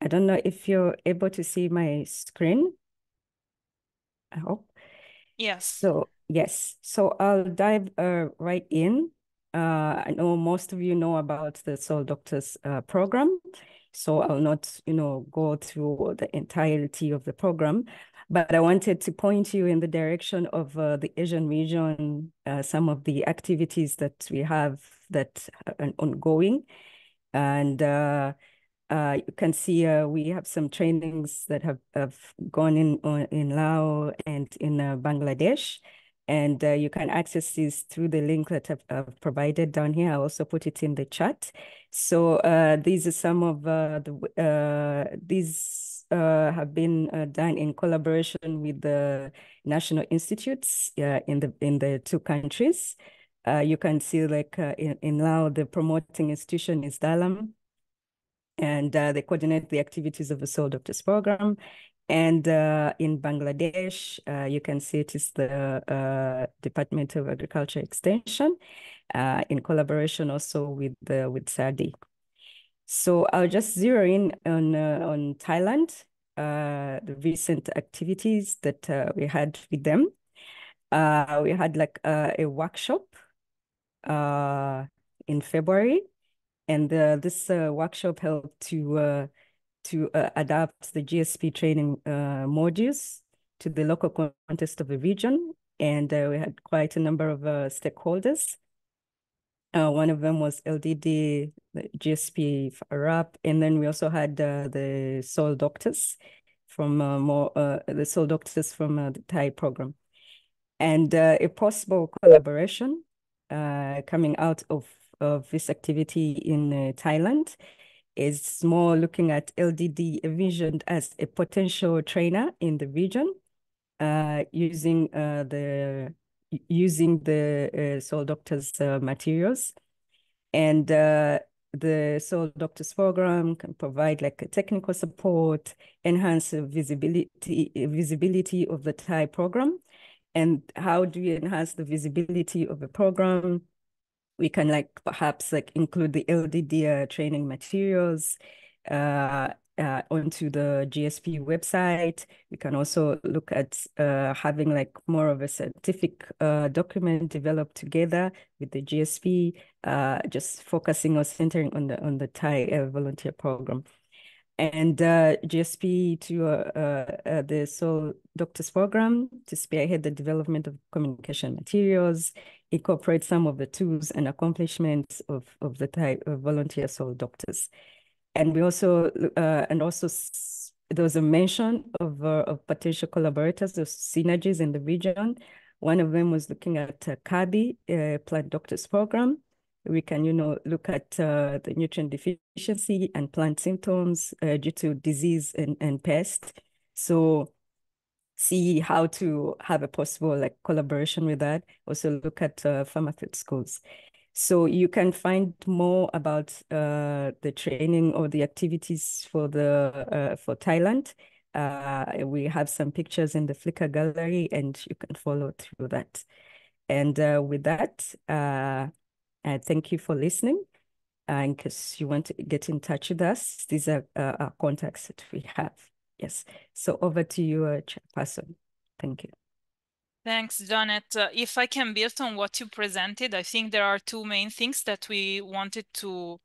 I don't know if you're able to see my screen. I hope. Yes. So, yes. So I'll dive right in. I know most of you know about the Soil Doctors Program, so I'll not, go through the entirety of the program, but I wanted to point you in the direction of the Asian region, some of the activities that we have that are ongoing. And you can see we have some trainings that have gone in Laos and in Bangladesh. And you can access these through the link that I've provided down here. I also put it in the chat. So these are some of these have been done in collaboration with the national institutes in the two countries. You can see, like, in Laos, the promoting institution is Dalam, and they coordinate the activities of the Soil Doctors Program. And in Bangladesh, you can see it is the Department of Agriculture Extension, in collaboration also with SADC. So I'll just zero in on Thailand, the recent activities that we had with them. We had like a workshop in February, and this workshop helped to adapt the GSP training modules to the local context of the region. And we had quite a number of stakeholders. One of them was LDD, the GSP RAP, and then we also had the soil doctors from the soil doctors from the Thai program. And a possible collaboration coming out of this activity in Thailand is more looking at LDD envisioned as a potential trainer in the region, using the Soil Doctors materials. And the Soil Doctors Program can provide like a technical support, enhance visibility of the Thai program. And how do you enhance the visibility of the program? We can perhaps include the LDD training materials onto the GSP website. We can also look at having more of a scientific document developed together with the GSP, just focusing or centering on the Thai volunteer program. And GSP to the Soil Doctors Program to spearhead the development of communication materials, incorporate some of the tools and accomplishments of the type of volunteer soil doctors. And we also, there was a mention of potential collaborators, of synergies in the region. One of them was looking at CABI, Plant Doctors Program. We can, look at the nutrient deficiency and plant symptoms due to disease and pest. So see how to have a possible collaboration with that. Also look at pharmaceuticals. So you can find more about the training or the activities for Thailand. We have some pictures in the Flickr gallery, and you can follow through that. And with that, I thank you for listening. In case you want to get in touch with us, these are our contacts that we have. Yes. So over to you, Chairperson. Thank you. Thanks, Janet. If I can build on what you presented, I think there are two main things that we wanted to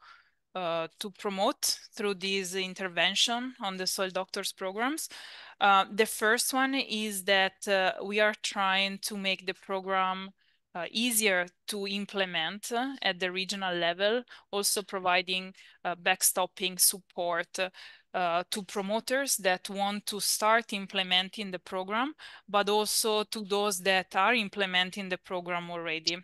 promote through this intervention on the Soil Doctors programs. The first one is that we are trying to make the program easier to implement at the regional level, also providing backstopping support to promoters that want to start implementing the program, but also to those that are implementing the program already.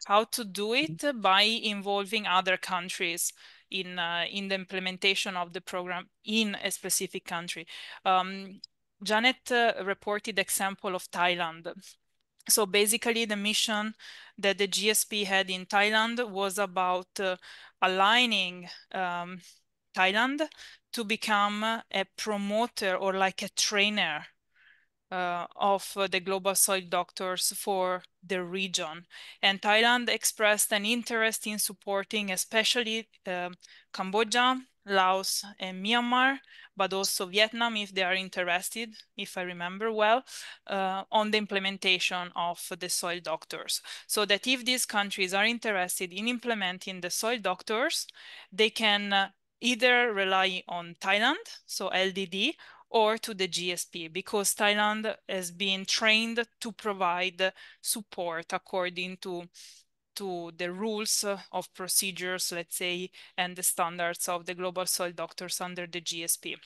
How to do it? By involving other countries in the implementation of the program in a specific country. Janet reported example of Thailand. So basically the mission that the GSP had in Thailand was about aligning Thailand to become a promoter or like a trainer of the global soil doctors for the region. And Thailand expressed an interest in supporting especially Cambodia, Laos, and Myanmar, but also Vietnam if they are interested, if I remember well, on the implementation of the soil doctors. So that if these countries are interested in implementing the soil doctors, they can either rely on Thailand, so LDD, or to the GSP, because Thailand has been trained to provide support according to the rules of procedures, let's say, and the standards of the global soil doctors under the GSP.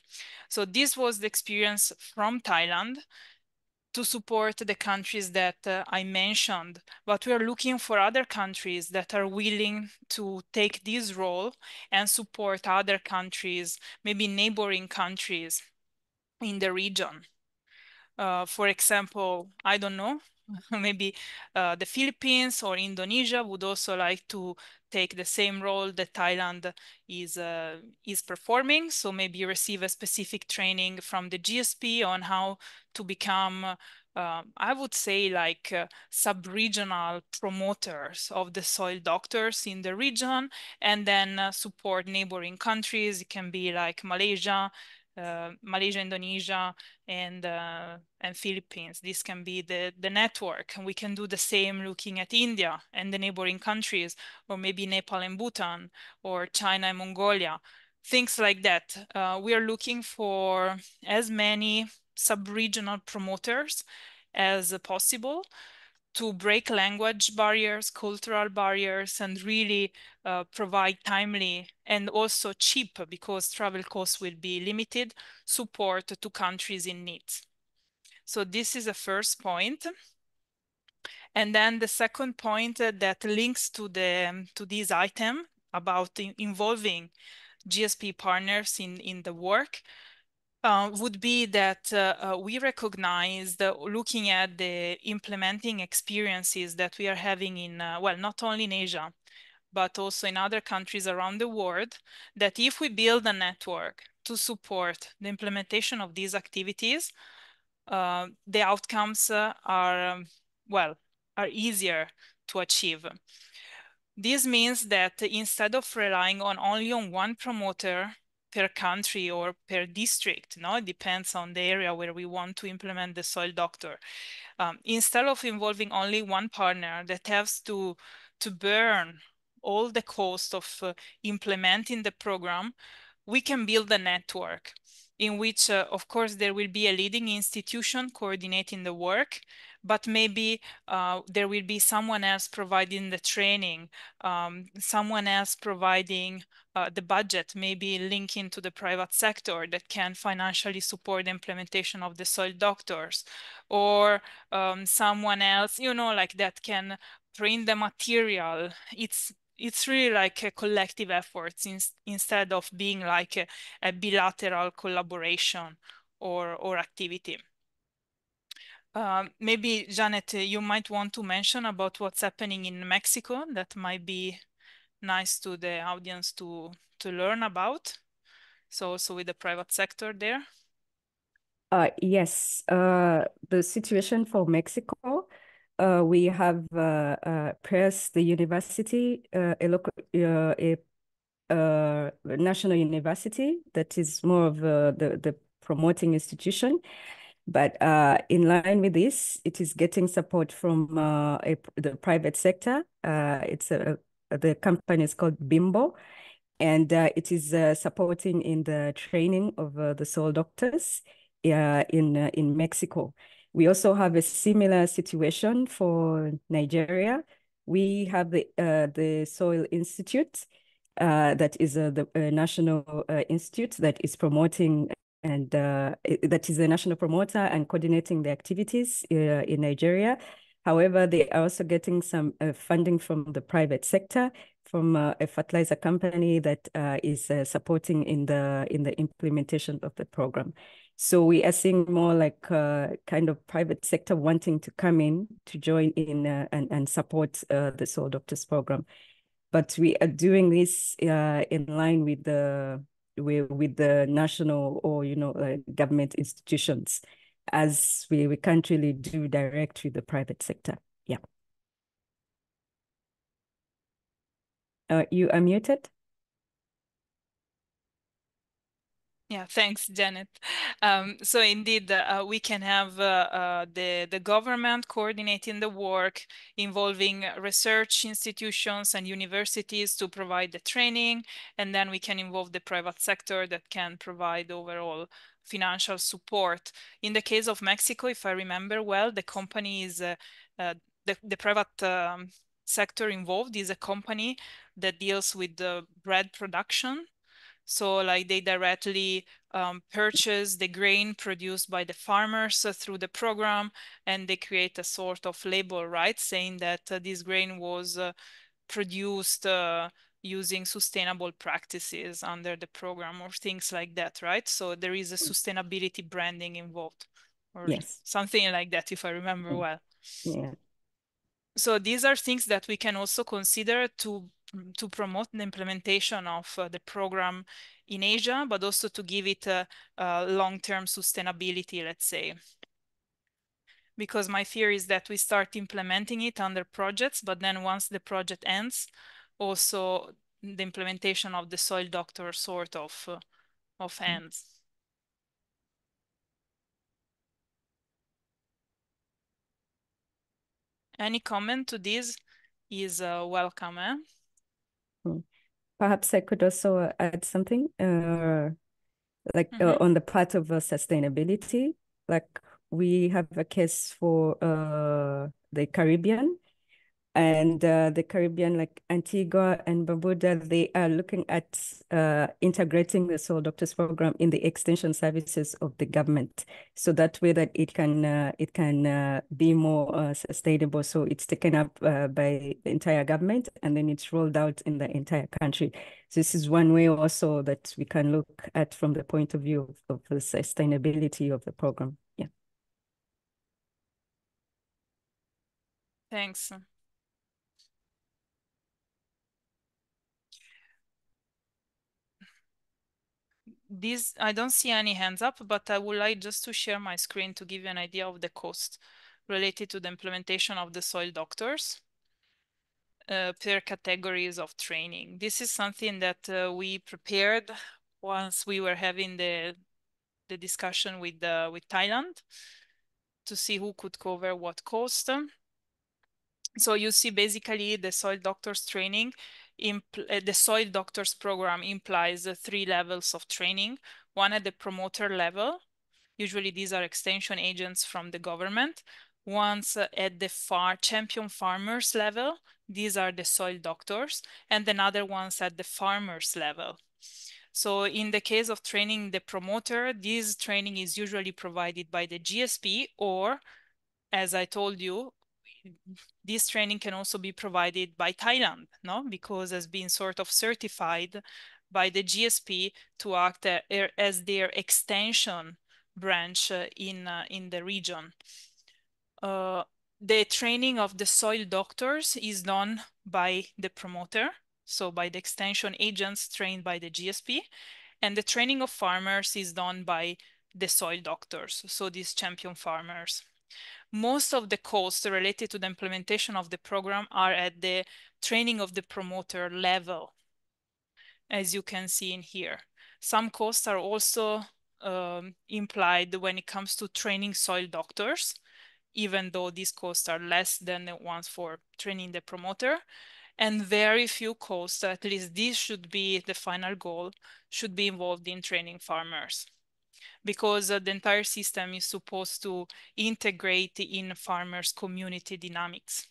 So this was the experience from Thailand to support the countries that I mentioned, but we are looking for other countries that are willing to take this role and support other countries, maybe neighboring countries in the region. For example, I don't know, maybe the Philippines or Indonesia would also like to take the same role that Thailand is performing. So maybe receive a specific training from the GSP on how to become, I would say, like sub-regional promoters of the soil doctors in the region, and then support neighboring countries. It can be like Malaysia, Indonesia, and Philippines. This can be the network. And we can do the same looking at India and the neighboring countries, or maybe Nepal and Bhutan, or China and Mongolia, things like that. We are looking for as many sub-regional promoters as possible to break language barriers, cultural barriers, and really provide timely and also cheap, because travel costs will be limited, support to countries in need. So this is the first point. And then the second point that links to this item about involving GSP partners in the work would be that we recognize that looking at the implementing experiences that we are having in, well, not only in Asia, but also in other countries around the world, that if we build a network to support the implementation of these activities, the outcomes are easier to achieve. This means that instead of relying only on one promoter per country or per district, it depends on the area where we want to implement the soil doctor. Instead of involving only one partner that has to burn all the cost of implementing the program, we can build a network in which, of course, there will be a leading institution coordinating the work, but maybe there will be someone else providing the training, someone else providing the budget, maybe linking to the private sector that can financially support the implementation of the soil doctors, or someone else, like that can print the material. It's really like a collective effort instead of being like a bilateral collaboration or activity. Maybe, Janet, you might want to mention about what's happening in Mexico. That might be nice to the audience to learn about. So with the private sector there. Yes, the situation for Mexico, we have pressed the university, a local, a national university that is more of the promoting institution. But in line with this, it is getting support from the private sector. The company is called Bimbo, and it is supporting in the training of the soil doctors in Mexico. We also have a similar situation for Nigeria. We have the Soil Institute, that is the national institute that is promoting and that is a national promoter and coordinating the activities in Nigeria. However, they are also getting some funding from the private sector, from a fertilizer company that is supporting in the implementation of the program. So we are seeing more like kind of private sector wanting to come in to join in and support the Soil Doctors program. But we are doing this in line with the national or government institutions, as we can't really do direct with the private sector. Yeah. You are muted. Yeah, thanks, Janet. So indeed, we can have the government coordinating the work, involving research institutions and universities to provide the training, and then we can involve the private sector that can provide overall financial support. In the case of Mexico, if I remember well, the company is the private sector involved is a company that deals with the bread production. So like they directly purchase the grain produced by the farmers through the program, and they create a sort of label, right, saying that this grain was produced using sustainable practices under the program or things like that, right? So there is a sustainability branding involved, or Yes. something like that, if I remember well. Yeah. So these are things that we can also consider to promote the implementation of the program in Asia, but also to give it a long-term sustainability, let's say. Because my fear is that we start implementing it under projects, but then once the project ends, also the implementation of the soil doctor sort of ends. Any comment to this is welcome, eh? Perhaps I could also add something, like on the part of sustainability. Like we have a case for the Caribbean, and the Caribbean, like Antigua and Barbuda, they are looking at integrating the Soil Doctors program in the extension services of the government, so that way that it can be more sustainable. So it's taken up by the entire government, and then it's rolled out in the entire country. So this is one way also that we can look at from the point of view of the sustainability of the program. Yeah. Thanks. I don't see any hands up, but I would like just to share my screen to give you an idea of the cost related to the implementation of the soil doctors per categories of training. This is something that we prepared once we were having the discussion with Thailand to see who could cover what cost. So you see basically the soil doctors training the Soil Doctors program implies 3 levels of training. One at the promoter level. Usually these are extension agents from the government. One's at the champion farmers level. These are the soil doctors. And another one's at the farmers level. So in the case of training the promoter, this training is usually provided by the GSP, or as I told you, this training can also be provided by Thailand, no? Because it's been sort of certified by the GSP to act as their extension branch in the region. The training of the soil doctors is done by the promoter, so by the extension agents trained by the GSP, and the training of farmers is done by the soil doctors, so these champion farmers. Most of the costs related to the implementation of the program are at the training of the promoter level, as you can see in here. Some costs are also implied when it comes to training soil doctors, even though these costs are less than the ones for training the promoter. And very few costs, at least this should be the final goal, should be involved in training farmers, because the entire system is supposed to integrate in farmers' community dynamics.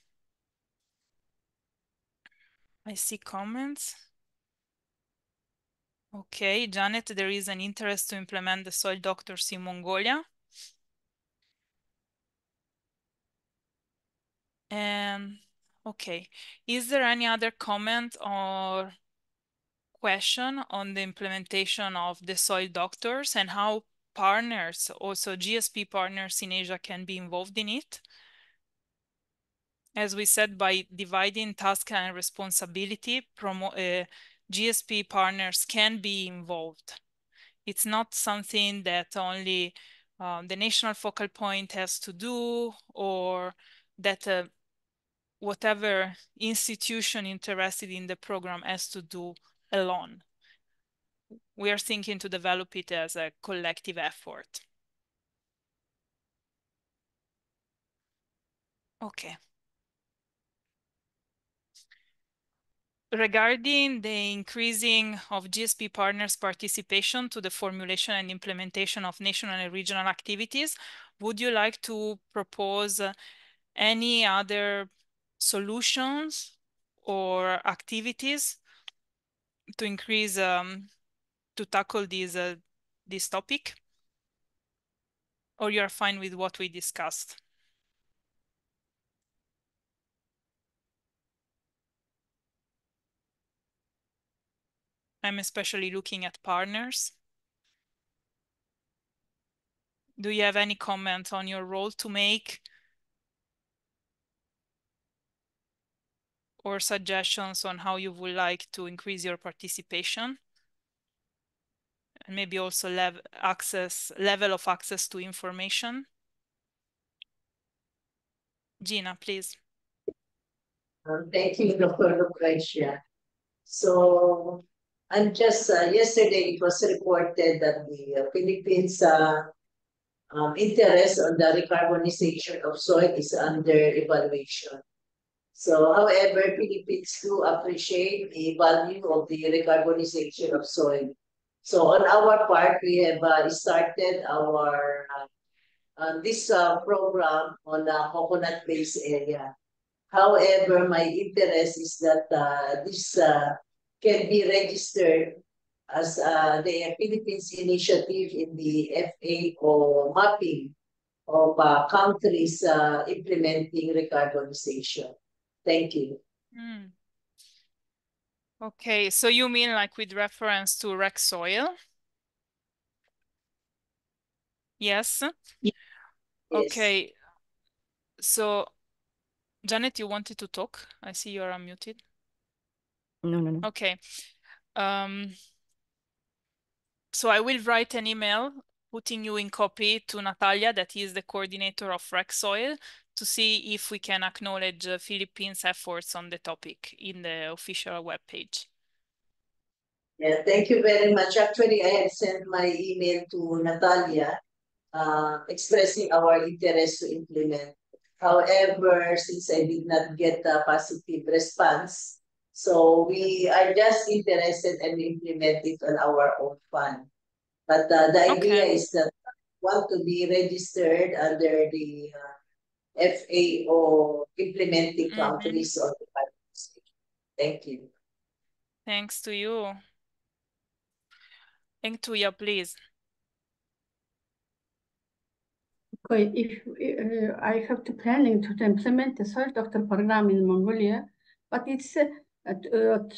I see comments. Okay, Janet, there is an interest to implement the soil doctors in Mongolia. And okay, is there any other comment or question on the implementation of the soil doctors and how partners, also GSP partners in Asia, can be involved in it? As we said, by dividing task and responsibility, GSP partners can be involved. It's not something that only the national focal point has to do, or that whatever institution interested in the program has to do alone. We are thinking to develop it as a collective effort. Okay. Regarding the increasing of GSP partners' participation to the formulation and implementation of national and regional activities, would you like to propose any other solutions or activities to increase, to tackle this topic? Or you are fine with what we discussed? I'm especially looking at partners. Do you have any comment on your role to make or suggestions on how you would like to increase your participation? And maybe also level of access to information? Gina, please. Thank you, Dr. Lucrecia. So, and just yesterday it was reported that the Philippines interest on the recarbonization of soil is under evaluation. So, however, Philippines do appreciate the value of the recarbonization of soil. So, on our part, we have started our this program on a coconut-based area. However, my interest is that this can be registered as the Philippines initiative in the FAO mapping of countries implementing recarbonization. Thank you. Okay, so you mean like with reference to rec soil? Yes? Yes. Okay, so Janet, you wanted to talk? I see you're unmuted. No. Okay. So I will write an email putting you in copy to Natalia, that is the coordinator of Rec Soil, to see if we can acknowledge Philippines' efforts on the topic in the official webpage. Yeah, thank you very much. Actually, I had sent my email to Natalia expressing our interest to implement. However, since I did not get a positive response, So we are just interested and implement it on our own fund. But the idea Okay. is that we want to be registered under the FAO implementing countries on the Pacific. Thank you. Thanks to you. Thank to you, please. Okay, if I have to planning to implement the soil doctor program in Mongolia, but it's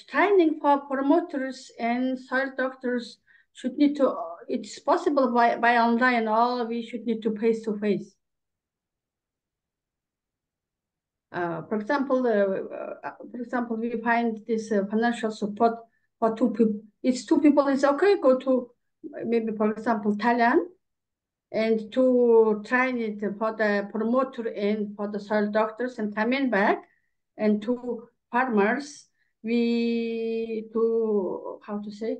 training for promoters and soil doctors should need to. It's possible by online, or we should need to face to face. For example, we find this financial support for two people. It's two people. It's okay. Go to maybe, for example, Thailand, and to train it for the promoter and for the soil doctors, and coming back, and to farmers, we to how to say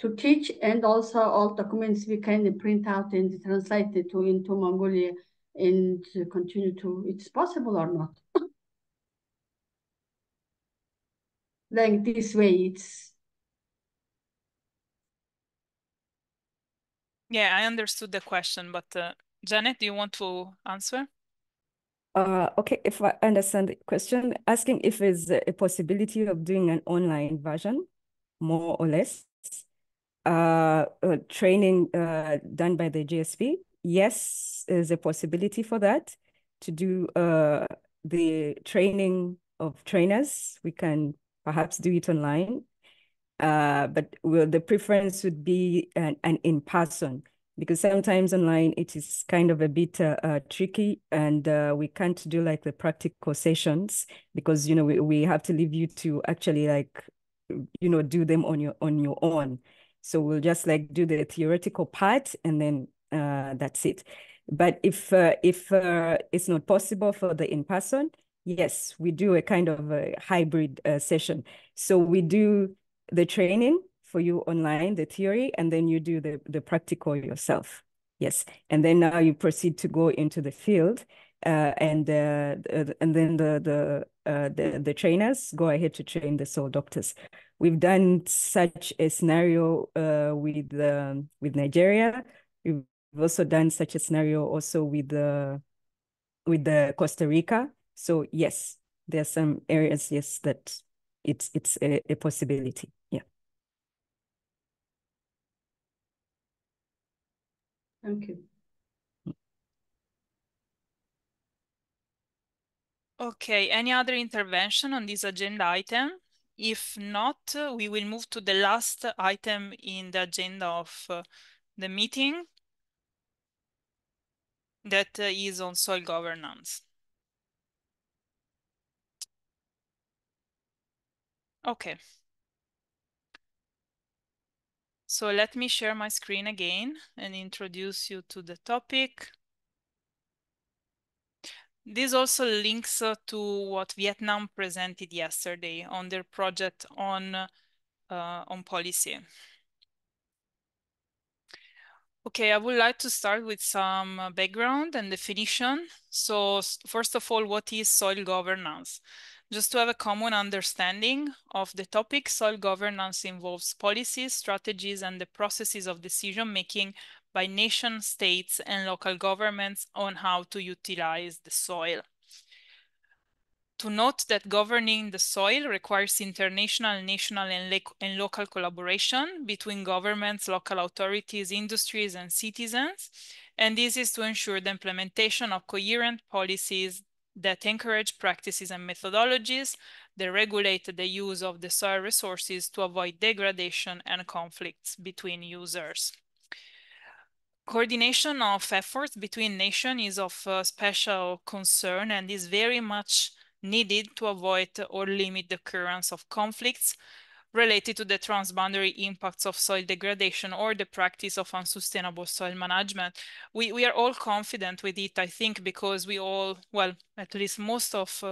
to teach, and also all documents we can print out and translate it to into Mongolia and continue to. It's possible or not? Like this way, it's. Yeah, I understood the question, but Janet, do you want to answer? Okay, if I understand the question, asking if there's a possibility of doing an online version, more or less, training done by the GSP. Yes, there's a possibility for that, to do the training of trainers. We can perhaps do it online, but the preference would be an in-person, because sometimes online it is kind of a bit tricky, and we can't do like the practical sessions, because we have to leave you to actually like do them on your own. So we'll just like do the theoretical part, and then that's it. But if it's not possible for the in-person, yes, we do a kind of a hybrid session. So we do the training for you online, the theory, and then you do the practical yourself. Yes, and then now you proceed to go into the field, and then the trainers go ahead to train the soil doctors. We've done such a scenario with Nigeria. We've also done such a scenario also with the Costa Rica. So yes, there are some areas, yes, that it's a possibility. Yeah. Thank you. Okay, any other intervention on this agenda item? If not, we will move to the last item in the agenda of the meeting, that is on soil governance. Okay. So let me share my screen again and introduce you to the topic. This also links to what Vietnam presented yesterday on their project on policy. Okay, I would like to start with some background and definition. So first of all, what is soil governance? Just to have a common understanding of the topic, soil governance involves policies, strategies, and the processes of decision-making by nation states and local governments on how to utilize the soil. To note that governing the soil requires international, national, and local collaboration between governments, local authorities, industries, and citizens. And this is to ensure the implementation of coherent policies that encourage practices and methodologies that regulate the use of the soil resources to avoid degradation and conflicts between users. Coordination of efforts between nations is of special concern and is very much needed to avoid or limit the occurrence of conflicts related to the transboundary impacts of soil degradation or the practice of unsustainable soil management. We are all confident with it, I think, because we all, well, at least most of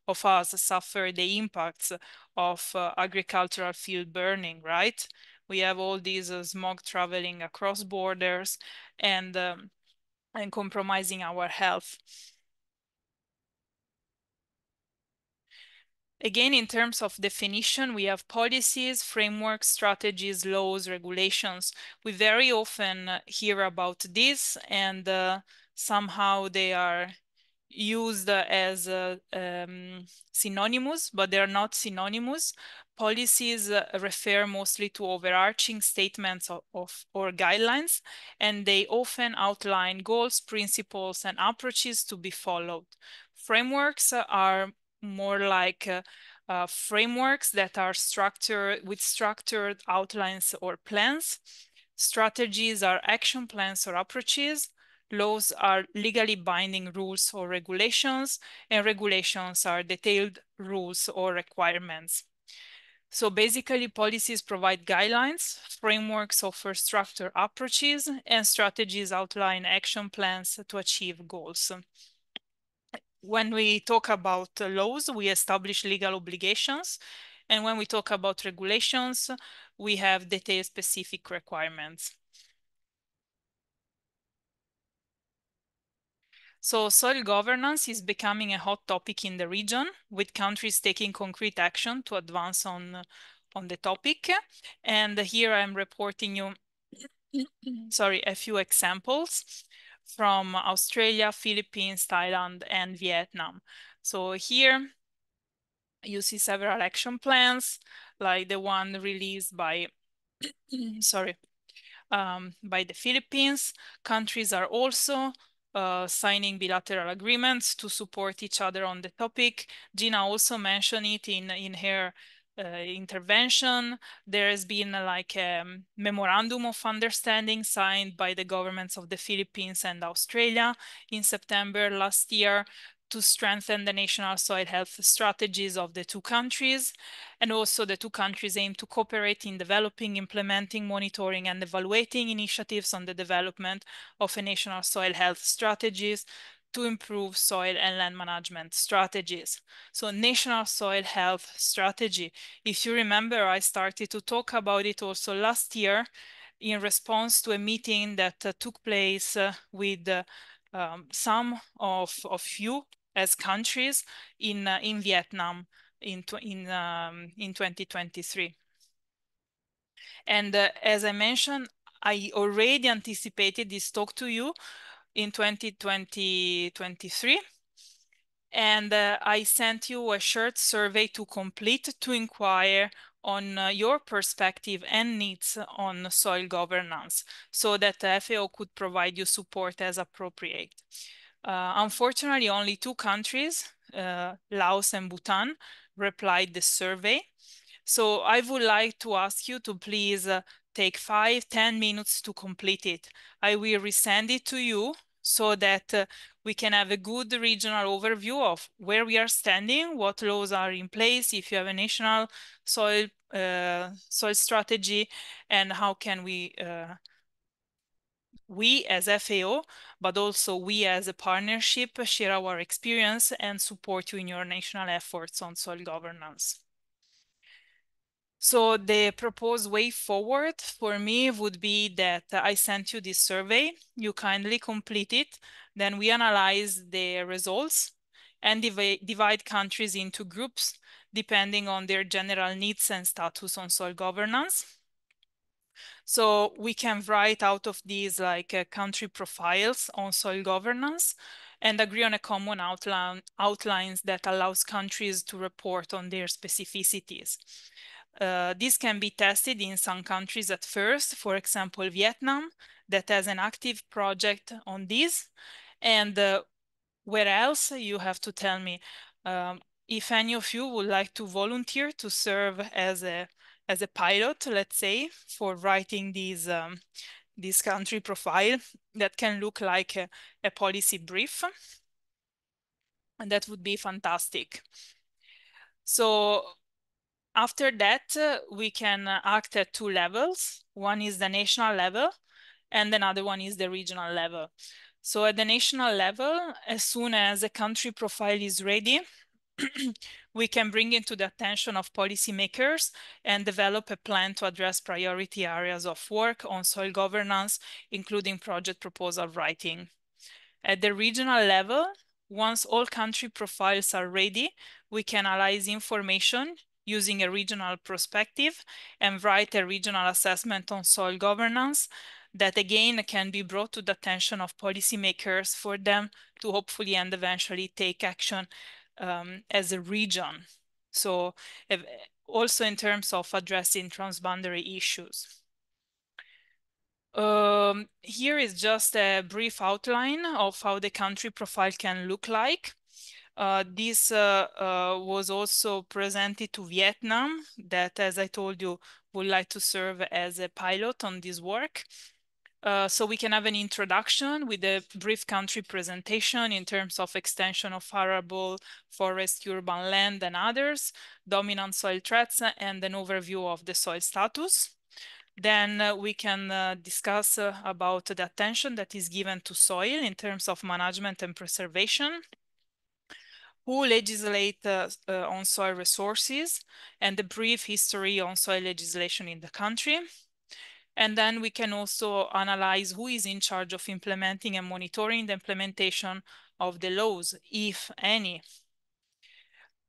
us suffer the impacts of agricultural field burning, right? We have all these smog traveling across borders and compromising our health. again, in terms of definition, we have policies, frameworks, strategies, laws, regulations. We very often hear about this, and somehow they are used as synonymous, but they're not synonymous. Policies refer mostly to overarching statements or guidelines, and they often outline goals, principles, and approaches to be followed. Frameworks are more like frameworks that are structured with structured outlines or plans. Strategies are action plans or approaches. Laws are legally binding rules or regulations, and regulations are detailed rules or requirements. So basically, policies provide guidelines, frameworks offer structured approaches, and strategies outline action plans to achieve goals. When we talk about laws, we establish legal obligations. And when we talk about regulations, we have detailed specific requirements. So soil governance is becoming a hot topic in the region, with countries taking concrete action to advance on the topic. And here I'm reporting you, sorry, a few examples from Australia, Philippines, Thailand, and Vietnam. So here you see several action plans, like the one released by, sorry, by the Philippines. Countries are also signing bilateral agreements to support each other on the topic. Gina also mentioned it in her intervention. There has been like a memorandum of understanding signed by the governments of the Philippines and Australia in September last year to strengthen the national soil health strategies of the two countries. And also the two countries aim to cooperate in developing, implementing, monitoring, and evaluating initiatives on the development of a national soil health strategies to improve soil and land management strategies. So national soil health strategy. If you remember, I started to talk about it also last year in response to a meeting that took place with some of you as countries in Vietnam in 2023. And as I mentioned, I already anticipated this talk to you in 2023. And I sent you a short survey to complete to inquire on your perspective and needs on soil governance so that the FAO could provide you support as appropriate. Unfortunately, only two countries, Laos and Bhutan, replied the survey. So I would like to ask you to please take 5-10 minutes to complete it. I will resend it to you so that we can have a good regional overview of where we are standing, what laws are in place, if you have a national soil strategy, and how can we as FAO, but also we as a partnership, share our experience and support you in your national efforts on soil governance. So the proposed way forward for me would be that I sent you this survey, you kindly complete it, then we analyze the results and divide countries into groups depending on their general needs and status on soil governance. So we can write out of these like country profiles on soil governance and agree on a common outlines that allows countries to report on their specificities. This can be tested in some countries at first, for example, Vietnam, that has an active project on this. And where else, you have to tell me. If any of you would like to volunteer to serve as a pilot, let's say, for writing this country profile that can look like a policy brief, and that would be fantastic. So after that, we can act at two levels. One is the national level, and another one is the regional level. So at the national level, as soon as a country profile is ready, we can bring it to the attention of policymakers and develop a plan to address priority areas of work on soil governance, including project proposal writing. At the regional level, Once all country profiles are ready, we can analyze information using a regional perspective and write a regional assessment on soil governance that again can be brought to the attention of policymakers for them to hopefully and eventually take action as a region. So also in terms of addressing transboundary issues. Here is just a brief outline of how the country profile can look like. This was also presented to Vietnam, that, as I told you, would like to serve as a pilot on this work. So we can have an introduction with a brief country presentation in terms of extension of arable, forest, urban land, and others, dominant soil threats, and an overview of the soil status. Then we can discuss about the attention that is given to soil in terms of management and preservation, who legislate on soil resources, and the brief history on soil legislation in the country. And then we can also analyze who is in charge of implementing and monitoring the implementation of the laws, if any.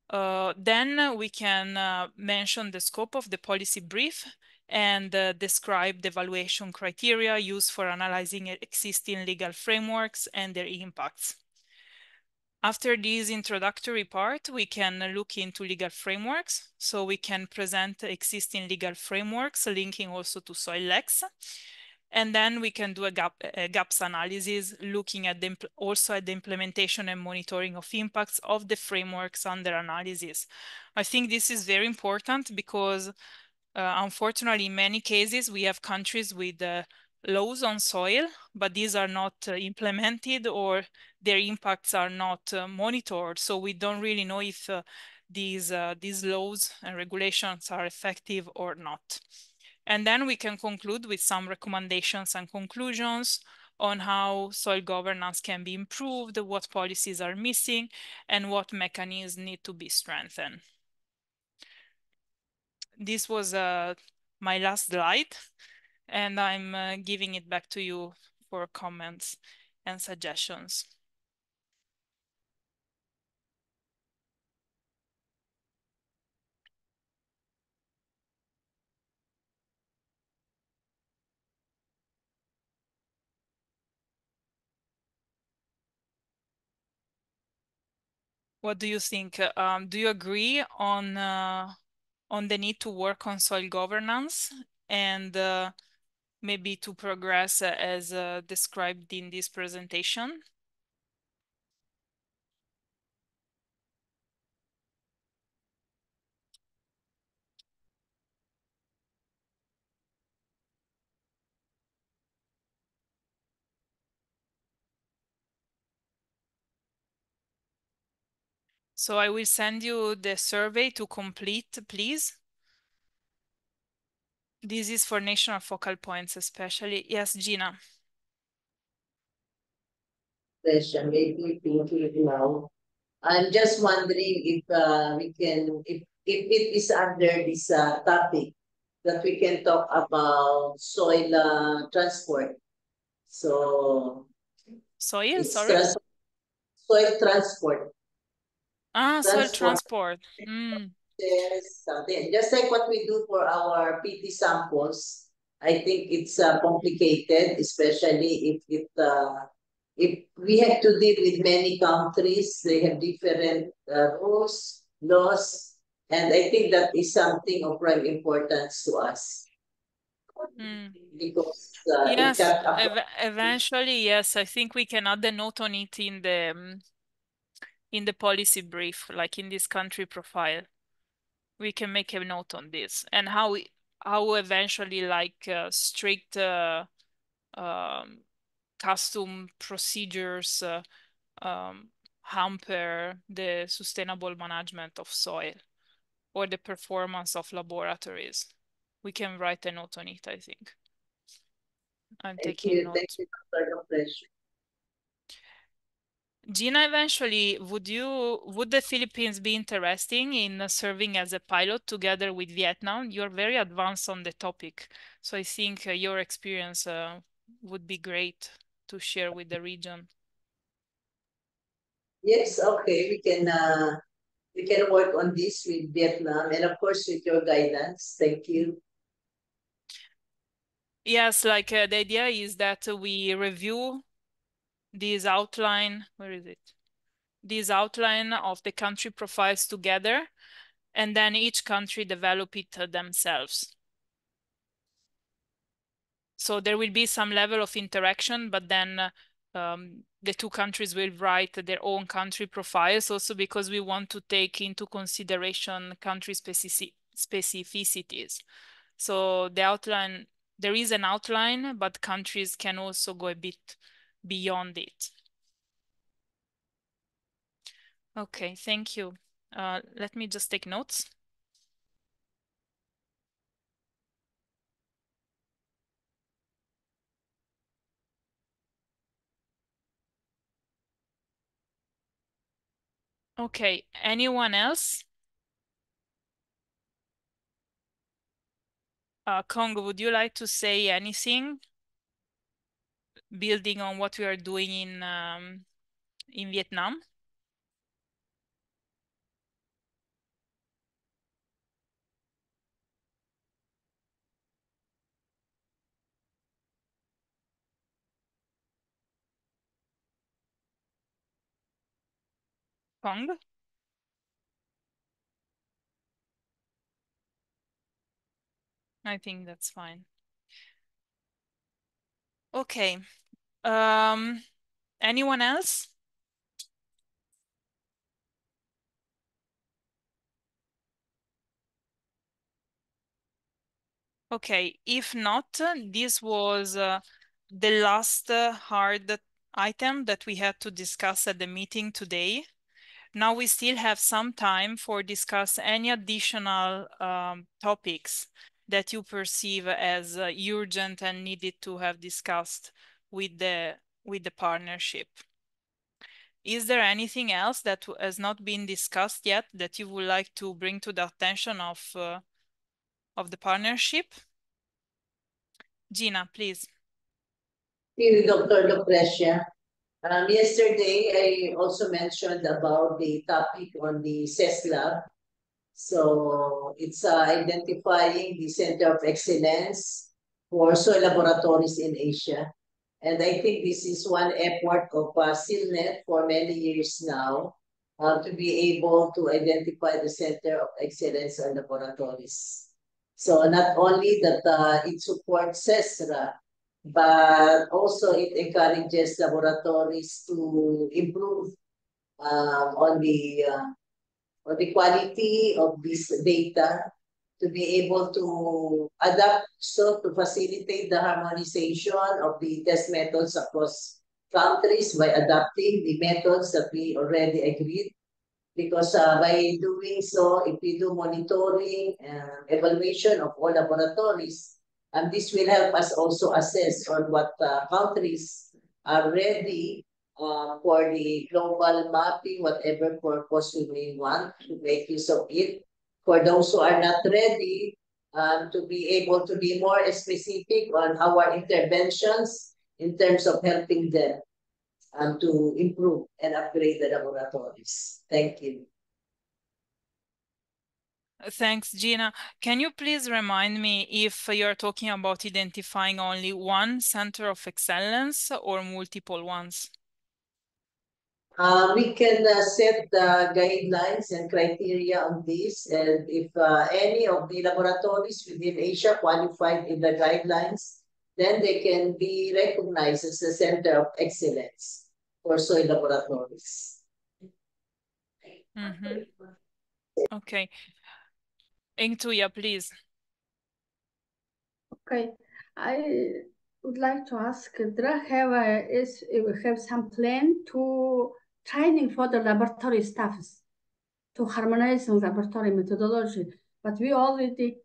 Then we can mention the scope of the policy brief and describe the evaluation criteria used for analyzing existing legal frameworks and their impacts. After this introductory part, we can look into legal frameworks. So we can present existing legal frameworks linking also to soil lex. And then we can do a gaps analysis, looking at also at the implementation and monitoring of impacts of the frameworks under analysis. I think this is very important because unfortunately, in many cases, we have countries with laws on soil, but these are not implemented or their impacts are not monitored. So we don't really know if these laws and regulations are effective or not. And then we can conclude with some recommendations and conclusions on how soil governance can be improved, what policies are missing, and what mechanisms need to be strengthened. This was my last slide, and I'm giving it back to you for comments and suggestions. What do you think? Do you agree on the need to work on soil governance and maybe to progress as described in this presentation? So I will send you the survey to complete, please. This is for national focal points, especially. Yes, Gina. Question, maybe thinking now. I'm just wondering if we can, if it is under this topic, that we can talk about soil transport. So Soil, it's sorry? soil transport. Soil transport. Mm. Something just like what we do for our PT samples. I think it's complicated, especially if we have to deal with many countries. They have different rules, laws, and I think that is something of prime importance to us. Because yes, eventually, yes, I think we can add a note on it in the policy brief, like in this country profile. We can make a note on this and how eventually like strict custom procedures hamper the sustainable management of soil or the performance of laboratories. We can write a note on it, I think. I'm taking notes. Thank you, Dr. Gina, eventually, would the Philippines be interesting in serving as a pilot together with Vietnam? You're very advanced on the topic, so I think your experience would be great to share with the region. Yes, okay, we can work on this with Vietnam and of course with your guidance. Thank you. Yes, like the idea is that we review this outline. Where is it? This outline of the country profiles together, and then each country develop it themselves. So there will be some level of interaction, but then the two countries will write their own country profiles, also because we want to take into consideration country specificities. So the outline, there is an outline, but countries can also go a bit beyond it. Okay, thank you. Let me just take notes. Okay, anyone else? Congo, would you like to say anything building on what we are doing in Vietnam? Kong? I think that's fine. Okay. Anyone else? Okay, if not, this was the last hard item that we had to discuss at the meeting today. Now we still have some time for discuss any additional topics that you perceive as urgent and needed to have discussed with the partnership. Is there anything else that has not been discussed yet that you would like to bring to the attention of the partnership? Gina, please. Thank you, Dr. Lucrecia. Yesterday, I also mentioned about the topic on the CES Lab. So it's identifying the Center of Excellence for Soil Laboratories in Asia. And I think this is one effort of SILNET for many years now to be able to identify the Center of Excellence and Laboratories. So not only that it supports CESRA, but also it encourages laboratories to improve on the quality of this data to be able to adapt, so to facilitate the harmonization of the test methods across countries by adapting the methods that we already agreed. Because by doing so, if we do monitoring and evaluation of all laboratories, and this will help us also assess on what countries are ready for the global mapping, whatever purpose we may want to make use of it. For those who are not ready, to be able to be more specific on our interventions in terms of helping them to improve and upgrade the laboratories. Thank you. Thanks, Gina. Can you please remind me if you're talking about identifying only one center of excellence or multiple ones? We can set the guidelines and criteria on this, and if any of the laboratories within Asia qualified in the guidelines, then they can be recognized as a center of excellence for soil laboratories. Mm-hmm. Okay. Intuya, please. Okay, I would like to ask, do you have some plan to training for the laboratory staffs to harmonize on laboratory methodology? But we already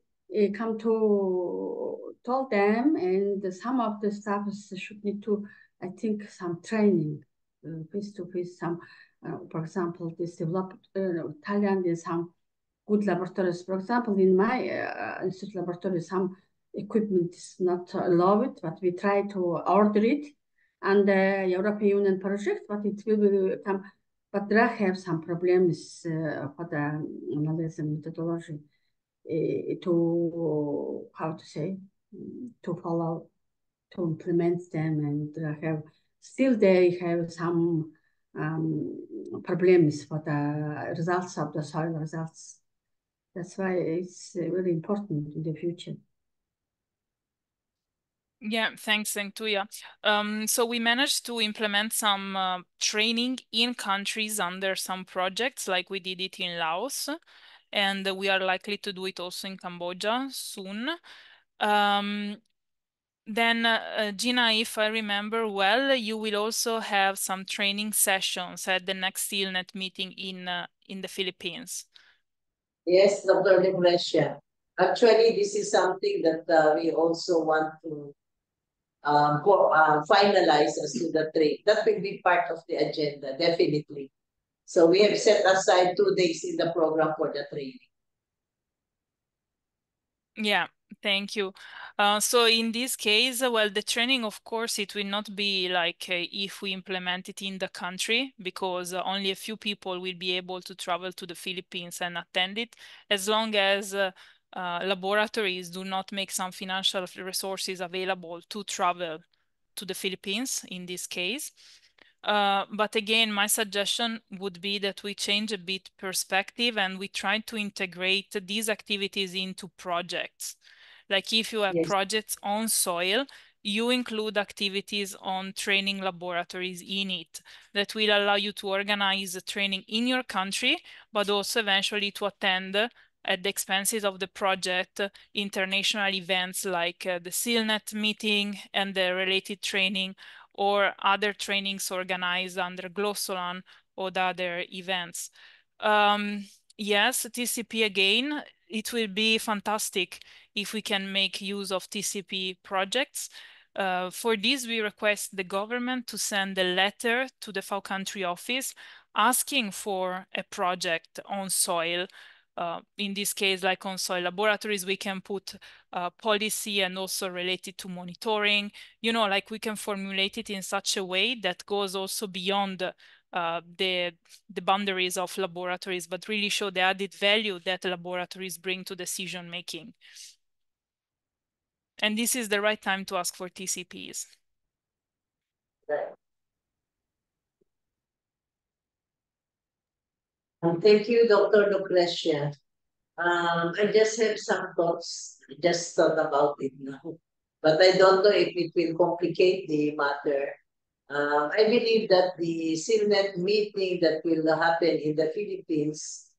come to told them, and some of the staffs should need to, I think, some training, face to face. Some, for example, this developed Thailand in some good laboratories. For example, in my institute laboratory, some equipment is not allowed, but we try to order it. And the European Union project, but it will become but there have some problems for the analysis methodology to, how to say, to follow, to implement them, and they have some problems for the results of the soil results. That's why it's really important in the future. Yeah, thanks, Tuya. So we managed to implement some training in countries under some projects, like we did it in Laos, and we are likely to do it also in Cambodia soon. Then, Gina, if I remember well, you will also have some training sessions at the next SealNet meeting in the Philippines. Yes, Dr. Lucrecia. Actually, this is something that we also want to finalize as to the trade. That will be part of the agenda, definitely. So we have set aside 2 days in the program for the training. Yeah, thank you. So in this case, well, the training, of course, it will not be like if we implement it in the country, because only a few people will be able to travel to the Philippines and attend it, as long as laboratories do not make some financial resources available to travel to the Philippines in this case. But again, my suggestion would be that we change a bit perspective and we try to integrate these activities into projects. Like if you have projects on soil, you include activities on training laboratories in it that will allow you to organize the training in your country, but also eventually to attend at the expenses of the project international events like the SealNet meeting and the related training, or other trainings organized under Glossolan or the other events. Yes, TCP again, it will be fantastic if we can make use of TCP projects. For this, we request the government to send a letter to the FAO country office asking for a project on soil. In this case, like on soil laboratories, we can put policy and also related to monitoring. You know, like we can formulate it in such a way that goes also beyond the boundaries of laboratories, but really show the added value that laboratories bring to decision making. And this is the right time to ask for TCPs. Right. Thank you, Dr. Lucrecia. I just have some thoughts. I just thought about it now. But I don't know if it will complicate the matter. I believe that the SealNet meeting that will happen in the Philippines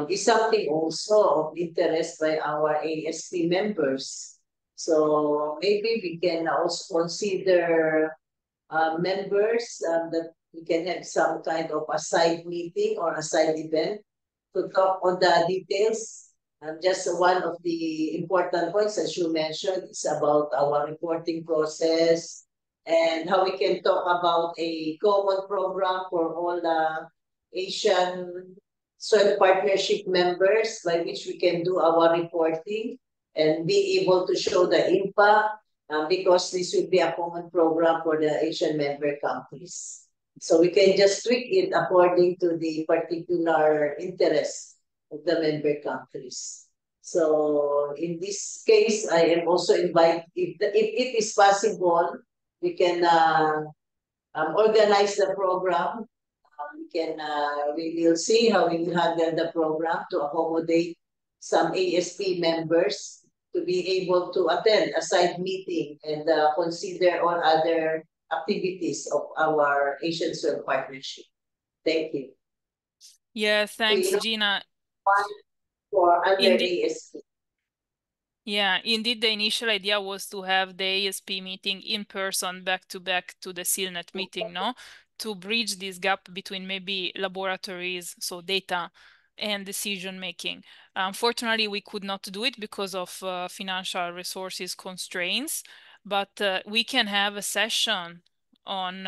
is something also of interest by our ASP members. So maybe we can also consider members that we can have some kind of a side meeting or a side event to talk on the details. Just one of the important points, as you mentioned, is about our reporting process and how we can talk about a common program for all the Asian Soil Partnership members by which we can do our reporting and be able to show the impact because this will be a common program for the Asian member countries. So we can just tweak it according to the particular interest of the member countries. So in this case, I am also invite if it is possible, we can organize the program. We will see how we will handle the program to accommodate some ASP members to be able to attend a side meeting and consider all other activities of our Asian Soil Partnership. Thank you. Yeah, thanks, Gina. For under ASP. Yeah, indeed, the initial idea was to have the ASP meeting in person, back to the SealNet meeting, no? To bridge this gap between maybe laboratories, so data, and decision making. Unfortunately, we could not do it because of financial resources constraints, but we can have a session on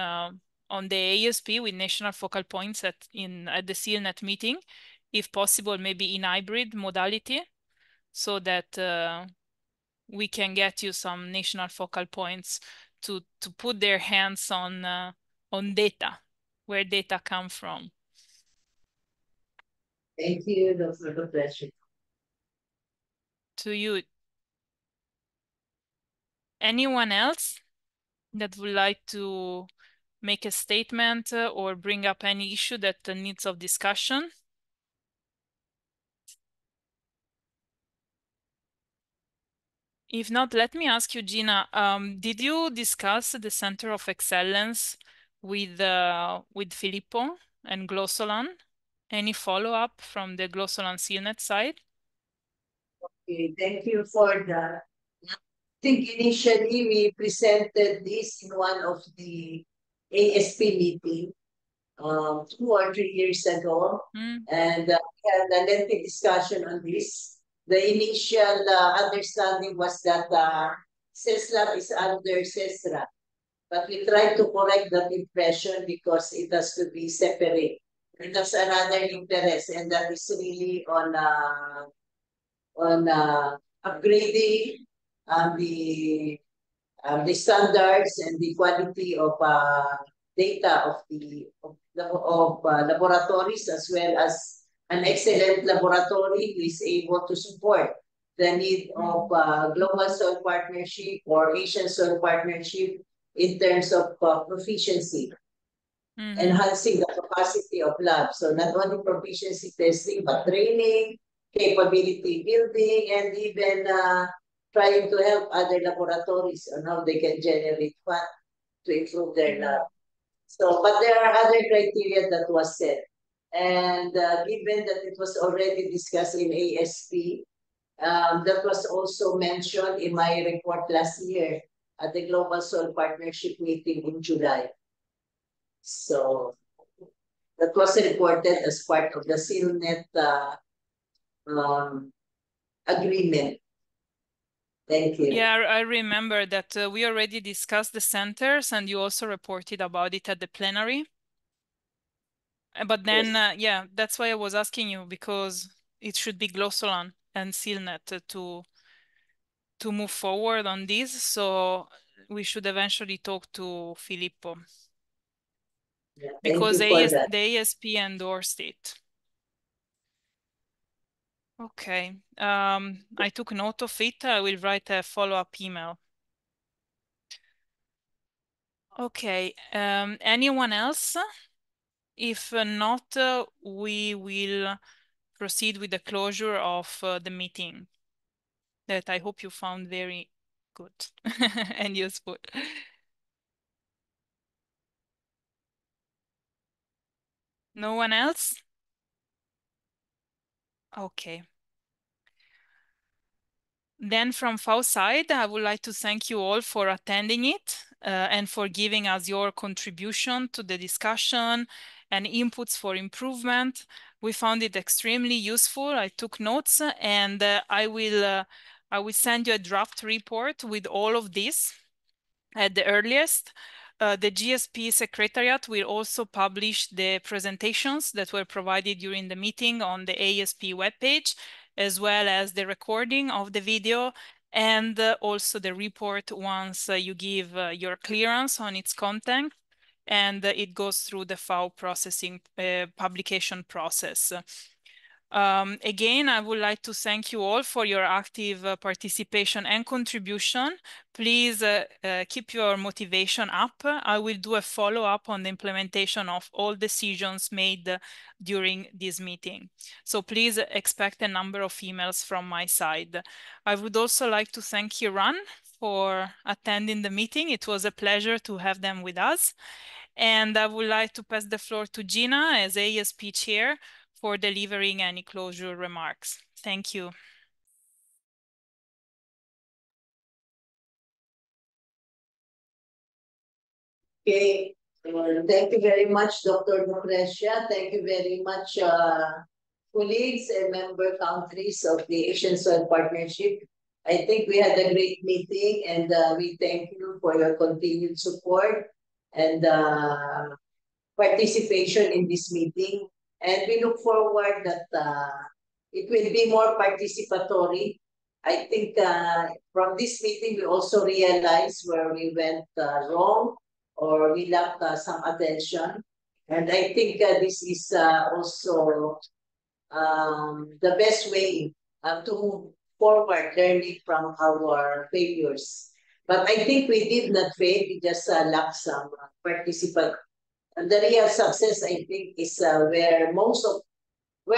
the ASP with national focal points at the SealNet meeting, if possible, maybe in hybrid modality, so that we can get you some national focal points to put their hands on data, where data come from. Thank you, Dr. Duplessis. To you. Anyone else that would like to make a statement or bring up any issue that needs of discussion? If not, let me ask you, Gina, did you discuss the Center of Excellence with Filippo and Glossolan? Any follow-up from the Glossolan CNET side? Okay, thank you for that. I think initially we presented this in one of the ASP meeting 2 or 3 years ago, and we had a lengthy discussion on this. The initial understanding was that CESLAB is under CESRA, but we tried to correct that impression because it has to be separate. It has another interest, and that is really on upgrading the standards and the quality of data of laboratories, as well as an excellent laboratory who is able to support the need of global soil partnership or Asian soil partnership in terms of proficiency, enhancing the capacity of labs. So not only proficiency testing, but training, capability building, and even trying to help other laboratories on how they can generate fund to improve their lab. So, but there are other criteria that was set. And given that it was already discussed in ASP, that was also mentioned in my report last year at the Global Soil Partnership meeting in July. So that was reported as part of the CILNET agreement. Thank you. Yeah, I remember that we already discussed the centers and you also reported about it at the plenary. But then, yeah, that's why I was asking you, because it should be Glossolan and CILNET to move forward on this. So we should eventually talk to Filippo. Yeah, because the ASP endorsed it. Okay, I took note of it. I will write a follow-up email. Okay, anyone else? If not, we will proceed with the closure of the meeting that I hope you found very good and useful. No one else? Okay. Then from FAO side, I would like to thank you all for attending it and for giving us your contribution to the discussion and inputs for improvement. We found it extremely useful. I took notes and I will send you a draft report with all of this at the earliest. The GSP Secretariat will also publish the presentations that were provided during the meeting on the ASP webpage, as well as the recording of the video and also the report once you give your clearance on its content and it goes through the FAO processing publication process. Again, I would like to thank you all for your active participation and contribution. Please keep your motivation up. I will do a follow-up on the implementation of all decisions made during this meeting. So please expect a number of emails from my side. I would also like to thank Iran for attending the meeting. It was a pleasure to have them with us. And I would like to pass the floor to Gina as ASP chair for delivering any closure remarks. Thank you. Okay, thank you very much, Dr. Lucrecia. Thank you very much, colleagues and member countries of the Asian Soil Partnership. I think we had a great meeting and we thank you for your continued support and participation in this meeting. And we look forward that it will be more participatory. I think from this meeting, we also realized where we went wrong or we lacked some attention. And I think this is also the best way to move forward, learning from our failures. But I think we did not fail, we just lacked some participant. And the real success, I think, is where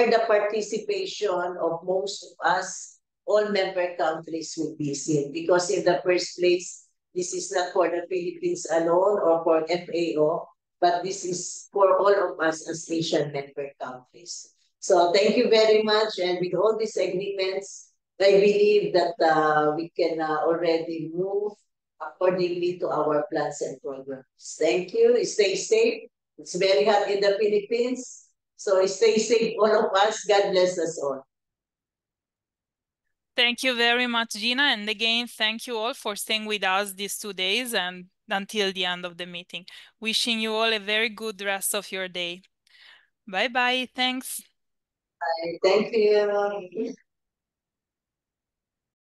the participation of most of us, all member countries, will be seen. Because in the first place, this is not for the Philippines alone or for FAO, but this is for all of us as Asian member countries. So thank you very much. And with all these agreements, I believe that we can already move accordingly to our plans and programs. Thank you. Stay safe. It's very hot in the Philippines. So stay safe, all of us. God bless us all. Thank you very much, Gina. And again, thank you all for staying with us these 2 days and until the end of the meeting. Wishing you all a very good rest of your day. Bye-bye. Thanks. Thank you.